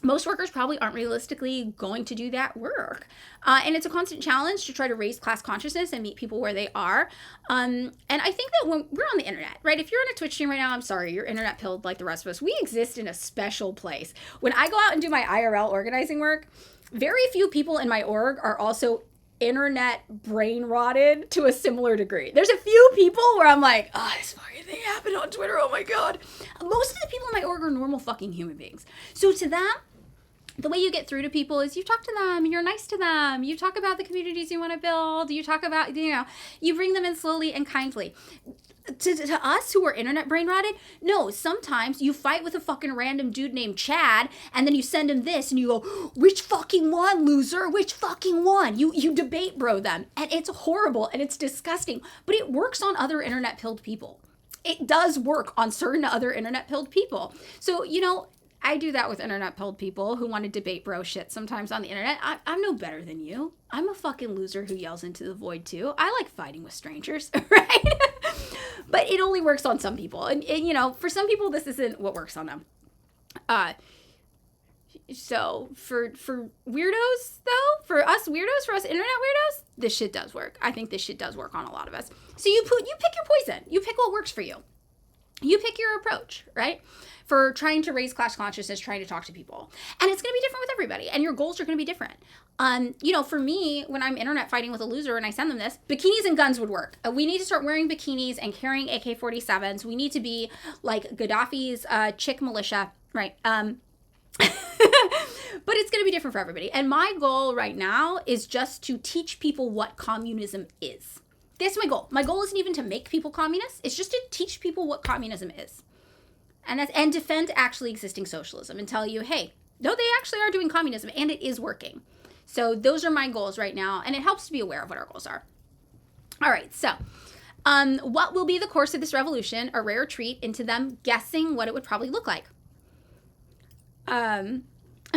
most workers probably aren't realistically going to do that work. And it's a constant challenge to try to raise class consciousness and meet people where they are. And I think that when we're on the internet, right? If you're on a Twitch stream right now, I'm sorry, you're internet pilled like the rest of us. We exist in a special place. When I go out and do my IRL organizing work, very few people in my org are also internet brain rotted to a similar degree. There's a few people where I'm like, this fucking thing happened on Twitter. Oh my God. Most of the people in my org are normal fucking human beings. So to them, the way you get through to people is you talk to them, you're nice to them, you talk about the communities you want to build, you talk about, you bring them in slowly and kindly. To us who are internet brain rotted, no, sometimes you fight with a fucking random dude named Chad and then you send him this and you go, which fucking one, loser? Which fucking one? You debate bro them. And it's horrible and it's disgusting, but it works on other internet pilled people. It does work on certain other internet pilled people. So, I do that with internet pilled people who want to debate bro shit sometimes on the internet. I'm no better than you. I'm a fucking loser who yells into the void too. I like fighting with strangers, right? But it only works on some people. And for some people, this isn't what works on them. So for weirdos though, for us internet weirdos, this shit does work. I think this shit does work on a lot of us. So you pick your poison. You pick what works for you. You pick your approach, right? For trying to raise class consciousness, trying to talk to people. And it's going to be different with everybody. And your goals are going to be different. For me, when I'm internet fighting with a loser and I send them this, bikinis and guns would work. We need to start wearing bikinis and carrying AK-47s. We need to be like Gaddafi's chick militia, right? But it's going to be different for everybody. And my goal right now is just to teach people what communism is. That's my goal. My goal isn't even to make people communists. It's just to teach people what communism is. And defend actually existing socialism and tell you, hey, no, they actually are doing communism and it is working. So those are my goals right now. And it helps to be aware of what our goals are. All right. So what will be the course of this revolution? A rare treat into them guessing what it would probably look like.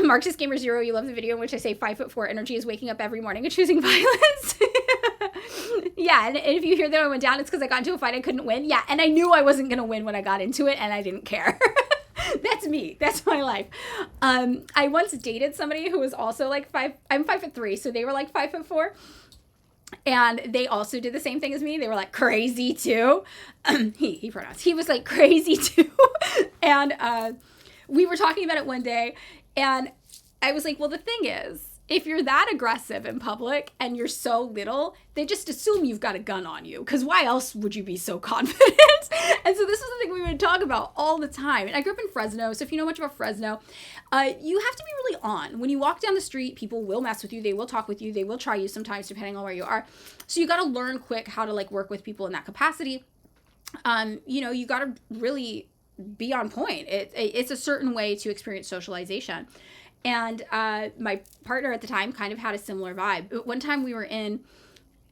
Marxist Gamer Zero, you love the video in which I say 5'4" energy is waking up every morning and choosing violence. Yeah, and if you hear that I went down, it's because I got into a fight I couldn't win. Yeah, and I knew I wasn't going to win when I got into it, and I didn't care. That's me. That's my life. I once dated somebody who was also like I'm 5'3", so they were like 5'4". And they also did the same thing as me. They were like crazy too. He pronounced. He was like crazy too. And we were talking about it one day, and I was like, well, the thing is, if you're that aggressive in public and you're so little, they just assume you've got a gun on you, because why else would you be so confident? And so this is the thing we would talk about all the time. And I grew up in Fresno, so if you know much about Fresno, you have to be really on. When you walk down the street, people will mess with you, they will talk with you, they will try you sometimes depending on where you are. So you got to learn quick how to like work with people in that capacity. You got to really be on point. It's a certain way to experience socialization. And my partner at the time kind of had a similar vibe. One time we were in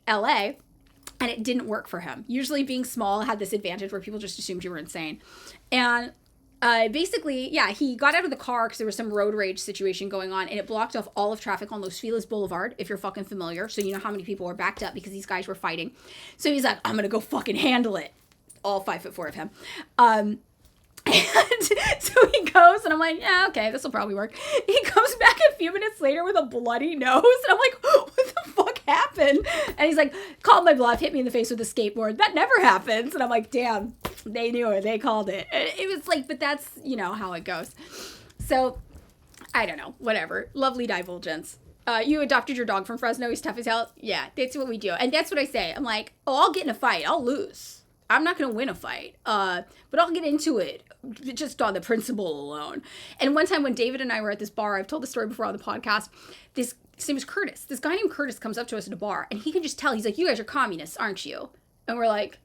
LA and it didn't work for him. Usually being small had this advantage where people just assumed you were insane. And basically, he got out of the car because there was some road rage situation going on, and it blocked off all of traffic on Los Feliz Boulevard, if you're fucking familiar. So you know how many people were backed up because these guys were fighting. So he's like, I'm going to go fucking handle it. All 5'4" of him. And so he goes, and I'm like, yeah, okay, this will probably work. He comes back a few minutes later with a bloody nose, and I'm like, what the fuck happened? And he's like, called my bluff, hit me in the face with a skateboard. That never happens. And I'm like, damn, they knew it. They called it. And it was like, but that's, how it goes. So, I don't know, whatever. Lovely divulgence. You adopted your dog from Fresno. He's tough as hell. Yeah, that's what we do. And that's what I say. I'm like, I'll get in a fight. I'll lose. I'm not going to win a fight, but I'll get into it just on the principle alone. And one time when David and I were at this bar, I've told the story before on the podcast, his name was Curtis. This guy named Curtis comes up to us at a bar, and he can just tell. He's like, you guys are communists, aren't you? And we're like,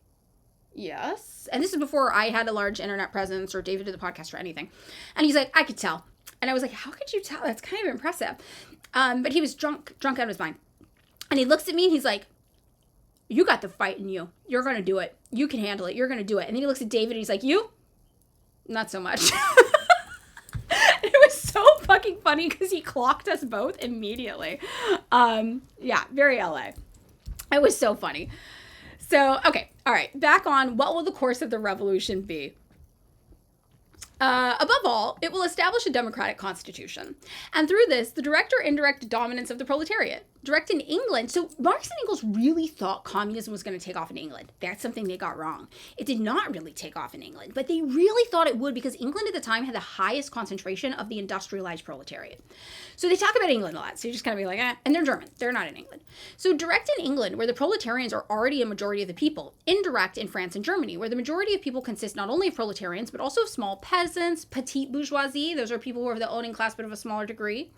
yes. And this is before I had a large internet presence or David did the podcast or anything. And he's like, I could tell. And I was like, how could you tell? That's kind of impressive. But he was drunk out of his mind. And he looks at me and he's like, you got the fight in you. You're going to do it. You can handle it. You're going to do it. And then he looks at David and he's like, you? Not so much. It was so fucking funny because he clocked us both immediately. Very LA. It was so funny. So, okay. All right. Back on what will the course of the revolution be? Above all, it will establish a democratic constitution. And through this, the direct or indirect dominance of the proletariat. Direct in England. So Marx and Engels really thought communism was going to take off in England. That's something they got wrong. It did not really take off in England, but they really thought it would because England at the time had the highest concentration of the industrialized proletariat. So they talk about England a lot. So you just kind of be like, and they're German. They're not in England. So direct in England, where the proletarians are already a majority of the people. Indirect in France and Germany, where the majority of people consist not only of proletarians, but also of small peasants, petite bourgeoisie. Those are people who are of the owning class, but of a smaller degree.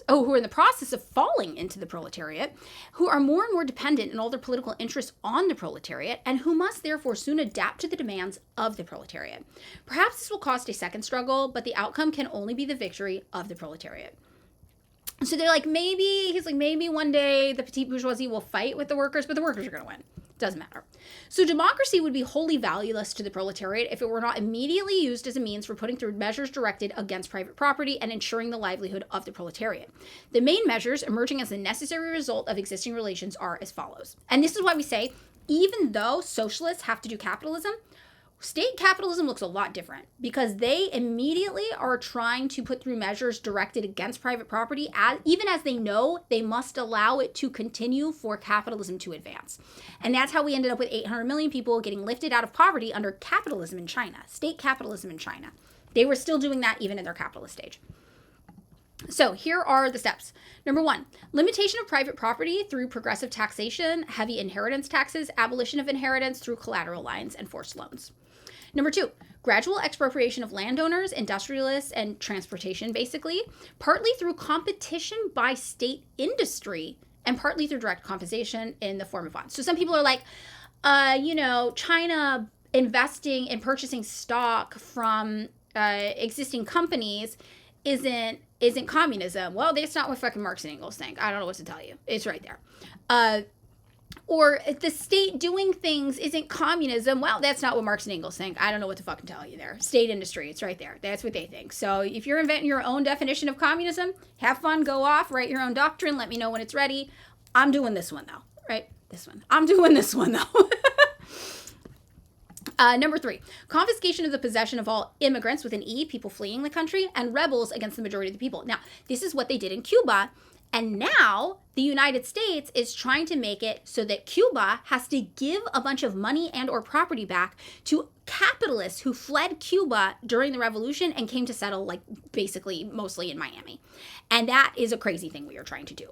Who are in the process of falling into the proletariat, who are more and more dependent in all their political interests on the proletariat, and who must therefore soon adapt to the demands of the proletariat. Perhaps this will cost a second struggle, but the outcome can only be the victory of the proletariat. So they're like, maybe one day the petite bourgeoisie will fight with the workers, but the workers are going to win. Doesn't matter. So democracy would be wholly valueless to the proletariat if it were not immediately used as a means for putting through measures directed against private property and ensuring the livelihood of the proletariat. The main measures emerging as a necessary result of existing relations are as follows. And this is why we say, even though socialists have to do capitalism, State capitalism looks a lot different because they immediately are trying to put through measures directed against private property, even as they know they must allow it to continue for capitalism to advance. And that's how we ended up with 800 million people getting lifted out of poverty under capitalism in China, state capitalism in China. They were still doing that even in their capitalist stage. So here are the steps. Number 1, limitation of private property through progressive taxation, heavy inheritance taxes, abolition of inheritance through collateral lines and forced loans. Number 2, gradual expropriation of landowners, industrialists, and transportation, basically, partly through competition by state industry and partly through direct compensation in the form of bonds. So some people are like, China investing and purchasing stock from existing companies isn't communism. Well, that's not what fucking Marx and Engels think. I don't know what to tell you. It's right there. Or if the state doing things isn't communism, well, that's not what Marx and Engels think. I don't know what to fucking tell you there. State industry, it's right there. That's what they think. So if you're inventing your own definition of communism, have fun, go off, write your own doctrine, let me know when it's ready. I'm doing this one, though, right? This one. I'm doing this one, though. Number 3, confiscation of the possession of all immigrants with an E, people fleeing the country, and rebels against the majority of the people. Now, this is what they did in Cuba. And now the United States is trying to make it so that Cuba has to give a bunch of money and or property back to capitalists who fled Cuba during the revolution and came to settle basically mostly in Miami. And that is a crazy thing we are trying to do.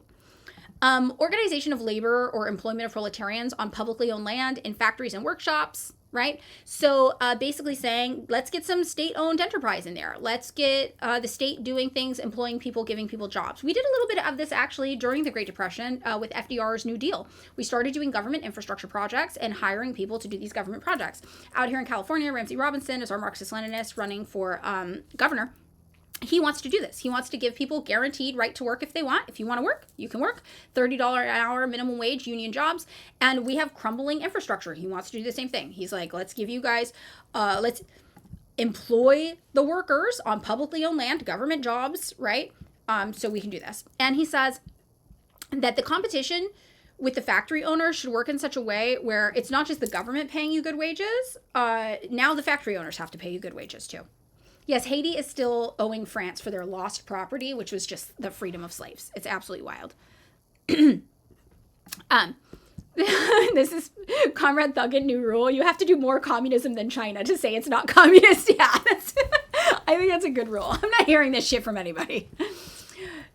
Organization of labor or employment of proletarians on publicly owned land in factories and workshops, right? So basically saying, let's get some state-owned enterprise in there. Let's get the state doing things, employing people, giving people jobs. We did a little bit of this actually during the Great Depression with FDR's New Deal. We started doing government infrastructure projects and hiring people to do these government projects. Out here in California, Ramsey Robinson is our Marxist-Leninist running for governor. He wants to do this. He wants to give people guaranteed right to work if they want. If you want to work, you can work. $30 an hour minimum wage union jobs. And we have crumbling infrastructure. He wants to do the same thing. He's like, let's give you guys, let's employ the workers on publicly owned land, government jobs, right? So we can do this. And he says that the competition with the factory owners should work in such a way where it's not just the government paying you good wages. Now the factory owners have to pay you good wages too. Yes, Haiti is still owing France for their lost property, which was just the freedom of slaves. It's absolutely wild. This is Comrade Thuggin' New Rule. You have to do more communism than China to say it's not communist. Yeah, I think that's a good rule. I'm not hearing this shit from anybody.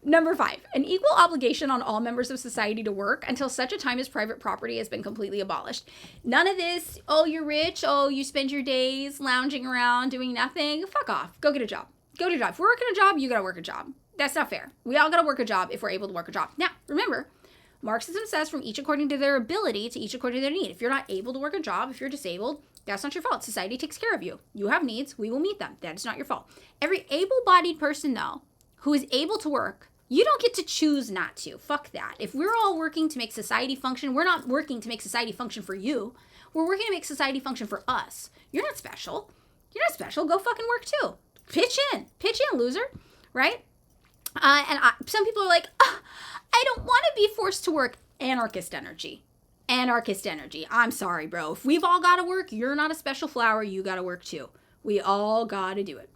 Number 5, an equal obligation on all members of society to work until such a time as private property has been completely abolished. None of this, oh, you're rich, oh, you spend your days lounging around doing nothing. Fuck off. Go get a job. Go get a job. If we're working a job, you gotta work a job. That's not fair. We all gotta work a job if we're able to work a job. Now, remember, Marxism says from each according to their ability to each according to their need. If you're not able to work a job, if you're disabled, that's not your fault. Society takes care of you. You have needs. We will meet them. That is not your fault. Every able-bodied person, though, who is able to work, you don't get to choose not to. Fuck that. If we're all working to make society function, we're not working to make society function for you. We're working to make society function for us. You're not special. You're not special. Go fucking work too. Pitch in. Pitch in, loser. Right? Some people are like, I don't want to be forced to work. Anarchist energy. Anarchist energy. I'm sorry, bro. If we've all got to work, you're not a special flower. You got to work too. We all got to do it.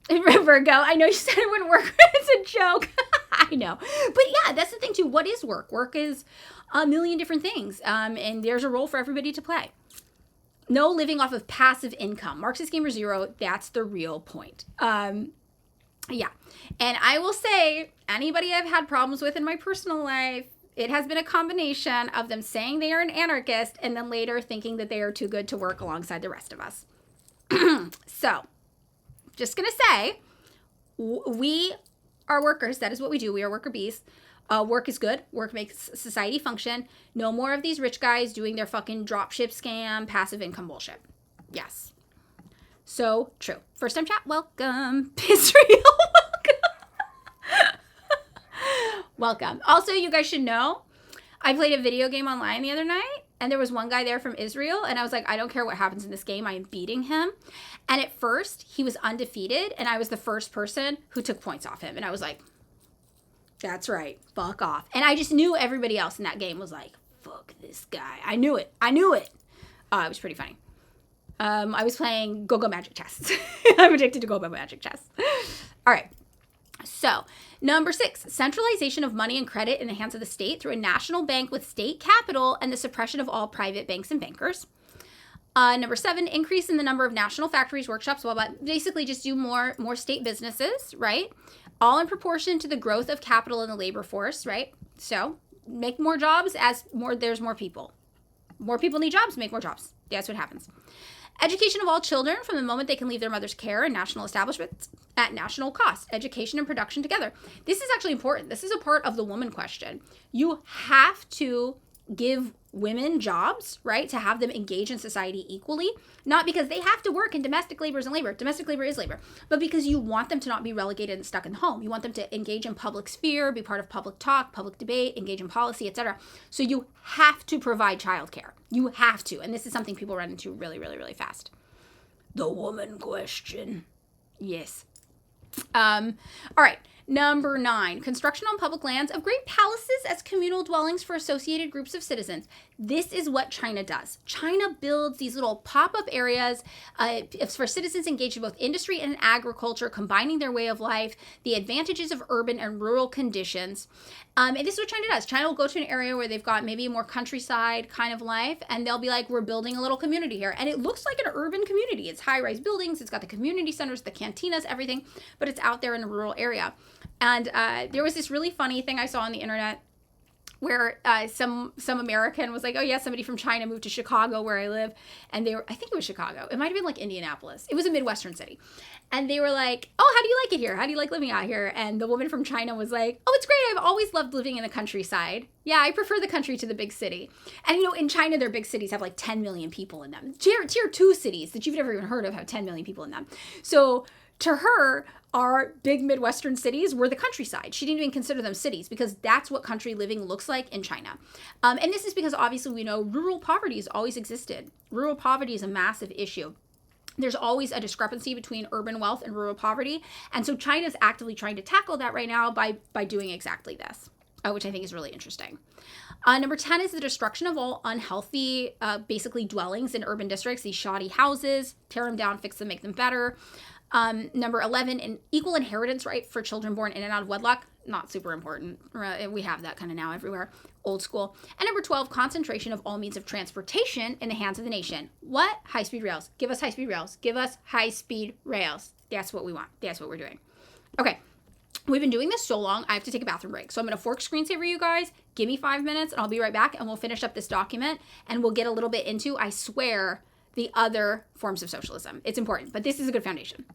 Virgo, I know you said it wouldn't work. It's a joke. I know. But yeah, that's the thing too. What is work? Work is a million different things. And there's a role for everybody to play. No living off of passive income. Marxist Gamer Zero, that's the real point. Yeah. And I will say, anybody I've had problems with in my personal life, it has been a combination of them saying they are an anarchist and then later thinking that they are too good to work alongside the rest of us. So, just going to say, we are workers. That is what we do. We are worker bees. Work is good. Work makes society function. No more of these rich guys doing their fucking dropship scam, passive income bullshit. Yes. So true. First time chat, welcome. Israel, welcome. Welcome. Also, you guys should know, I played a video game online the other night, and there was one guy there from Israel, and I was like, I don't care what happens in this game, I am beating him. And at first, he was undefeated, and I was the first person who took points off him. And I was like, that's right, fuck off. And I just knew everybody else in that game was like, fuck this guy. I knew it. It was pretty funny. I was playing Go-Go Magic Chess. I'm addicted to Go-Go Magic Chess. All right. So, number 6, centralization of money and credit in the hands of the state through a national bank with state capital and the suppression of all private banks and bankers. Number 7, increase in the number of national factories, workshops, blah, blah, basically just do more state businesses, right? All in proportion to the growth of capital in the labor force, right? So make more jobs as there's more people. More people need jobs, make more jobs. That's what happens. Education of all children from the moment they can leave their mother's care in national establishments at national cost. Education and production together. This is actually important. This is a part of the woman question. You have to give women jobs, right, to have them engage in society equally, not because they have to work in domestic labor is labor. Domestic labor is labor, but because you want them to not be relegated and stuck in the home. You want them to engage in public sphere, be part of public talk, public debate, engage in policy, etc. So you have to provide childcare. You have to. And this is something people run into really, really, really fast. The woman question. Yes. All right. Number 9, construction on public lands of great palaces as communal dwellings for associated groups of citizens. This is what China does. China builds these little pop-up areas for citizens engaged in both industry and agriculture, combining their way of life, the advantages of urban and rural conditions. And this is what China does. China will go to an area where they've got maybe a more countryside kind of life, and they'll be like, we're building a little community here. And it looks like an urban community. It's high-rise buildings. It's got the community centers, the cantinas, everything, but it's out there in a rural area. And there was this really funny thing I saw on the internet where some American was like, oh yeah, somebody from China moved to Chicago where I live. And I think it was Chicago. It might have been like Indianapolis. It was a Midwestern city. And they were like, oh, how do you like it here? How do you like living out here? And the woman from China was like, oh, it's great. I've always loved living in the countryside. Yeah, I prefer the country to the big city. And in China, their big cities have like 10 million people in them. Tier 2 cities that you've never even heard of have 10 million people in them. So to her, our big Midwestern cities were the countryside. She didn't even consider them cities because that's what country living looks like in China. And this is because obviously we know rural poverty has always existed. Rural poverty is a massive issue. There's always a discrepancy between urban wealth and rural poverty. And so China is actively trying to tackle that right now by doing exactly this, which I think is really interesting. Number 10 is the destruction of all unhealthy, basically dwellings in urban districts, these shoddy houses, tear them down, fix them, make them better. Number 11, an equal inheritance right for children born in and out of wedlock. Not super important. We have that kind of now everywhere. Old school. And number 12, concentration of all means of transportation in the hands of the nation. What? High-speed rails. Give us high-speed rails. Give us high-speed rails. That's what we want. That's what we're doing. Okay. We've been doing this so long, I have to take a bathroom break. So I'm going to fork screensaver you guys. Give me 5 minutes and I'll be right back and we'll finish up this document and we'll get a little bit into, I swear, the other forms of socialism. It's important, but this is a good foundation.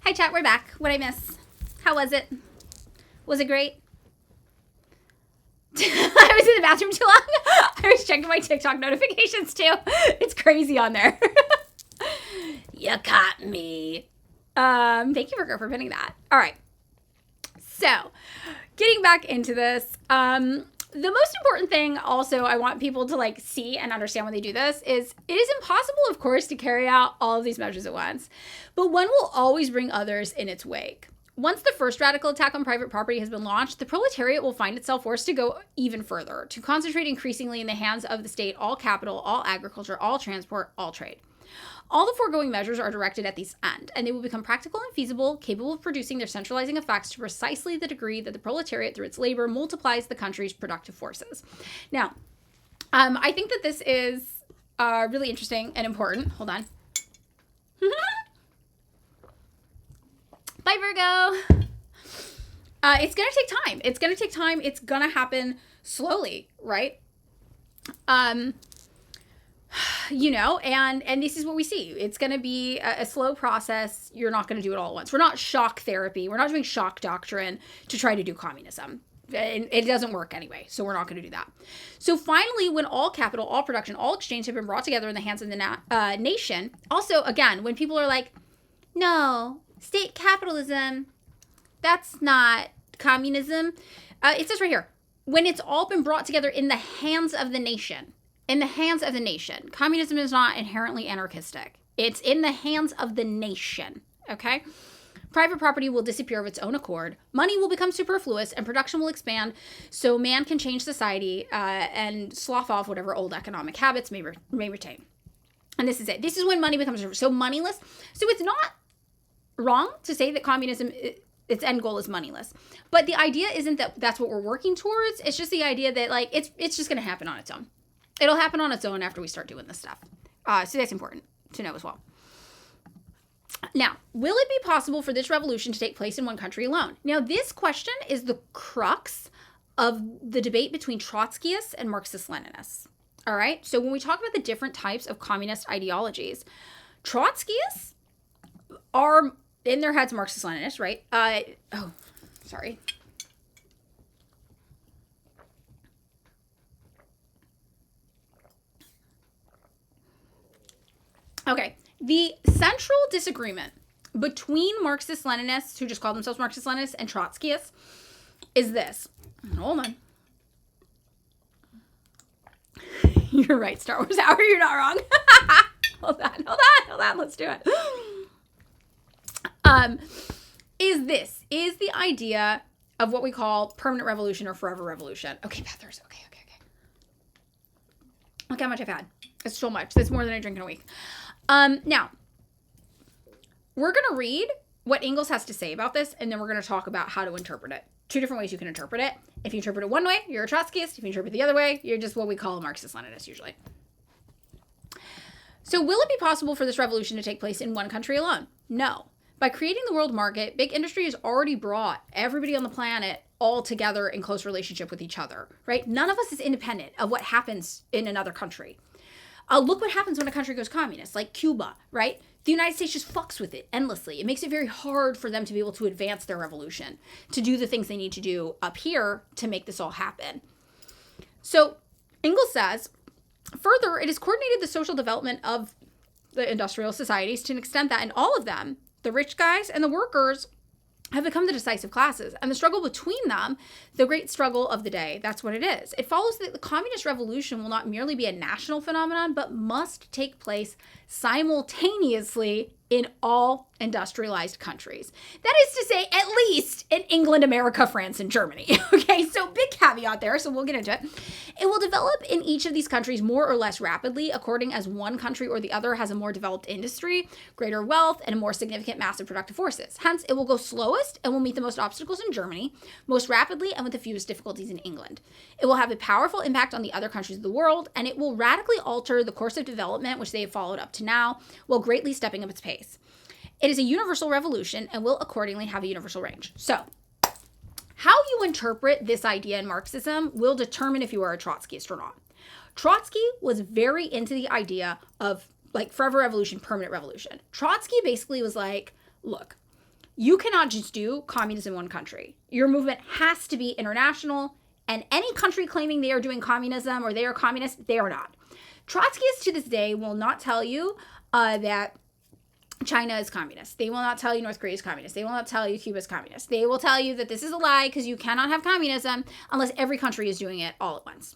Hi, chat. We're back. What'd I miss? How was it? Was it great? I was in the bathroom too long. I was checking my TikTok notifications too. It's crazy on there. You caught me. Thank you for pinning that. All right. So, getting back into this, the most important thing also I want people to like see and understand when they do this is it is impossible, of course, to carry out all of these measures at once, but one will always bring others in its wake. Once the first radical attack on private property has been launched, the proletariat will find itself forced to go even further, to concentrate increasingly in the hands of the state all capital, all agriculture, all transport, all trade. All the foregoing measures are directed at this end, and they will become practical and feasible, capable of producing their centralizing effects to precisely the degree that the proletariat, through its labor, multiplies the country's productive forces. Now, I think that this is really interesting and important. Hold on. Bye, Virgo. It's going to take time. It's going to take time. It's going to happen slowly, right? You know, and this is what we see. It's going to be a slow process. You're not going to do it all at once. We're not shock therapy. We're not doing shock doctrine to try to do communism. It doesn't work anyway, so we're not going to do that. So finally, when all capital, all production, all exchange have been brought together in the hands of the nation, also, again, when people are like, no, state capitalism, that's not communism. It says right here, when it's all been brought together in the hands of the nation. In the hands of the nation. Communism is not inherently anarchistic. It's in the hands of the nation, okay? Private property will disappear of its own accord. Money will become superfluous and production will expand so man can change society and slough off whatever old economic habits may retain. And this is it. This is when money becomes so moneyless. So it's not wrong to say that communism, its end goal is moneyless. But the idea isn't that that's what we're working towards. It's just the idea that like it's just going to happen on its own. It'll happen on its own after we start doing this stuff. So that's important to know as well. Now, will it be possible for this revolution to take place in one country alone? Now, this question is the crux of the debate between Trotskyists and Marxist-Leninists. All right? So when we talk about the different types of communist ideologies, Trotskyists are, in their heads, Marxist-Leninists, right? Sorry. Okay, the central disagreement between Marxist-Leninists, who just call themselves Marxist-Leninists, and Trotskyists is this. Hold on. You're right, Star Wars Hour, you're not wrong. Hold on, let's do it. Is the idea of what we call permanent revolution or forever revolution. Okay, Bethers, okay. Look how much I've had. It's so much. That's more than I drink in a week. Now, we're going to read what Engels has to say about this, and then we're going to talk about how to interpret it. Two different ways you can interpret it. If you interpret it one way, you're a Trotskyist. If you interpret it the other way, you're just what we call a Marxist-Leninist usually. So will it be possible for this revolution to take place in one country alone? No. By creating the world market, big industry has already brought everybody on the planet all together in close relationship with each other, right? None of us is independent of what happens in another country. Look what happens when a country goes communist, like Cuba, right? The United States just fucks with it endlessly. It makes it very hard for them to be able to advance their revolution, to do the things they need to do up here to make this all happen. So Engels says, further, it has coordinated the social development of the industrial societies to an extent that in all of them, the rich guys and the workers have become the decisive classes, and the struggle between them, the great struggle of the day. That's what it is. It follows that the communist revolution will not merely be a national phenomenon, but must take place simultaneously in all industrialized countries. That is to say, at least in England, America, France, and Germany. Okay, so big caveat there, so we'll get into it. It will develop in each of these countries more or less rapidly, according as one country or the other has a more developed industry, greater wealth, and a more significant mass of productive forces. Hence, it will go slowest and will meet the most obstacles in Germany, most rapidly and with the fewest difficulties in England. It will have a powerful impact on the other countries of the world, and it will radically alter the course of development which they have followed up to now, while greatly stepping up its pace. It is a universal revolution and will accordingly have a universal range. So, how you interpret this idea in Marxism will determine if you are a Trotskyist or not. Trotsky was very into the idea of like forever revolution, permanent revolution. Trotsky basically was like, look, you cannot just do communism in one country. Your movement has to be international, and any country claiming they are doing communism or they are communist, they are not. Trotskyists to this day will not tell you that China is communist. They will not tell you North Korea is communist. They will not tell you Cuba is communist. They will tell you that this is a lie because you cannot have communism unless every country is doing it all at once.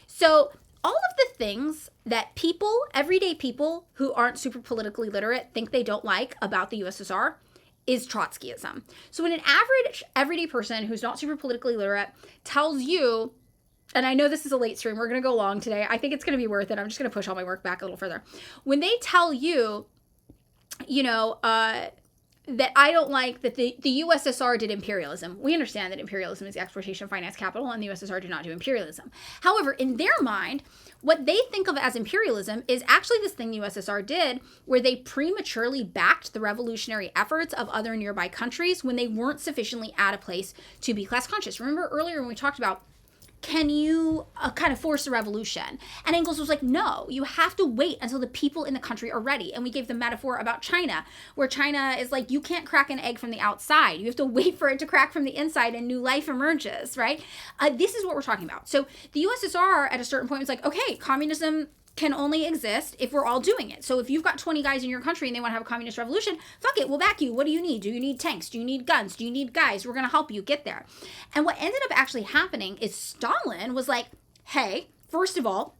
So all of the things that people, everyday people who aren't super politically literate, think they don't like about the USSR is Trotskyism. So when an average everyday person who's not super politically literate tells you, and I know this is a late stream, we're going to go long today. I think it's going to be worth it. I'm just going to push all my work back a little further. When they tell you, that I don't like that the USSR did imperialism. We understand that imperialism is the exploitation of finance capital, and the USSR did not do imperialism. However, in their mind, what they think of as imperialism is actually this thing the USSR did where they prematurely backed the revolutionary efforts of other nearby countries when they weren't sufficiently at a place to be class conscious. Remember earlier when we talked about, can you kind of force a revolution? And Engels was like, no, you have to wait until the people in the country are ready. And we gave the metaphor about China, where China is like, you can't crack an egg from the outside. You have to wait for it to crack from the inside and new life emerges, right? This is what we're talking about. So the USSR at a certain point was like, okay, communism can only exist if we're all doing it. So if you've got 20 guys in your country and they want to have a communist revolution, fuck it, we'll back you. What do you need? Do you need tanks? Do you need guns? Do you need guys? We're going to help you get there. And what ended up actually happening is Stalin was like, hey, first of all,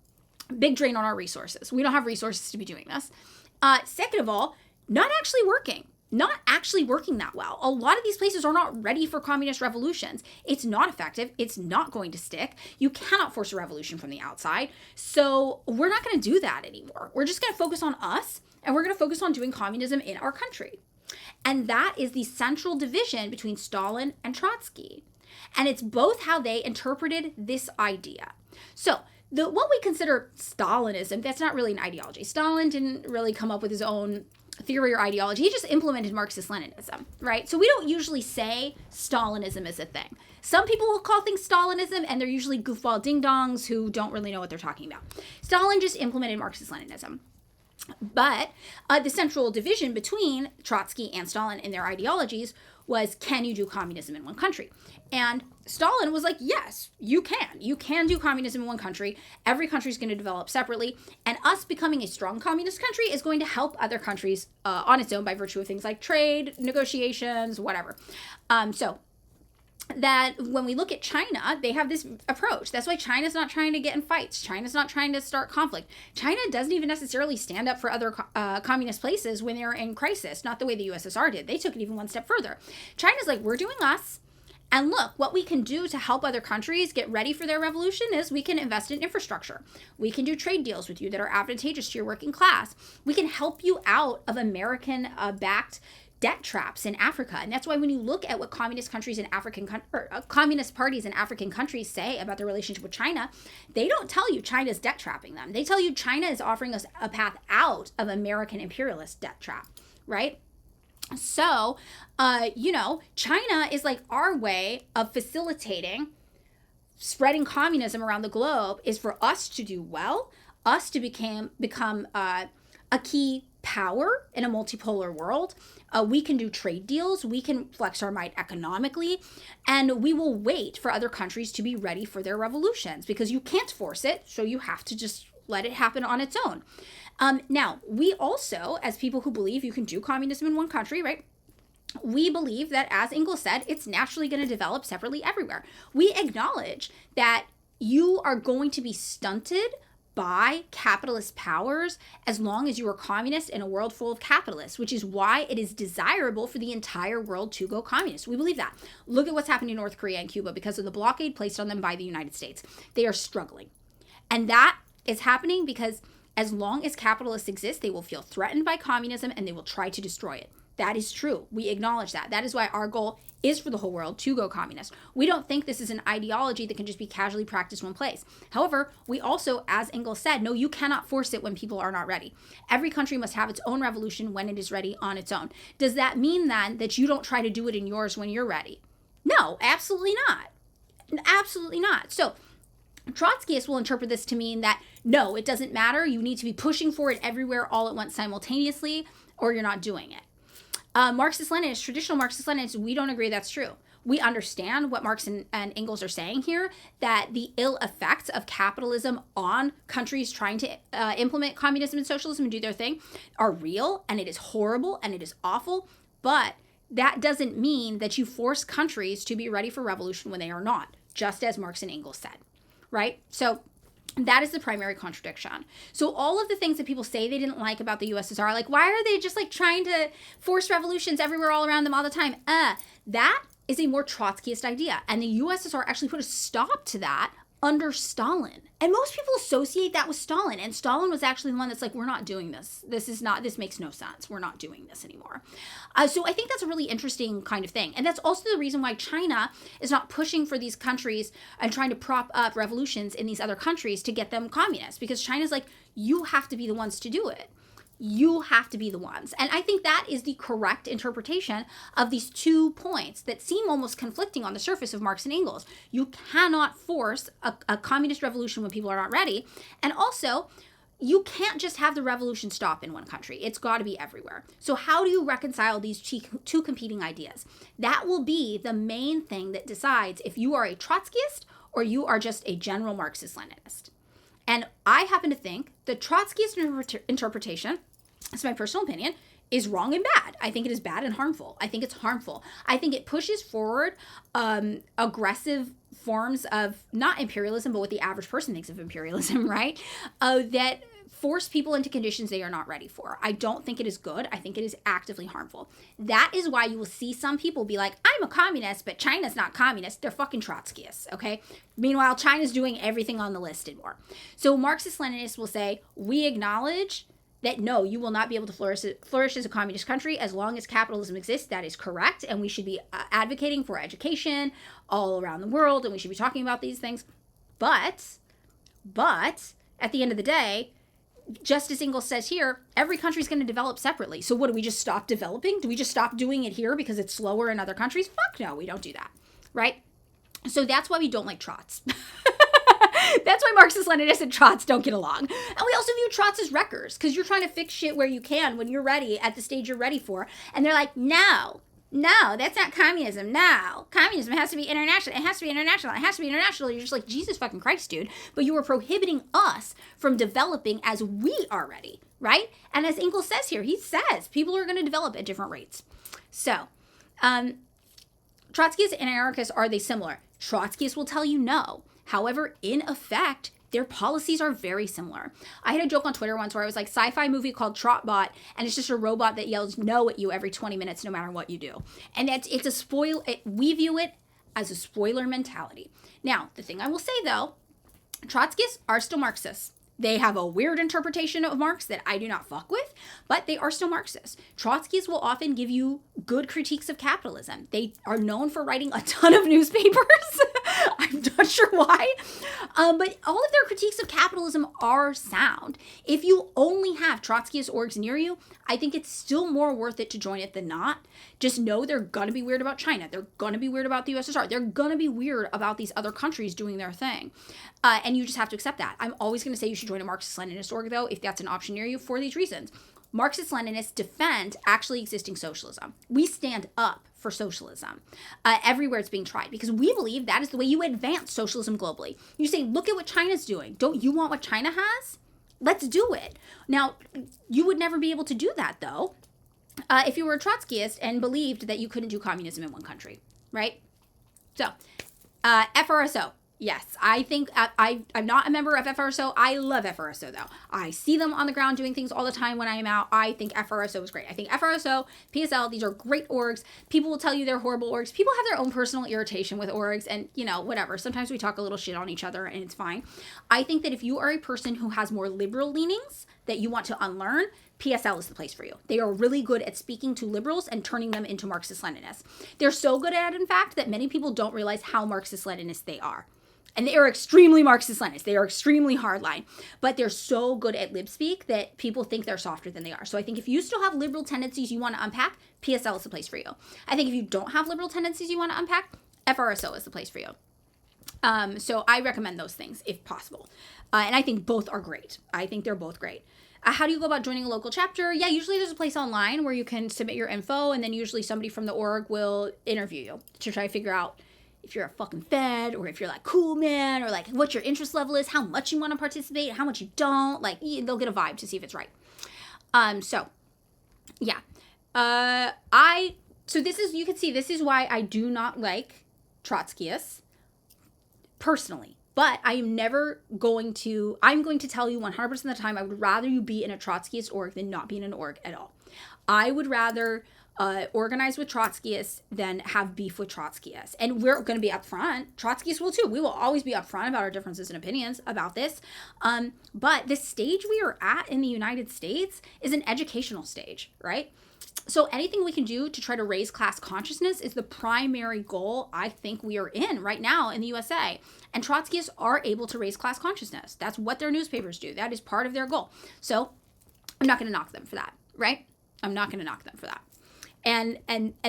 big drain on our resources. We don't have resources to be doing this. Second of all, not actually working that well. A lot of these places are not ready for communist revolutions. It's not effective. It's not going to stick. You cannot force a revolution from the outside. So we're not going to do that anymore. We're just going to focus on us, and we're going to focus on doing communism in our country. And that is the central division between Stalin and Trotsky. And it's both how they interpreted this idea. So what we consider Stalinism, that's not really an ideology. Stalin didn't really come up with his own theory or ideology. He just implemented Marxist-Leninism, right? So we don't usually say Stalinism is a thing. Some people will call things Stalinism, and they're usually goofball ding-dongs who don't really know what they're talking about. Stalin just implemented Marxist-Leninism. But the central division between Trotsky and Stalin in their ideologies was, can you do communism in one country? And Stalin was like, yes, you can. You can do communism in one country. Every country is going to develop separately. And us becoming a strong communist country is going to help other countries on its own by virtue of things like trade, negotiations, whatever. So that when we look at China, they have this approach. That's why China's not trying to get in fights. China's not trying to start conflict. China doesn't even necessarily stand up for other communist places when they're in crisis, not the way the USSR did. They took it even one step further. China's like, we're doing us. And look, what we can do to help other countries get ready for their revolution is we can invest in infrastructure. We can do trade deals with you that are advantageous to your working class. We can help you out of American-backed debt traps in Africa. And that's why when you look at what communist countries in communist parties in African countries say about their relationship with China, they don't tell you China's debt trapping them. They tell you China is offering us a path out of American imperialist debt trap, right? So, China is like our way of facilitating spreading communism around the globe is for us to do well, us to become a key power in a multipolar world. We can do trade deals. We can flex our might economically, and we will wait for other countries to be ready for their revolutions because you can't force it. So you have to just let it happen on its own. Now, we also, as people who believe you can do communism in one country, right? We believe that, as Engels said, it's naturally going to develop separately everywhere. We acknowledge that you are going to be stunted by capitalist powers as long as you are communist in a world full of capitalists, which is why it is desirable for the entire world to go communist. We believe that. Look at what's happening in North Korea and Cuba because of the blockade placed on them by the United States. They are struggling. And that is happening because as long as capitalists exist, they will feel threatened by communism and they will try to destroy it. That is true. We acknowledge that. That is why our goal is for the whole world to go communist. We don't think this is an ideology that can just be casually practiced one place. However, we also, as Engels said, no, you cannot force it when people are not ready. Every country must have its own revolution when it is ready on its own. Does that mean then that you don't try to do it in yours when you're ready? No, absolutely not. Absolutely not. So Trotskyists will interpret this to mean that, no, it doesn't matter. You need to be pushing for it everywhere all at once simultaneously, or you're not doing it. Marxist-Leninists, traditional Marxist-Leninists, we don't agree that's true. We understand what Marx and Engels are saying here, that the ill effects of capitalism on countries trying to implement communism and socialism and do their thing are real, and it is horrible, and it is awful, but that doesn't mean that you force countries to be ready for revolution when they are not, just as Marx and Engels said, right? So that is the primary contradiction. So all of the things that people say they didn't like about the USSR, like, why are they just like trying to force revolutions everywhere all around them all the time? That is a more Trotskyist idea. And the USSR actually put a stop to that under Stalin. And most people associate that with Stalin. And Stalin was actually the one that's like, we're not doing this. This makes no sense. We're not doing this anymore. So I think that's a really interesting kind of thing. And that's also the reason why China is not pushing for these countries and trying to prop up revolutions in these other countries to get them communist. Because China's like, you have to be the ones to do it. You have to be the ones. And I think that is the correct interpretation of these 2 points that seem almost conflicting on the surface of Marx and Engels. You cannot force a communist revolution when people are not ready. And also, you can't just have the revolution stop in one country. It's got to be everywhere. So how do you reconcile these 2 competing ideas? That will be the main thing that decides if you are a Trotskyist or you are just a general Marxist-Leninist. And I happen to think the Trotskyist interpretation, it's my personal opinion, is wrong and bad. I think it is bad and harmful. I think it's harmful. I think it pushes forward aggressive forms of, not imperialism, but what the average person thinks of imperialism, right? That force people into conditions they are not ready for. I don't think it is good. I think it is actively harmful. That is why you will see some people be like, I'm a communist, but China's not communist. They're fucking Trotskyists, okay? Meanwhile, China's doing everything on the list and more. So Marxist-Leninists will say, we acknowledge that no, you will not be able to flourish as a communist country as long as capitalism exists. That is correct. And we should be advocating for education all around the world. And we should be talking about these things. But at the end of the day, just as Engels says here, every country is going to develop separately. So what, do we just stop developing? Do we just stop doing it here because it's slower in other countries? Fuck no, we don't do that, right? So that's why we don't like Trots. That's why Marxist-Leninists and Trots don't get along. And we also view Trots as wreckers, because you're trying to fix shit where you can when you're ready, at the stage you're ready for. And they're like, no, that's not communism. No, communism has to be international. It has to be international. It has to be international. You're just like, Jesus fucking Christ, dude. But you were prohibiting us from developing as we are ready, right? And as Engels says here, he says people are going to develop at different rates. So, Trotskyists and anarchists, are they similar? Trotskyists will tell you no. However, in effect, their policies are very similar. I had a joke on Twitter once where I was like, sci-fi movie called Trotbot, and it's just a robot that yells no at you every 20 minutes no matter what you do. And it's a spoil. We view it as a spoiler mentality. Now, the thing I will say though, Trotskyists are still Marxists. They have a weird interpretation of Marx that I do not fuck with, but they are still Marxists. Trotskyists will often give you good critiques of capitalism. They are known for writing a ton of newspapers. I'm not sure why, but all of their critiques of capitalism are sound. If you only have Trotskyist orgs near you, I think it's still more worth it to join it than not. Just know they're going to be weird about China. They're going to be weird about the USSR. They're going to be weird about these other countries doing their thing. And you just have to accept that. I'm always going to say you should join a Marxist-Leninist org, though, if that's an option near you, for these reasons. Marxist-Leninists defend actually existing socialism. We stand up for socialism everywhere it's being tried, because we believe that is the way you advance socialism globally. You say, look at what China's doing. Don't you want what China has? Let's do it. Now, you would never be able to do that, though, if you were a Trotskyist and believed that you couldn't do communism in one country, right? So, FRSO. Yes, I think I'm not a member of FRSO. I love FRSO, though. I see them on the ground doing things all the time when I am out. I think FRSO is great. I think FRSO, PSL, these are great orgs. People will tell you they're horrible orgs. People have their own personal irritation with orgs and, whatever. Sometimes we talk a little shit on each other and it's fine. I think that if you are a person who has more liberal leanings that you want to unlearn, PSL is the place for you. They are really good at speaking to liberals and turning them into Marxist-Leninists. They're so good at it, in fact, that many people don't realize how Marxist-Leninist they are. And they are extremely Marxist-Leninist. They are extremely hardline. But they're so good at lib speak that people think they're softer than they are. So I think if you still have liberal tendencies you want to unpack, PSL is the place for you. I think if you don't have liberal tendencies you want to unpack, FRSO is the place for you. So I recommend those things if possible. And I think both are great. I think they're both great. How do you go about joining a local chapter? Yeah, usually there's a place online where you can submit your info, and then usually somebody from the org will interview you to try to figure out if you're a fucking fed, or if you're like, cool, man, or like what your interest level is, how much you want to participate, how much you don't. Like, they'll get a vibe to see if it's right. So yeah. So this is, you can see, this is why I do not like Trotskyists personally. But I'm going to tell you 100% of the time, I would rather you be in a Trotskyist org than not be in an org at all. I would rather organize with Trotskyists than have beef with Trotskyists. And we're going to be upfront. Trotskyists will too. We will always be upfront about our differences and opinions about this. But the stage we are at in the United States is an educational stage, right? So anything we can do to try to raise class consciousness is the primary goal I think we are in right now in the USA. And Trotskyists are able to raise class consciousness. That's what their newspapers do. That is part of their goal. So I'm not going to knock them for that, right? I'm not going to knock them for that. And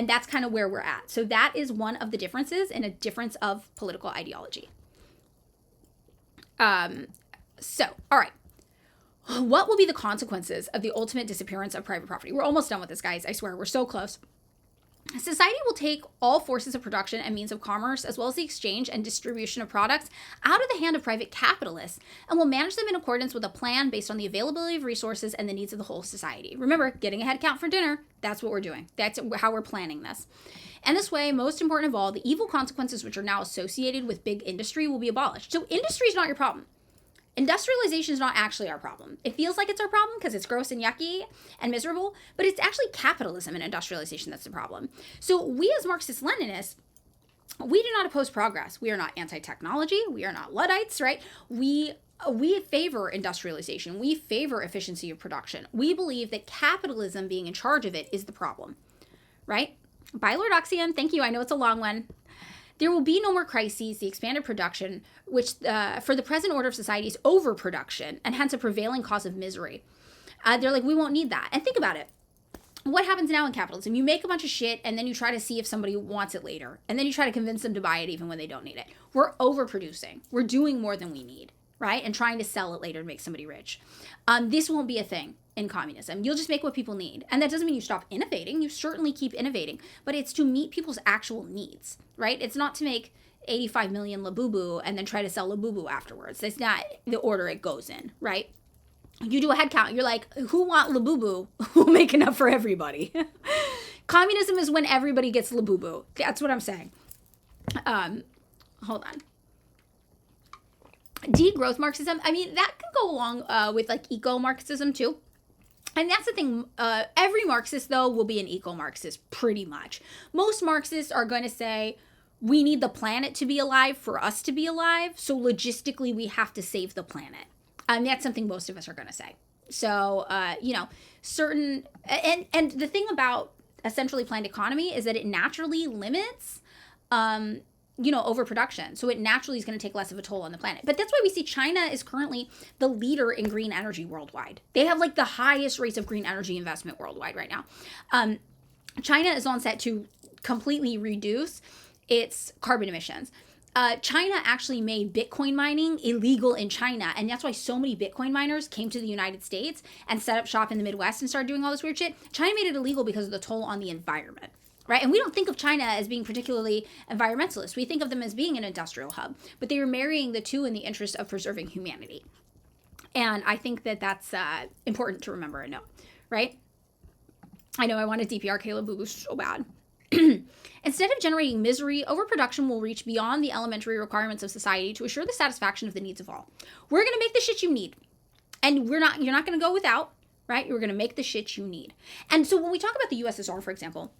that's kind of where we're at. So that is one of the differences and a difference of political ideology. So, all right. What will be the consequences of the ultimate disappearance of private property? We're almost done with this, guys. I swear, we're so close. Society will take all forces of production and means of commerce, as well as the exchange and distribution of products, out of the hand of private capitalists, and will manage them in accordance with a plan based on the availability of resources and the needs of the whole society. Remember, getting a head count for dinner, that's what we're doing. That's how we're planning this. And this way, most important of all, the evil consequences which are now associated with big industry will be abolished. So industry is not your problem. Industrialization is not actually our problem. It feels like it's our problem because it's gross and yucky and miserable, but it's actually capitalism and industrialization that's the problem. So we as Marxist-Leninists, we do not oppose progress. We are not anti-technology. We are not Luddites, right? We favor industrialization. We favor efficiency of production. We believe that capitalism being in charge of it is the problem, right? Bye, Lord Oxium. Thank you. I know it's a long one. There will be no more crises, the expanded production, which for the present order of society is overproduction, and hence a prevailing cause of misery. They're like, we won't need that. And think about it. What happens now in capitalism? You make a bunch of shit, and then you try to see if somebody wants it later. And then you try to convince them to buy it even when they don't need it. We're overproducing. We're doing more than we need, right? And trying to sell it later to make somebody rich. This won't be a thing in communism. You'll just make what people need. And that doesn't mean you stop innovating. You certainly keep innovating. But it's to meet people's actual needs, right? It's not to make 85 million Labubu and then try to sell Labubu afterwards. That's not the order it goes in, right? You do a head count. You're like, who want Labubu? We'll make enough for everybody. Communism is when everybody gets Labubu. That's what I'm saying. Hold on. Degrowth Marxism. I mean, that can go along with like eco-Marxism too. And that's the thing, every Marxist, though, will be an eco-Marxist, pretty much. Most Marxists are going to say, we need the planet to be alive for us to be alive, so logistically we have to save the planet. And that's something most of us are going to say. So, certain, and the thing about a centrally planned economy is that it naturally limits overproduction. So it naturally is going to take less of a toll on the planet. But that's why we see China is currently the leader in green energy worldwide. They have like the highest rates of green energy investment worldwide right now. China is on set to completely reduce its carbon emissions. China actually made Bitcoin mining illegal in China. And that's why so many Bitcoin miners came to the United States and set up shop in the Midwest and started doing all this weird shit. China made it illegal because of the toll on the environment. Right? And we don't think of China as being particularly environmentalist. We think of them as being an industrial hub. But they were marrying the two in the interest of preserving humanity. And I think that that's important to remember and know. Right? I know I want to DPR Kayla Boo Boo so bad. Instead of generating misery, overproduction will reach beyond the elementary requirements of society to assure the satisfaction of the needs of all. We're going to make the shit you need. And you're not going to go without. Right? You're going to make the shit you need. And so when we talk about the USSR, for example,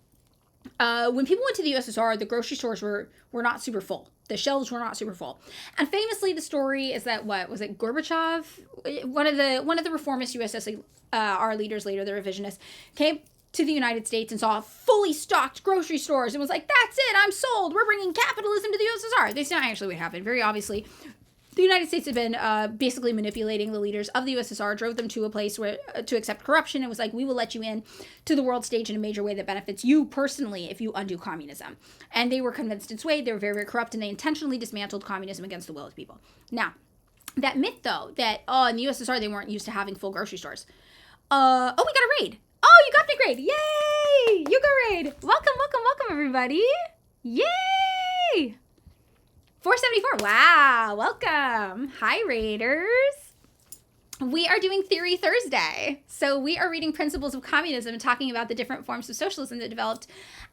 when people went to the USSR, the grocery stores were not super full. The shelves were not super full. And famously, the story is that, Gorbachev, one of the reformist USSR leaders later, the revisionists, came to the United States and saw fully stocked grocery stores and was like, that's it, I'm sold. We're bringing capitalism to the USSR. That's not actually what happened. Very obviously, the United States had been basically manipulating the leaders of the USSR, drove them to a place where to accept corruption. It was like, we will let you in to the world stage in a major way that benefits you personally if you undo communism. And they were convinced and swayed. They were very, very corrupt, and they intentionally dismantled communism against the will of the people. Now, that myth, though, that, in the USSR, they weren't used to having full grocery stores. We got a raid. Oh, you got the raid. Yay! You got raid. Welcome, welcome, welcome, everybody. Yay! 474. Wow, welcome. Hi, Raiders. We are doing Theory Thursday. So we are reading Principles of Communism and talking about the different forms of socialism that developed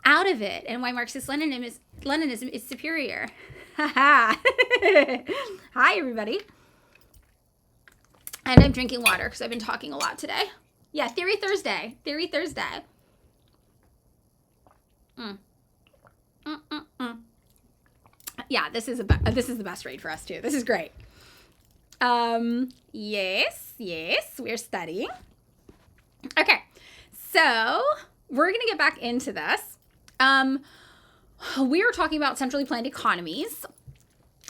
out of it and why Marxist-Leninism is superior. Hi, everybody. And I'm drinking water because I've been talking a lot today. Yeah, Theory Thursday. Theory Thursday. Yeah, this is the best raid for us too. This is great. Yes, we're studying. Okay, so we're gonna get back into this. We are talking about centrally planned economies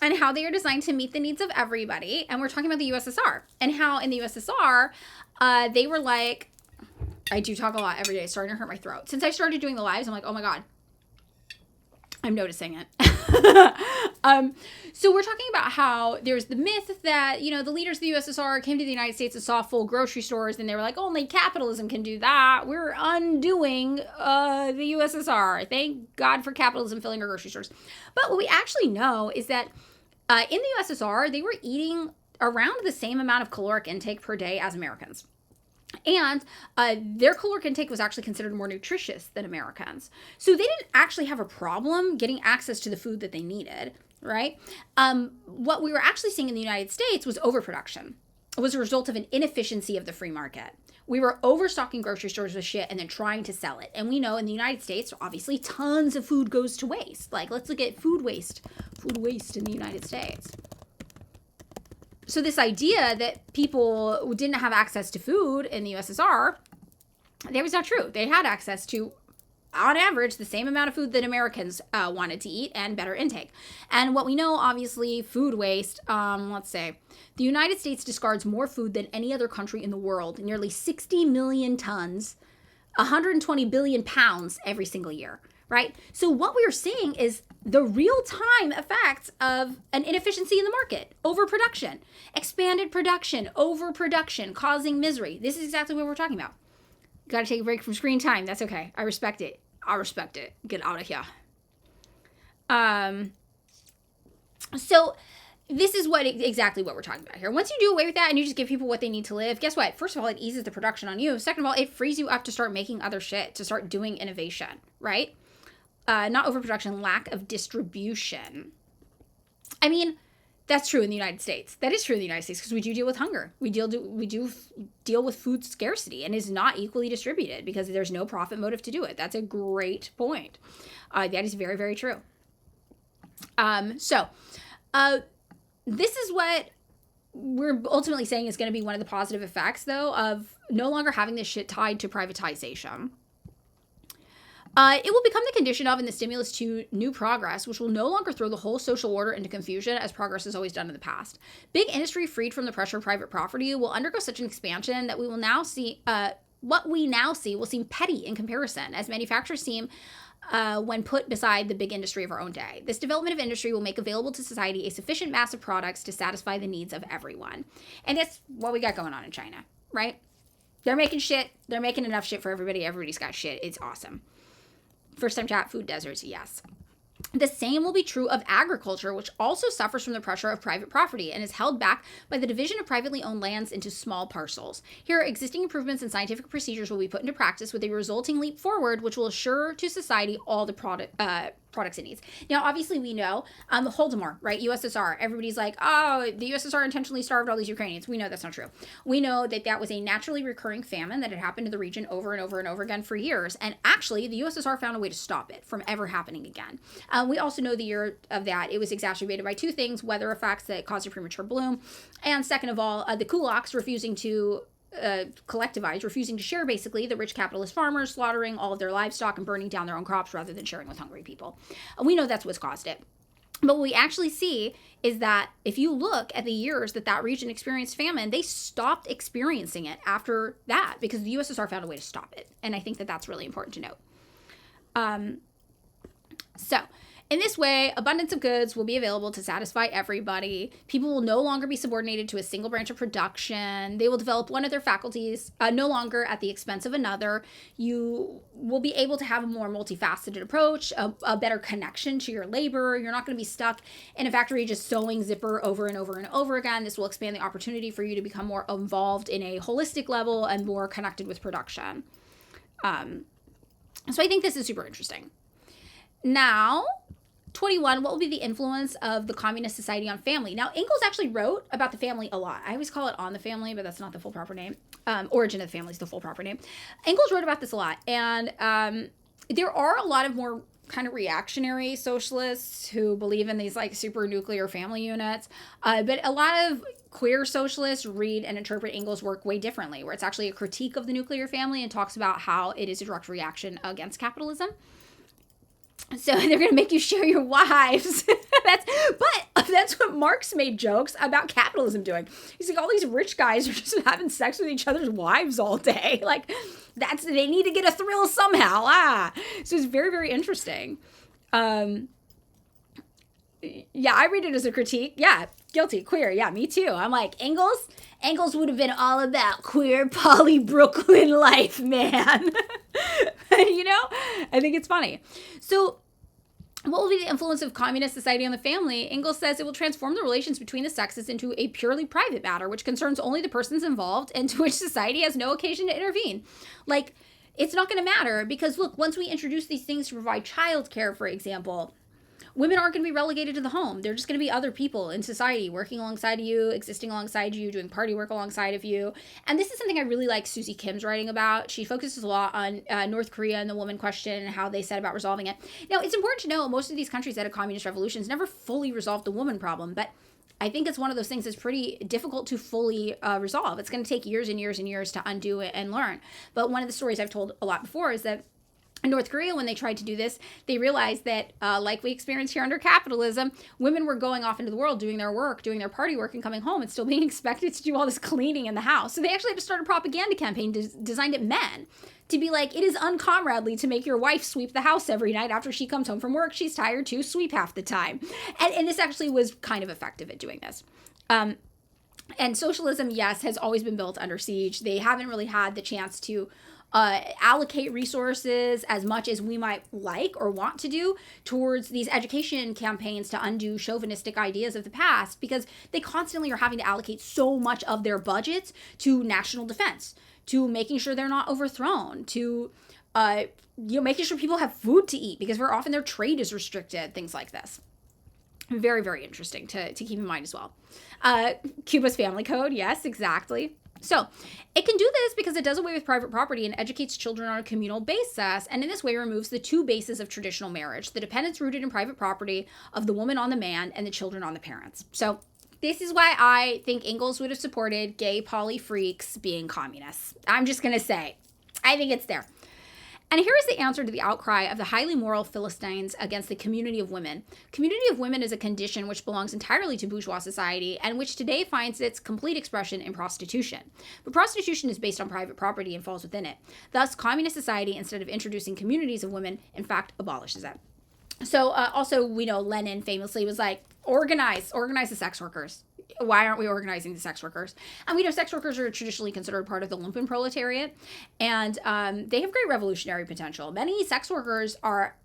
and how they are designed to meet the needs of everybody. And we're talking about the USSR and how in the USSR, they were like, I do talk a lot every day. It's starting to hurt my throat. Since I started doing the lives, I'm like, oh my God, I'm noticing it. So we're talking about how there's the myth that, the leaders of the USSR came to the United States and saw full grocery stores, and they were like, only capitalism can do that. We're undoing the USSR. Thank God for capitalism filling our grocery stores. But what we actually know is that in the USSR, they were eating around the same amount of caloric intake per day as Americans. And their caloric intake was actually considered more nutritious than Americans. So they didn't actually have a problem getting access to the food that they needed, right? What we were actually seeing in the United States was overproduction. It was a result of an inefficiency of the free market. We were overstocking grocery stores with shit and then trying to sell it. And we know in the United States, obviously, tons of food goes to waste. Like, let's look at food waste. Food waste in the United States. So this idea that people didn't have access to food in the USSR, that was not true. They had access to, on average, the same amount of food that Americans wanted to eat and better intake. And what we know, obviously, food waste, let's say, the United States discards more food than any other country in the world, nearly 60 million tons, 120 billion pounds every single year. Right? So what we are seeing is the real-time effects of an inefficiency in the market, overproduction, expanded production, overproduction, causing misery. This is exactly what we're talking about. Got to take a break from screen time. That's okay. I respect it. Get out of here. So this is exactly what we're talking about here. Once you do away with that and you just give people what they need to live, guess what? First of all, it eases the production on you. Second of all, it frees you up to start making other shit, to start doing innovation, right? Not overproduction, lack of distribution. I mean, that's true in the United States. That is true in the United States because we do deal with hunger. We do deal with food scarcity, and is not equally distributed because there's no profit motive to do it. That's a great point. That is very, very true. So this is what we're ultimately saying is going to be one of the positive effects, though, of no longer having this shit tied to privatization. It will become the condition of and the stimulus to new progress, which will no longer throw the whole social order into confusion as progress has always done in the past. Big industry freed from the pressure of private property will undergo such an expansion that we will now see, what we now see will seem petty in comparison, as manufacturers seem when put beside the big industry of our own day. This development of industry will make available to society a sufficient mass of products to satisfy the needs of everyone. And that's what we got going on in China, right? They're making shit. They're making enough shit for everybody. Everybody's got shit. It's awesome. First time chat, food deserts, yes. The same will be true of agriculture, which also suffers from the pressure of private property and is held back by the division of privately owned lands into small parcels. Here, existing improvements in scientific procedures will be put into practice with a resulting leap forward, which will assure to society all the products it needs. Now, obviously, we know Holodomor, right? USSR. Everybody's like, oh, the USSR intentionally starved all these Ukrainians. We know that's not true. We know that that was a naturally recurring famine that had happened to the region over and over and over again for years. And actually, the USSR found a way to stop it from ever happening again. We also know the year of that, it was exacerbated by two things: weather effects that caused a premature bloom, and second of all, the kulaks refusing to collectivize, refusing to share basically the rich capitalist farmers, slaughtering all of their livestock and burning down their own crops rather than sharing with hungry people. We know that's what's caused it. But what we actually see is that if you look at the years that region experienced famine, they stopped experiencing it after that because the USSR found a way to stop it. And I think that that's really important to note. So in this way, abundance of goods will be available to satisfy everybody. People will no longer be subordinated to a single branch of production. They will develop one of their faculties, no longer at the expense of another. You will be able to have a more multifaceted approach, a better connection to your labor. You're not going to be stuck in a factory just sewing zipper over and over and over again. This will expand the opportunity for you to become more involved in a holistic level and more connected with production. So I think this is super interesting. Now, 21, what will be the influence of the communist society on family? Now, Engels actually wrote about the family a lot. I always call it On the Family, but that's not the full proper name. Origin of the Family is the full proper name. Engels wrote about this a lot. And there are a lot of more kind of reactionary socialists who believe in these like super nuclear family units. But a lot of queer socialists read and interpret Engels' work way differently, where it's actually a critique of the nuclear family and talks about how it is a direct reaction against capitalism. So they're going to make you share your wives. But that's what Marx made jokes about capitalism doing. He's like, all these rich guys are just having sex with each other's wives all day. Like, they need to get a thrill somehow. So it's very, very interesting. Yeah, I read it as a critique. Yeah, guilty, queer. Yeah, me too. I'm like, Engels would have been all about queer poly Brooklyn life, man. You know, I think it's funny. So what will be the influence of communist society on the family? Engels says it will transform the relations between the sexes into a purely private matter, which concerns only the persons involved and to which society has no occasion to intervene. Like, it's not going to matter because, look, once we introduce these things to provide childcare, for example, women aren't going to be relegated to the home. They're just going to be other people in society working alongside of you, existing alongside you, doing party work alongside of you. And this is something I really like Susie Kim's writing about. She focuses a lot on North Korea and the woman question and how they set about resolving it. Now, it's important to know most of these countries that had communist revolutions never fully resolved the woman problem, but I think it's one of those things that's pretty difficult to fully resolve. It's going to take years and years and years to undo it and learn. But one of the stories I've told a lot before is that in North Korea, when they tried to do this, they realized that, like we experience here under capitalism, women were going off into the world, doing their work, doing their party work, and coming home and still being expected to do all this cleaning in the house. So they actually had to start a propaganda campaign designed at men to be like, it is uncomradely to make your wife sweep the house every night after she comes home from work. She's tired too, sweep half the time. And this actually was kind of effective at doing this. And socialism, yes, has always been built under siege. They haven't really had the chance to allocate resources as much as we might like or want to do towards these education campaigns to undo chauvinistic ideas of the past, because they constantly are having to allocate so much of their budgets to national defense, to making sure they're not overthrown, to making sure people have food to eat, because very often their trade is restricted, things like this. Very, very interesting to keep in mind as well. Cuba's family code, yes, exactly. So it can do this because it does away with private property and educates children on a communal basis, and in this way removes the two bases of traditional marriage, the dependence rooted in private property of the woman on the man and the children on the parents. So this is why I think Engels would have supported gay poly freaks being communists. I'm just going to say, I think it's there. And here is the answer to the outcry of the highly moral Philistines against the community of women. Community of women is a condition which belongs entirely to bourgeois society and which today finds its complete expression in prostitution. But prostitution is based on private property and falls within it. Thus, communist society, instead of introducing communities of women, in fact, abolishes it. So also, we know Lenin famously was like, organize the sex workers. Why aren't we organizing the sex workers? And we know sex workers are traditionally considered part of the lumpen proletariat, and they have great revolutionary potential. Many sex workers are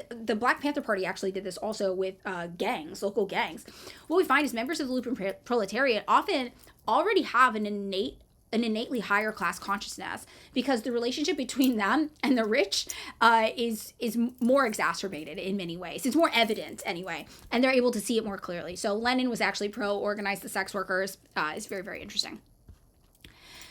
the Black Panther Party actually did this also with gangs, local gangs. What we find is members of the lumpen proletariat often already have an innately higher class consciousness, because the relationship between them and the rich is more exacerbated in many ways. It's more evident anyway, and they're able to see it more clearly. So Lenin was actually pro-organize the sex workers. It's very, very interesting.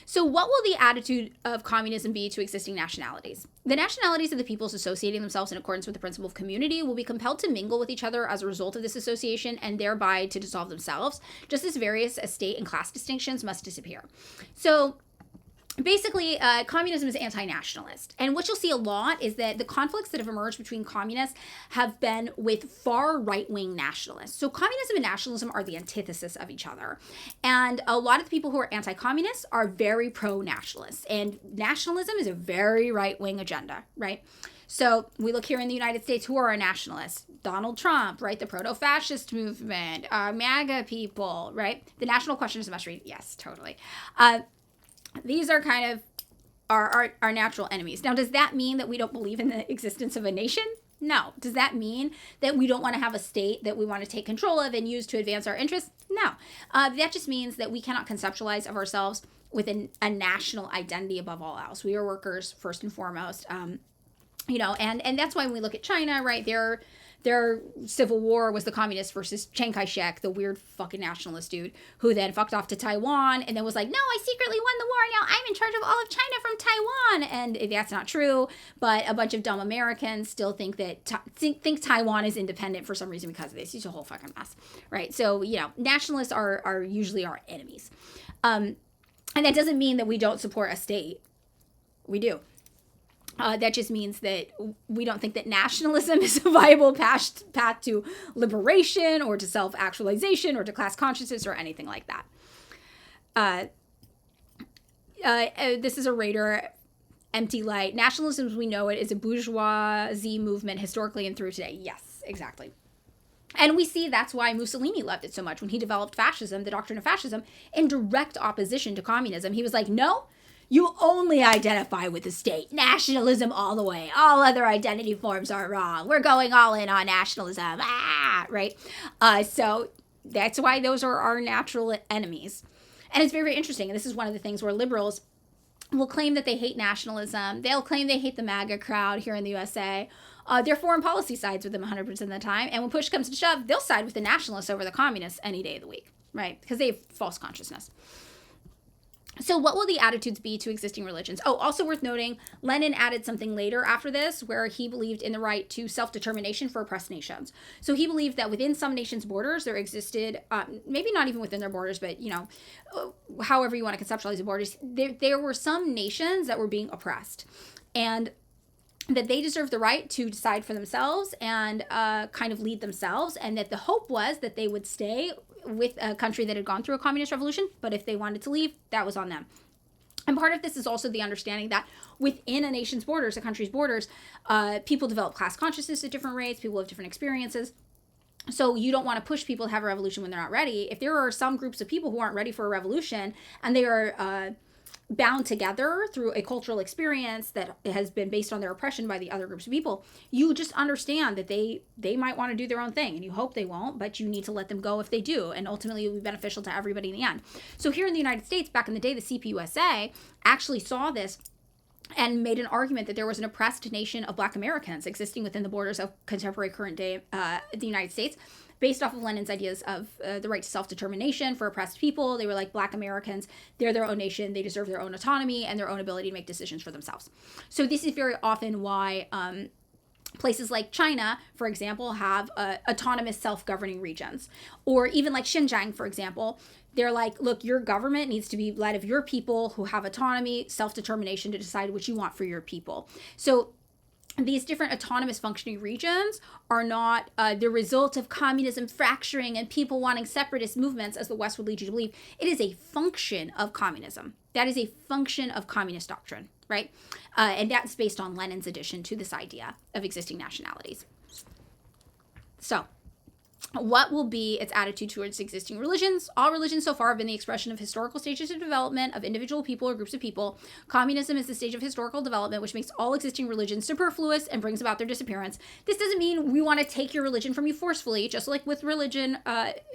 So what will the attitude of communism be to existing nationalities? The nationalities of the peoples associating themselves in accordance with the principle of community will be compelled to mingle with each other as a result of this association and thereby to dissolve themselves, just as various estate and class distinctions must disappear. So basically, communism is anti-nationalist. And what you'll see a lot is that the conflicts that have emerged between communists have been with far right-wing nationalists. So communism and nationalism are the antithesis of each other. And a lot of the people who are anti-communists are very pro-nationalists. And nationalism is a very right-wing agenda, right? So we look here in the United States, who are our nationalists? Donald Trump, right? The proto-fascist movement, MAGA people, right? The national question is a must-read. Yes, totally. These are kind of our natural enemies. Now, does that mean that we don't believe in the existence of a nation? No. Does that mean that we don't want to have a state that we want to take control of and use to advance our interests? No. That just means that we cannot conceptualize of ourselves with a national identity above all else. We are workers first and foremost. And that's why when we look at China, right, their civil war was the communists versus Chiang Kai-shek, the weird fucking nationalist dude who then fucked off to Taiwan and then was like, no, I secretly won the war. Now I'm in charge of all of China from Taiwan. And that's not true. But a bunch of dumb Americans still think that think Taiwan is independent for some reason because of this. It's a whole fucking mess, right? So, nationalists are usually our enemies. And that doesn't mean that we don't support a state. We do. That just means that we don't think that nationalism is a viable path to liberation or to self-actualization or to class consciousness or anything like that. This is a Raider, empty light. Nationalism as we know it is a bourgeoisie movement historically and through today. Yes, exactly. And we see that's why Mussolini loved it so much when he developed fascism, the doctrine of fascism, in direct opposition to communism. He was like, no, you only identify with the state. Nationalism all the way. All other identity forms are wrong. We're going all in on nationalism. Right? So that's why those are our natural enemies. And it's very, very interesting. And this is one of the things where liberals will claim that they hate nationalism. They'll claim they hate the MAGA crowd here in the USA. Their foreign policy sides with them 100% of the time. And when push comes to shove, they'll side with the nationalists over the communists any day of the week. Right? Because they have false consciousness. So what will the attitudes be to existing religions? Oh, also worth noting, Lenin added something later after this where he believed in the right to self-determination for oppressed nations. So he believed that within some nations' borders there existed, maybe not even within their borders, but, however you want to conceptualize the borders, there were some nations that were being oppressed. And that they deserved the right to decide for themselves and kind of lead themselves. And that the hope was that they would stay with a country that had gone through a communist revolution, but if they wanted to leave, that was on them. And part of this is also the understanding that within a nation's borders, a country's borders, people develop class consciousness at different rates, people have different experiences. So you don't want to push people to have a revolution when they're not ready. If there are some groups of people who aren't ready for a revolution and they are bound together through a cultural experience that has been based on their oppression by the other groups of people, you just understand that they might want to do their own thing, and you hope they won't, but you need to let them go if they do, and ultimately it will be beneficial to everybody in the end. So here in the United States, back in the day, the CPUSA actually saw this and made an argument that there was an oppressed nation of Black Americans existing within the borders of contemporary current day the United States, based off of Lenin's ideas of the right to self-determination for oppressed people. They were like, Black Americans, they're their own nation, they deserve their own autonomy and their own ability to make decisions for themselves. So this is very often why places like China, for example, have autonomous self-governing regions. Or even like Xinjiang, for example, they're like, look, your government needs to be led of your people who have autonomy, self-determination to decide what you want for your people. So these different autonomous functioning regions are not the result of communism fracturing and people wanting separatist movements, as the West would lead you to believe. It is a function of communism. That is a function of communist doctrine, right? And that's based on Lenin's addition to this idea of existing nationalities. So, what will be its attitude towards existing religions? All religions so far have been the expression of historical stages of development of individual people or groups of people. Communism is the stage of historical development which makes all existing religions superfluous and brings about their disappearance. This doesn't mean we want to take your religion from you forcefully. Just like with religion,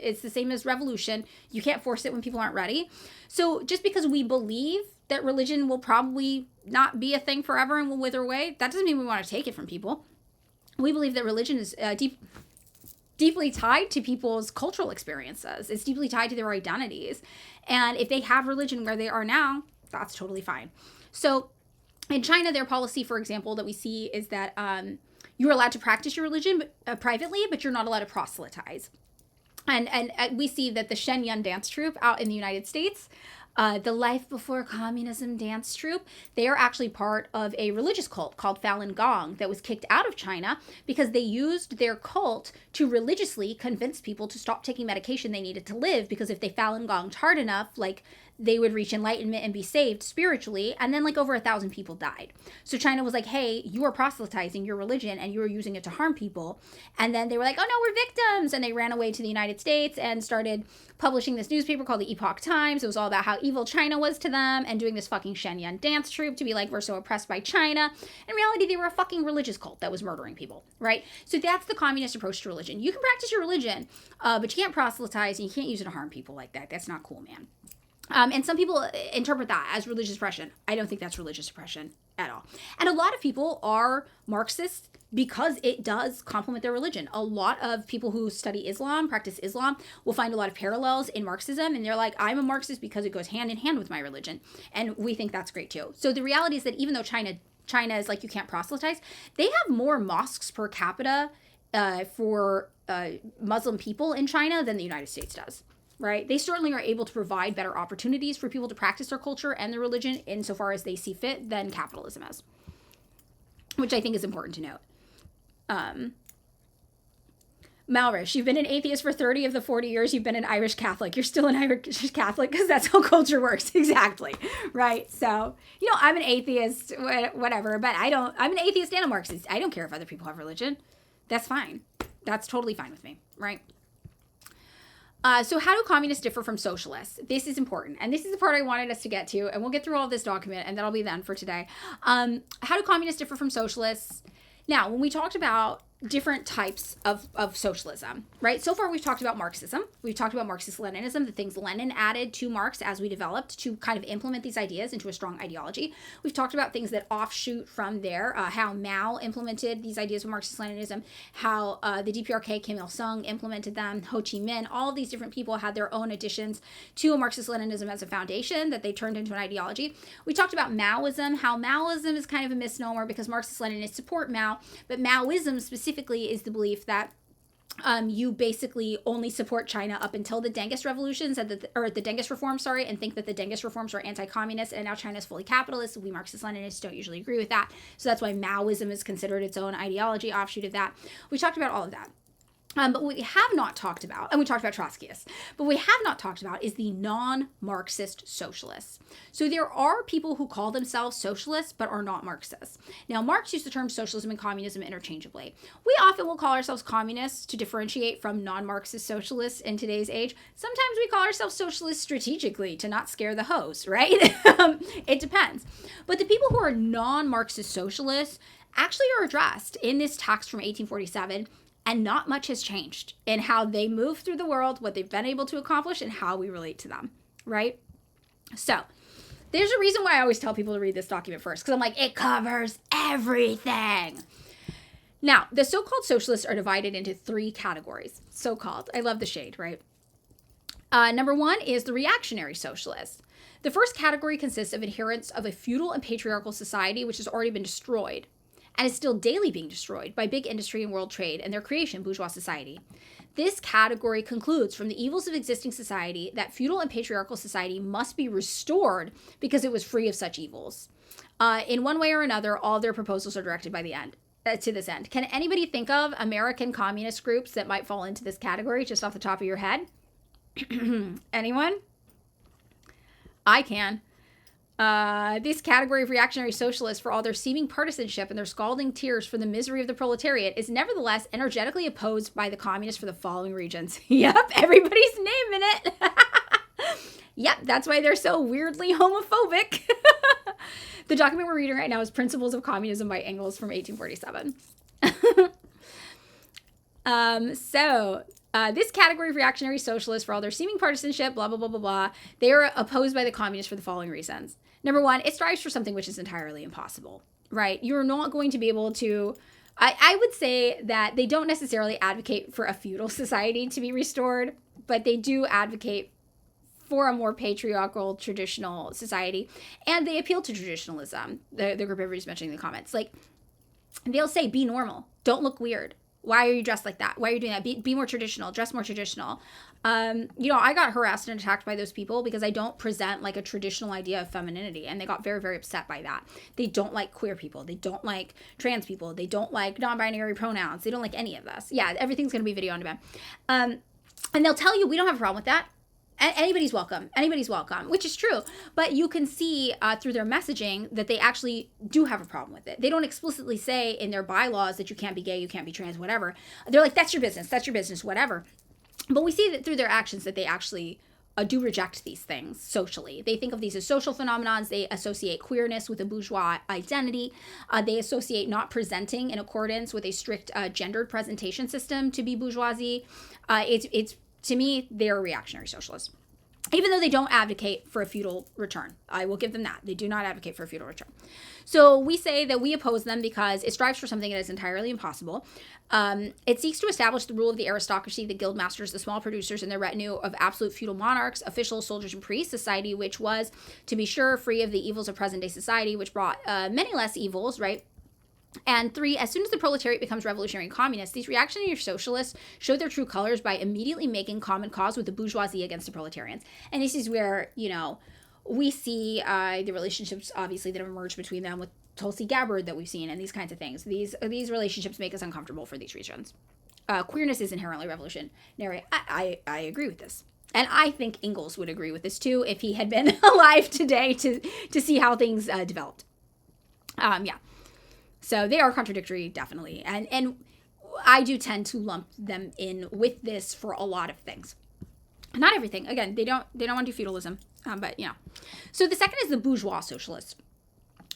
it's the same as revolution. You can't force it when people aren't ready. So just because we believe that religion will probably not be a thing forever and will wither away, that doesn't mean we want to take it from people. We believe that religion is deeply tied to people's cultural experiences. It's deeply tied to their identities. And if they have religion where they are now, that's totally fine. So in China, their policy, for example, that we see is that you're allowed to practice your religion privately, but you're not allowed to proselytize. And we see that the Shenyang dance troupe out in the United States, The Life Before Communism dance troupe, they are actually part of a religious cult called Falun Gong that was kicked out of China because they used their cult to religiously convince people to stop taking medication they needed to live, because if they Falun Gonged hard enough, like, they would reach enlightenment and be saved spiritually. And then like over 1,000 people died. So China was like, hey, you are proselytizing your religion and you are using it to harm people. And then they were like, oh no, we're victims. And they ran away to the United States and started publishing this newspaper called the Epoch Times. It was all about how evil China was to them, and doing this fucking Shenyang dance troupe to be like, we're so oppressed by China. In reality, they were a fucking religious cult that was murdering people, right? So that's the communist approach to religion. You can practice your religion, but you can't proselytize and you can't use it to harm people like that. That's not cool, man. And some people interpret that as religious oppression. I don't think that's religious oppression at all. And a lot of people are Marxists because it does complement their religion. A lot of people who study Islam, practice Islam, will find a lot of parallels in Marxism. And they're like, I'm a Marxist because it goes hand in hand with my religion. And we think that's great too. So the reality is that even though China is like, you can't proselytize, they have more mosques per capita for Muslim people in China than the United States does. Right? They certainly are able to provide better opportunities for people to practice their culture and their religion insofar as they see fit than capitalism is, which I think is important to note. Malrish, you've been an atheist for 30 of the 40 years you've been an Irish Catholic. You're still an Irish Catholic because that's how culture works. Exactly. Right? So, you know, I'm an atheist, whatever, but I'm an atheist and a Marxist. I don't care if other people have religion. That's fine. That's totally fine with me. Right? So how do communists differ from socialists? This is important. And this is the part I wanted us to get to. And we'll get through all of this document and that'll be the end for today. How do communists differ from socialists? Now, when we talked about different types of socialism, right? So far, we've talked about Marxism. We've talked about Marxist-Leninism, the things Lenin added to Marx as we developed to kind of implement these ideas into a strong ideology. We've talked about things that offshoot from there, how Mao implemented these ideas of Marxist-Leninism, how the DPRK, Kim Il-sung, implemented them, Ho Chi Minh, all of these different people had their own additions to a Marxist-Leninism as a foundation that they turned into an ideology. We talked about Maoism, how Maoism is kind of a misnomer because Marxist-Leninists support Mao, but Maoism specifically is the belief that you basically only support China up until the Dengist revolutions and the Dengist reforms, and think that the Dengist reforms were anti-communist and now China is fully capitalist. We Marxist-Leninists don't usually agree with that. So that's why Maoism is considered its own ideology offshoot of that. We talked about all of that. But what we have not talked about, and we talked about Trotskyists, but what we have not talked about is the non-Marxist socialists. So there are people who call themselves socialists but are not Marxists. Now, Marx used the term socialism and communism interchangeably. We often will call ourselves communists to differentiate from non-Marxist socialists in today's age. Sometimes we call ourselves socialists strategically to not scare the host, right? It depends. But the people who are non-Marxist socialists actually are addressed in this text from 1847. And not much has changed in how they move through the world, what they've been able to accomplish, and how we relate to them, right? So there's a reason why I always tell people to read this document first, because I'm like, it covers everything. Now, the so-called socialists are divided into three categories. So-called. I love the shade, right? Number one is the reactionary socialists. The first category consists of adherents of a feudal and patriarchal society, which has already been destroyed, and is still daily being destroyed by big industry and world trade and their creation, bourgeois society. This category concludes from the evils of existing society that feudal and patriarchal society must be restored because it was free of such evils. In one way or another, all their proposals are directed to this end. Can anybody think of American communist groups that might fall into this category just off the top of your head? Anyone? I can. This category of reactionary socialists, for all their seeming partisanship and their scalding tears for the misery of the proletariat, is nevertheless energetically opposed by the communists for the following reasons. Yep, everybody's naming it. Yep, that's why they're so weirdly homophobic. The document we're reading right now is Principles of Communism by Engels from 1847. This category of reactionary socialists, for all their seeming partisanship, blah, blah, blah, blah, blah, they are opposed by the communists for the following reasons. Number one, it strives for something which is entirely impossible, right? You're not going to be able to, I would say that they don't necessarily advocate for a feudal society to be restored, but they do advocate for a more patriarchal, traditional society, and they appeal to traditionalism, the group everybody's mentioning in the comments. Like, they'll say, be normal, don't look weird. Why are you dressed like that? Why are you doing that? Be more traditional, dress more traditional. I got harassed and attacked by those people because I don't present like a traditional idea of femininity. And they got very, very upset by that. They don't like queer people. They don't like trans people. They don't like non-binary pronouns. They don't like any of this. Yeah, everything's going to be video on demand. And they'll tell you, we don't have a problem with that. Anybody's welcome, which is true. But you can see through their messaging that they actually do have a problem with it. They don't explicitly say in their bylaws that you can't be gay, you can't be trans, whatever. They're like, that's your business, whatever. But we see that through their actions that they actually do reject these things socially. They think of these as social phenomenons. They associate queerness with a bourgeois identity. They associate not presenting in accordance with a strict gendered presentation system to be bourgeoisie. It's to me, they're reactionary socialists. Even though they don't advocate for a feudal return. I will give them that. They do not advocate for a feudal return. So we say that we oppose them because it strives for something that is entirely impossible. It seeks to establish the rule of the aristocracy, the guild masters, the small producers, and their retinue of absolute feudal monarchs, officials, soldiers, and priests, society which was, to be sure, free of the evils of present-day society, which brought many less evils, right? And 3, as soon as the proletariat becomes revolutionary and communist, these reactionary socialists show their true colors by immediately making common cause with the bourgeoisie against the proletarians. And this is where, we see the relationships, obviously, that have emerged between them with Tulsi Gabbard that we've seen and these kinds of things. These relationships make us uncomfortable for these reasons. Queerness is inherently revolutionary. I agree with this. And I think Engels would agree with this, too, if he had been alive today to see how things developed. Yeah. So they are contradictory, definitely. And I do tend to lump them in with this for a lot of things. Not everything. Again, they don't want to do feudalism, but. So the second is the bourgeois socialists.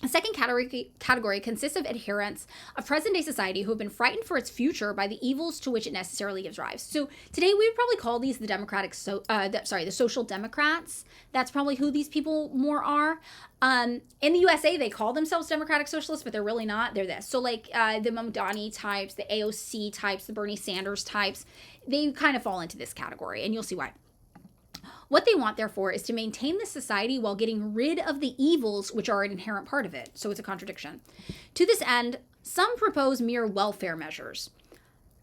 The second category consists of adherents of present-day society who have been frightened for its future by the evils to which it necessarily gives rise. So today we would probably call these the social democrats. That's probably who these people more are. In the USA, they call themselves democratic socialists, but they're really not. They're this. So like the Mamdani types, the AOC types, the Bernie Sanders types, they kind of fall into this category, and you'll see why. What they want, therefore, is to maintain this society while getting rid of the evils which are an inherent part of it. So it's a contradiction. To this end, some propose mere welfare measures.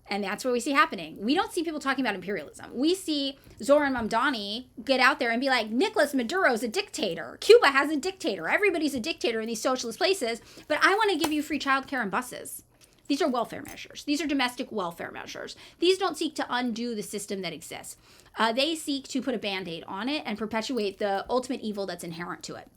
And that's what we see happening. We don't see people talking about imperialism. We see Zoran Mamdani get out there and be like, Nicolas Maduro's a dictator. Cuba has a dictator. Everybody's a dictator in these socialist places. But I want to give you free childcare and buses. These are welfare measures. These are domestic welfare measures. These don't seek to undo the system that exists. They seek to put a Band-Aid on it and perpetuate the ultimate evil that's inherent to it,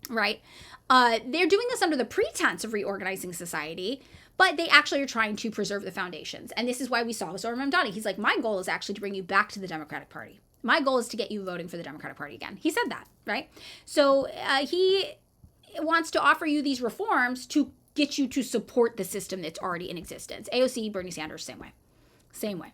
right? They're doing this under the pretense of reorganizing society, but they actually are trying to preserve the foundations. And this is why we saw with Zoran Mamdani. He's like, my goal is actually to bring you back to the Democratic Party. My goal is to get you voting for the Democratic Party again. He said that, right? So he wants to offer you these reforms to get you to support the system that's already in existence. AOC, Bernie Sanders, same way.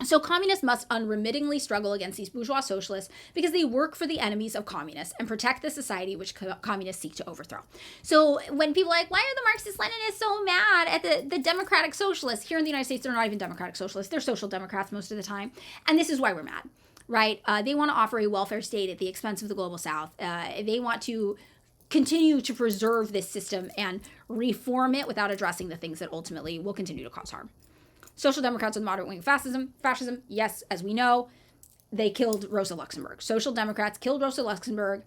So communists must unremittingly struggle against these bourgeois socialists because they work for the enemies of communists and protect the society which communists seek to overthrow. So when people are like, why are the Marxist-Leninists so mad at the democratic socialists? Here in the United States, they're not even democratic socialists. They're social democrats most of the time. And this is why we're mad, right? They want to offer a welfare state at the expense of the global south. They want to continue to preserve this system and reform it without addressing the things that ultimately will continue to cause harm. Social Democrats with moderate wing fascism, yes, as we know, they killed Rosa Luxemburg. Social Democrats killed Rosa Luxemburg.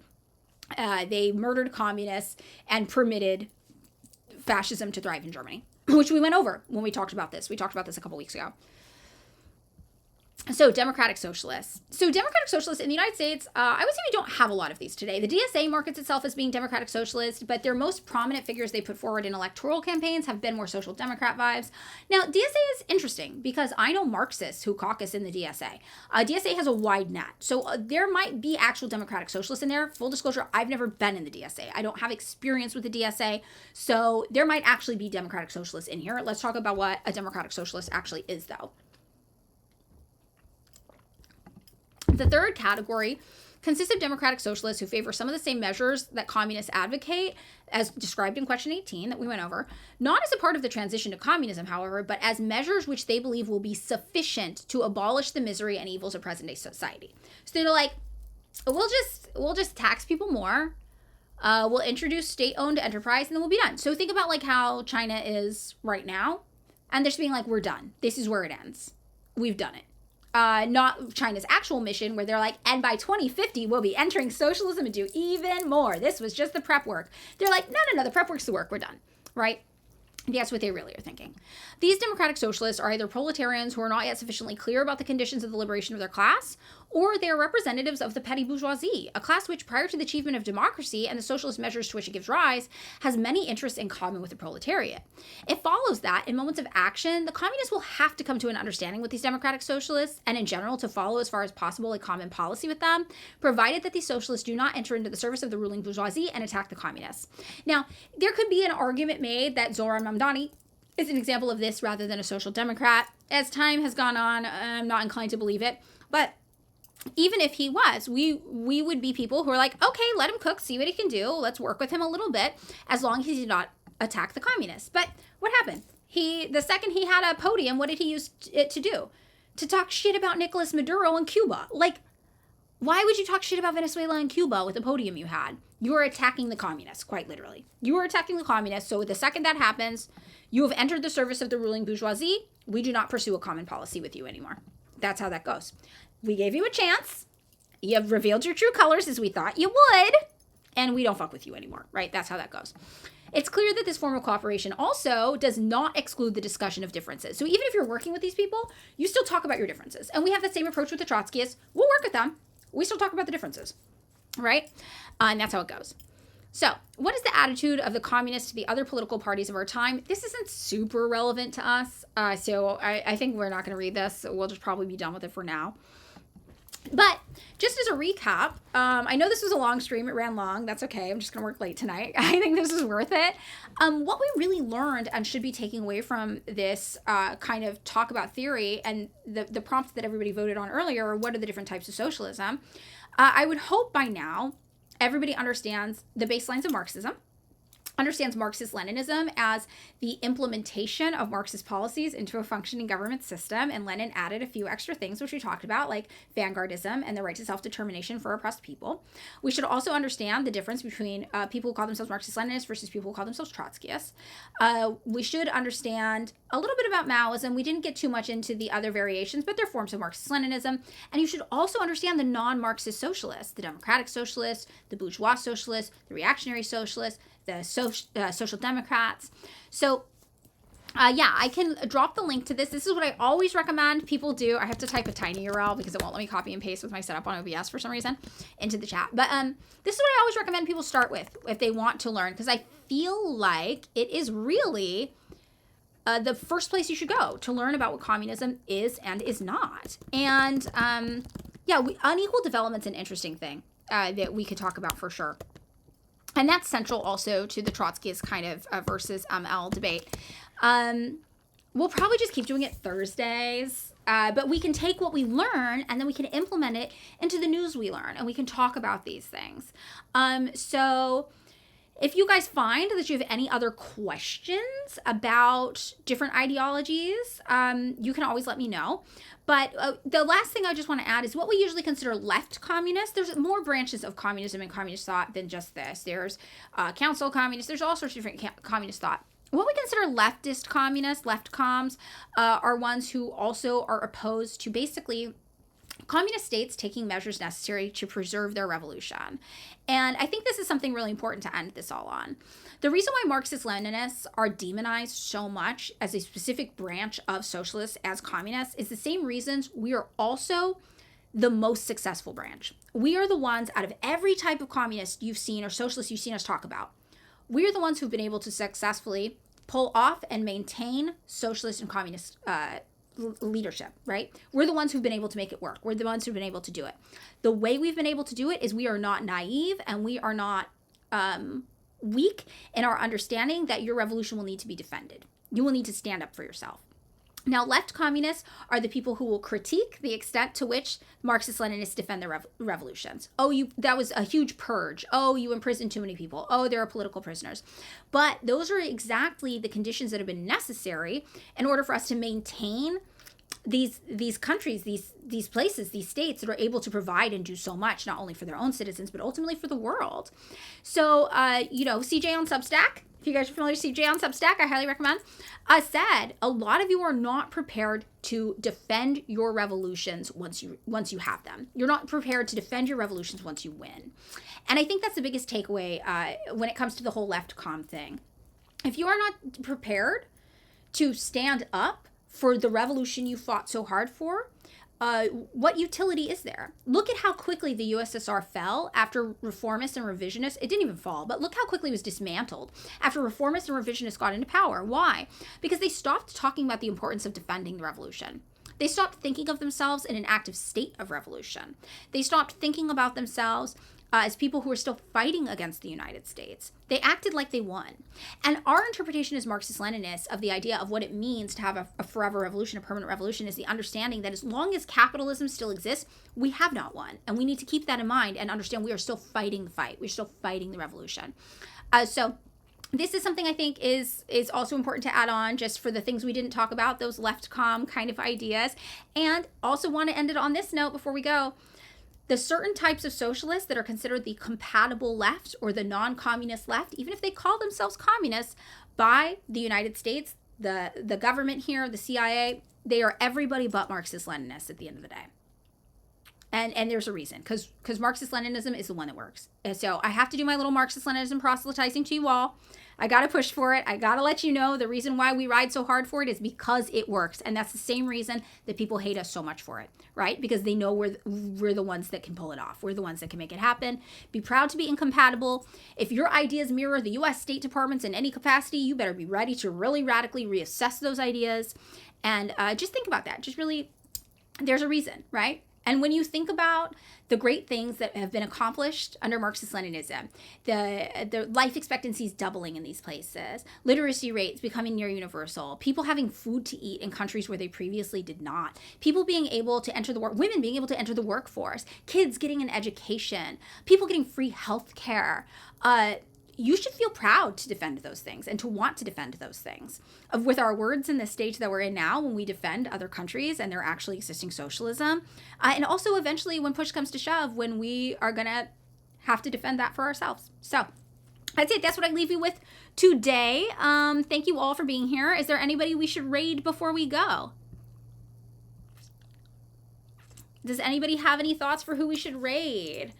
They murdered communists and permitted fascism to thrive in Germany, which we went over when we talked about this. We talked about this a couple weeks ago. So democratic socialists. So democratic socialists in the United States, I would say we don't have a lot of these today. The DSA markets itself as being democratic socialist, but their most prominent figures they put forward in electoral campaigns have been more social democrat vibes. Now, DSA is interesting because I know Marxists who caucus in the DSA. DSA has a wide net. So there might be actual democratic socialists in there. Full disclosure, I've never been in the DSA. I don't have experience with the DSA. So there might actually be democratic socialists in here. Let's talk about what a democratic socialist actually is, though. The third category consists of democratic socialists who favor some of the same measures that communists advocate, as described in question 18 that we went over, not as a part of the transition to communism, however, but as measures which they believe will be sufficient to abolish the misery and evils of present-day society. So they're like, we'll just tax people more, we'll introduce state-owned enterprise, and then we'll be done. So think about like how China is right now. And they're just being like, we're done. This is where it ends. We've done it. Not China's actual mission, where they're like, and by 2050, we'll be entering socialism and do even more. This was just the prep work. They're like, no, the prep work's the work. We're done, right? That's what they really are thinking. These democratic socialists are either proletarians who are not yet sufficiently clear about the conditions of the liberation of their class, or they are representatives of the petty bourgeoisie, a class which, prior to the achievement of democracy and the socialist measures to which it gives rise, has many interests in common with the proletariat. It follows that, in moments of action, the communists will have to come to an understanding with these democratic socialists, and in general to follow as far as possible a common policy with them, provided that these socialists do not enter into the service of the ruling bourgeoisie and attack the communists. Now, there could be an argument made that Zoran Mamdani is an example of this rather than a social democrat. As time has gone on, I'm not inclined to believe it, but even if he was, we would be people who are like, okay, let him cook, see what he can do. Let's work with him a little bit, as long as he did not attack the communists. But what happened? The second he had a podium, what did he use it to do? To talk shit about Nicolas Maduro and Cuba. Like, why would you talk shit about Venezuela and Cuba with the podium you had? You are attacking the communists, quite literally. You are attacking the communists. So the second that happens, you have entered the service of the ruling bourgeoisie. We do not pursue a common policy with you anymore. That's how that goes. We gave you a chance. You have revealed your true colors as we thought you would. And we don't fuck with you anymore, right? That's how that goes. It's clear that this form of cooperation also does not exclude the discussion of differences. So even if you're working with these people, you still talk about your differences. And we have the same approach with the Trotskyists. We'll work with them. We still talk about the differences, right? And that's how it goes. So what is the attitude of the communists to the other political parties of our time? This isn't super relevant to us. So I think we're not going to read this. So we'll just probably be done with it for now. But just as a recap, I know this was a long stream. It ran long. That's okay. I'm just going to work late tonight. I think this is worth it. What we really learned and should be taking away from this kind of talk about theory and the prompts that everybody voted on earlier, are what are the different types of socialism? I would hope by now everybody understands the baselines of Marxism, understands Marxist-Leninism as the implementation of Marxist policies into a functioning government system, and Lenin added a few extra things which we talked about, like vanguardism and the right to self-determination for oppressed people. We should also understand the difference between people who call themselves Marxist-Leninists versus people who call themselves Trotskyists. We should understand a little bit about Maoism. We didn't get too much into the other variations, but they're forms of Marxist-Leninism. And you should also understand the non-Marxist socialists, the democratic socialists, the bourgeois socialists, the reactionary socialists, the social democrats. So I can drop the link to this. This is what I always recommend people do. I have to type a tiny URL because it won't let me copy and paste with my setup on OBS for some reason into the chat. But this is what I always recommend people start with if they want to learn, because I feel like it is really the first place you should go to learn about what communism is and is not. And unequal development's an interesting thing that we could talk about for sure. And that's central also to the Trotskyist kind of versus ML debate. We'll probably just keep doing it Thursdays, but we can take what we learn and then we can implement it into the news we learn, and we can talk about these things. So if you guys find that you have any other questions about different ideologies, you can always let me know. But the last thing I just want to add is what we usually consider left communist. There's more branches of communism and communist thought than just this. There's council communists. There's all sorts of different communist thought. What we consider leftist communists, left comms, are ones who also are opposed to basically communist states taking measures necessary to preserve their revolution. And I think this is something really important to end this all on. The reason why Marxist-Leninists are demonized so much as a specific branch of socialists as communists is the same reasons we are also the most successful branch. We are the ones out of every type of communist you've seen or socialist you've seen us talk about. We are the ones who've been able to successfully pull off and maintain socialist and communist leadership, right? We're the ones who've been able to make it work. We're the ones who've been able to do it. The way we've been able to do it is we are not naive and we are not weak in our understanding that your revolution will need to be defended. You will need to stand up for yourself. Now, left communists are the people who will critique the extent to which Marxist-Leninists defend their revolutions. Oh, that was a huge purge. Oh, you imprisoned too many people. Oh, there are political prisoners. But those are exactly the conditions that have been necessary in order for us to maintain these countries, these places, these states that are able to provide and do so much, not only for their own citizens, but ultimately for the world. So, CJ on Substack, if you guys are familiar with CJ on Substack, I highly recommend, said a lot of you are not prepared to defend your revolutions once you have them. You're not prepared to defend your revolutions once you win. And I think that's the biggest takeaway when it comes to the whole left-com thing. If you are not prepared to stand up for the revolution you fought so hard for, what utility is there? Look at how quickly the USSR fell after reformists and revisionists. It didn't even fall, but look how quickly it was dismantled after reformists and revisionists got into power. Why? Because they stopped talking about the importance of defending the revolution. They stopped thinking of themselves in an active state of revolution. They stopped thinking about themselves as people who are still fighting against the United States. They acted like they won. And our interpretation as Marxist-Leninists of the idea of what it means to have a forever revolution, a permanent revolution, is the understanding that as long as capitalism still exists, we have not won. And we need to keep that in mind and understand we are still fighting the fight. We're still fighting the revolution. So this is something I think is also important to add on just for the things we didn't talk about, those left-com kind of ideas. And also want to end it on this note before we go. The certain types of socialists that are considered the compatible left or the non-communist left, even if they call themselves communists, by the United States, the government here, the CIA, they are everybody but Marxist-Leninists at the end of the day. And there's a reason, because Marxist-Leninism is the one that works. And so I have to do my little Marxist-Leninism proselytizing to you all. I got to push for it. I got to let you know the reason why we ride so hard for it is because it works. And that's the same reason that people hate us so much for it, right? Because they know we're the ones that can pull it off. We're the ones that can make it happen. Be proud to be incompatible. If your ideas mirror the U.S. State Department's in any capacity, you better be ready to really radically reassess those ideas. And just think about that. Just really, there's a reason, right? And when you think about the great things that have been accomplished under Marxist-Leninism, the life expectancies doubling in these places, literacy rates becoming near universal, people having food to eat in countries where they previously did not, people being able to enter women being able to enter the workforce, kids getting an education, people getting free health care, you should feel proud to defend those things and to want to defend those things. With our words in the stage that we're in now, when we defend other countries and they're actually existing socialism, and also eventually when push comes to shove, when we are going to have to defend that for ourselves. So that's it. That's what I leave you with today. Thank you all for being here. Is there anybody we should raid before we go? Does anybody have any thoughts for who we should raid?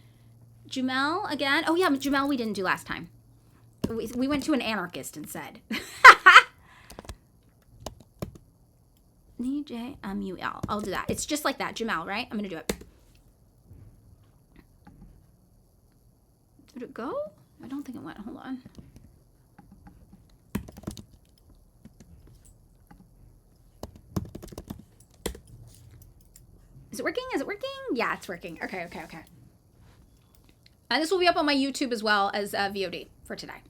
Jumel again? Oh yeah, Jumel we didn't do last time. We went to an anarchist instead. DJ-MUL. I'll do that. It's just like that. Jamal, right? I'm going to do it. Did it go? I don't think it went. Hold on. Is it working? Is it working? Yeah, it's working. Okay. And this will be up on my YouTube as well as VOD for today.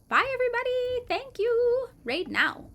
Bye, everybody. Thank you. Raid now.